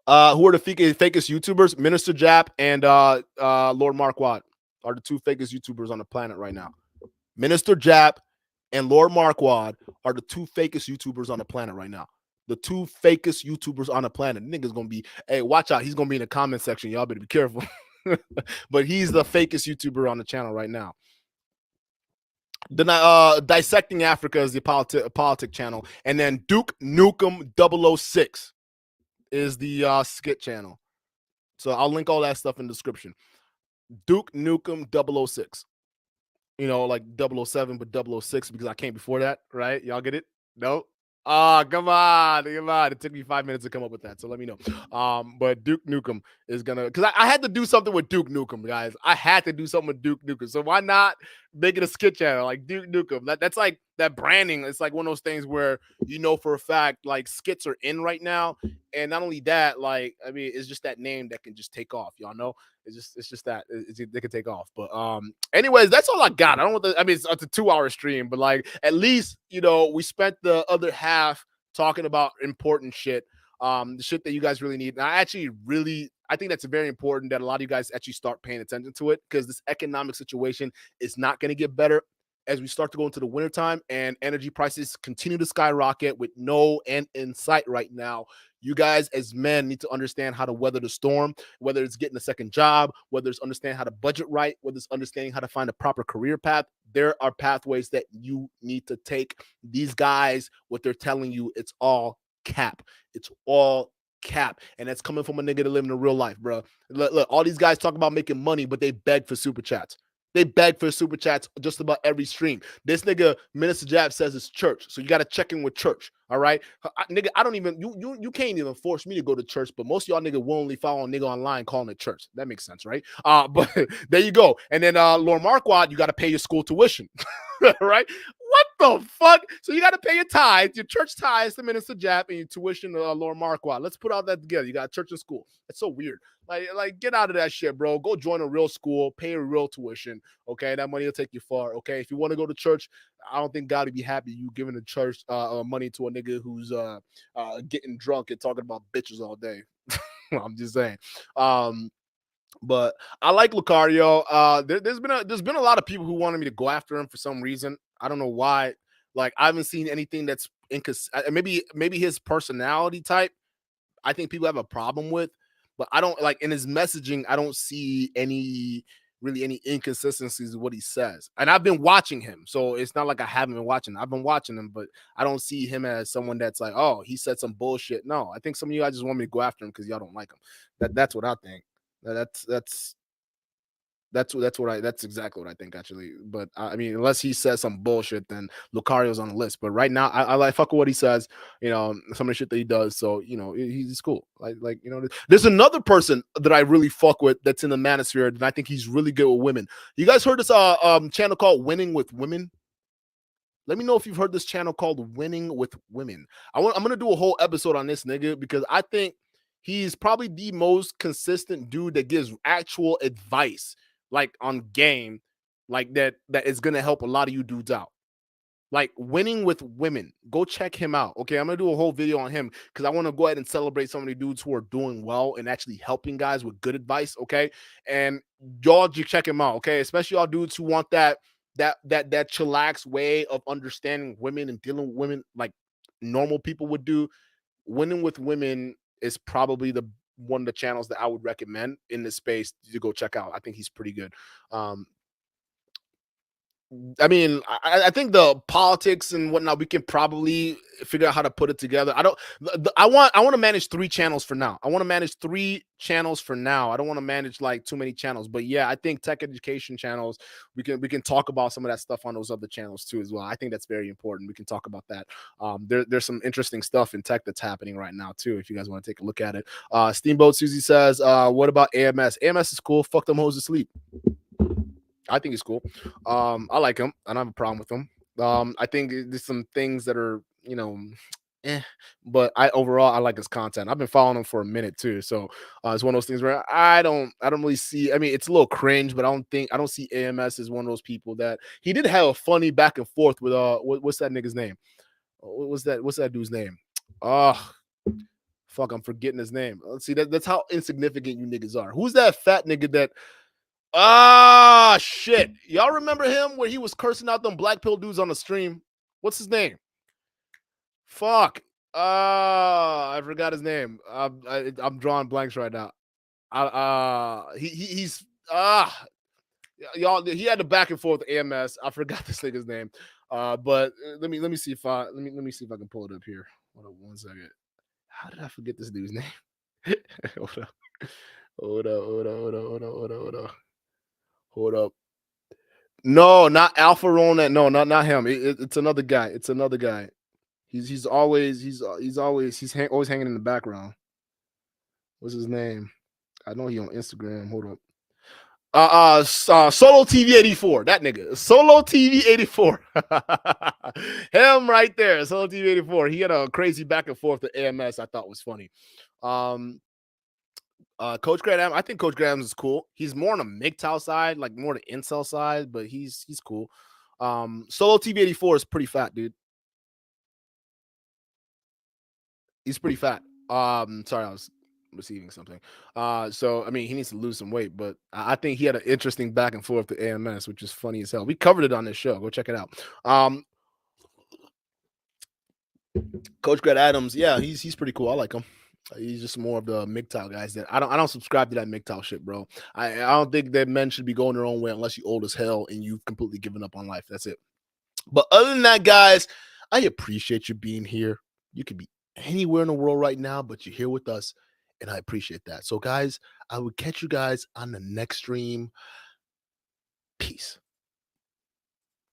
Who are the fakest YouTubers? Minister Jap and Lord Marquardt are the two fakest YouTubers on the planet right now. Minister Jap and Lord Marquardt are the two fakest YouTubers on the planet right now. The two fakest YouTubers on the planet. Nigga's gonna be, hey, watch out. He's gonna be in the comment section. Y'all better be careful. But he's the fakest YouTuber on the channel right now. Then Dissecting Africa is the politic channel. And then Duke Nukem 006 is the skit channel. So I'll link all that stuff in the description. Duke Nukem 006. You know, like 007, but 006 because I came before that, right? Y'all get it? No? Ah, come on. It took me 5 minutes to come up with that, so let me know. But Duke Nukem is gonna, because I had to do something with Duke Nukem, guys. I had to do something with Duke Nukem. So why not make it a skit channel like Duke Nukem? That's like that branding. It's like one of those things where you know for a fact like skits are in right now, and not only that, like I mean, it's just that name that can just take off. Y'all know. It's just that they can take off. But anyways, that's all I got. I don't want to, I mean, it's a 2-hour stream, but like at least you know we spent the other half talking about important shit, the shit that you guys really need. And I think that's very important that a lot of you guys actually start paying attention to it, because this economic situation is not going to get better as we start to go into the wintertime and energy prices continue to skyrocket with no end in sight right now. You guys as men need to understand how to weather the storm, whether it's getting a second job, whether it's understanding how to budget right, whether it's understanding how to find a proper career path. There are pathways that you need to take. These guys, what they're telling you, it's all cap. It's all cap. And that's coming from a nigga that live in the real life, bro. Look, all these guys talk about making money, but they beg for super chats. They beg for super chats just about every stream. This nigga, Minister Jab, says it's church. So you got to check in with church. All right. Nigga, I don't even, you can't even force me to go to church, but most of y'all nigga willingly follow a nigga online calling it church. That makes sense, right? But there you go. And then Lord Marquardt, you got to pay your school tuition. Right? What the fuck? So you got to pay your tithes, your church tithes to Minister Jap, and your tuition to Lord Marquardt. Let's put all that together. You got church and school. It's so weird. Like get out of that shit, bro. Go join a real school, pay a real tuition. Okay, that money will take you far. Okay, if you want to go to church, I don't think God would be happy you giving the church money to a nigga who's getting drunk and talking about bitches all day. I'm just saying. But I like Lucario. There's been a lot of people who wanted me to go after him for some reason. I don't know why. Like I haven't seen anything that's maybe his personality type. I think people have a problem with, but I don't like in his messaging. I don't see any inconsistencies in what he says. And I've been watching him, so it's not like I haven't been watching. I've been watching him, but I don't see him as someone that's like, oh, he said some bullshit. No, I think some of you guys just want me to go after him because y'all don't like him. That's what I think. That's exactly what I think actually. But I mean, unless he says some bullshit, then Lucario's on the list. But right now, I like fuck with what he says. You know, some of the shit that he does. So you know, he's cool. Like you know, there's another person that I really fuck with that's in the Manosphere, and I think he's really good with women. You guys heard this channel called Winning with Women? Let me know if you've heard this channel called Winning with Women. I'm gonna do a whole episode on this nigga because I think he's probably the most consistent dude that gives actual advice, like on game, like that is gonna help a lot of you dudes out. Like Winning with Women. Go check him out. Okay, I'm gonna do a whole video on him because I want to go ahead and celebrate some of the dudes who are doing well and actually helping guys with good advice. Okay, and y'all just check him out. Okay, especially y'all dudes who want that chillax way of understanding women and dealing with women like normal people would do. Winning with Women is probably one of the channels that I would recommend in this space to go check out. I think he's pretty good. I mean, I think the politics and whatnot, we can probably figure out how to put it together. I don't. I want to manage 3 channels for now. I want to manage 3 channels for now. I don't want to manage like too many channels. But yeah, I think tech education channels. We can talk about some of that stuff on those other channels too as well. I think that's very important. We can talk about that. There's some interesting stuff in tech that's happening right now too. If you guys want to take a look at it. Steamboat Susie says, "What about AMS? AMS is cool. Fuck them hoes to sleep." I think he's cool. I like him. I don't have a problem with him. I think there's some things that are, but overall I like his content. I've been following him for a minute too. So it's one of those things where I don't really see. I mean, it's a little cringe, but I don't see AMS as one of those people that he did have a funny back and forth with what's that nigga's name? What's that dude's name? Oh, fuck, I'm forgetting his name. Let's see, that's how insignificant you niggas are. Who's that fat nigga that shit. Y'all remember him where he was cursing out them black pill dudes on the stream? What's his name? Fuck. I forgot his name. I'm drawing blanks right now. He's y'all. He had the back and forth with AMS. I forgot this nigga's name. But let me see if I see if I can pull it up here. Hold up 1 second. How did I forget this dude's name? Hold up. Hold up. No, not Alpha Ronan. No, not him. It's another guy. It's another guy. He's always hanging in the background. What's his name? I know he on Instagram. Hold up. Solo TV 84. That nigga. Solo TV 84. Him right there. Solo TV 84. He had a crazy back and forth to AMS. I thought was funny. Coach Graham, I think Coach Graham is cool. He's more on the MGTOW side, like more the incel side, but he's cool. Solo TV 84 is pretty fat, dude. He's pretty fat. Sorry, I was receiving something. So I mean, he needs to lose some weight, but I think he had an interesting back and forth to AMS, which is funny as hell. We covered it on this show. Go check it out. Coach Greg Adams, yeah, he's pretty cool. I like him. He's just more of the MGTOW guys that I don't subscribe to that MGTOW shit, bro. I don't think that men should be going their own way unless you're old as hell and you've completely given up on life. That's it. But other than that, guys, I appreciate you being here. You could be anywhere in the world right now, but you're here with us, and I appreciate that. So, guys, I will catch you guys on the next stream. Peace.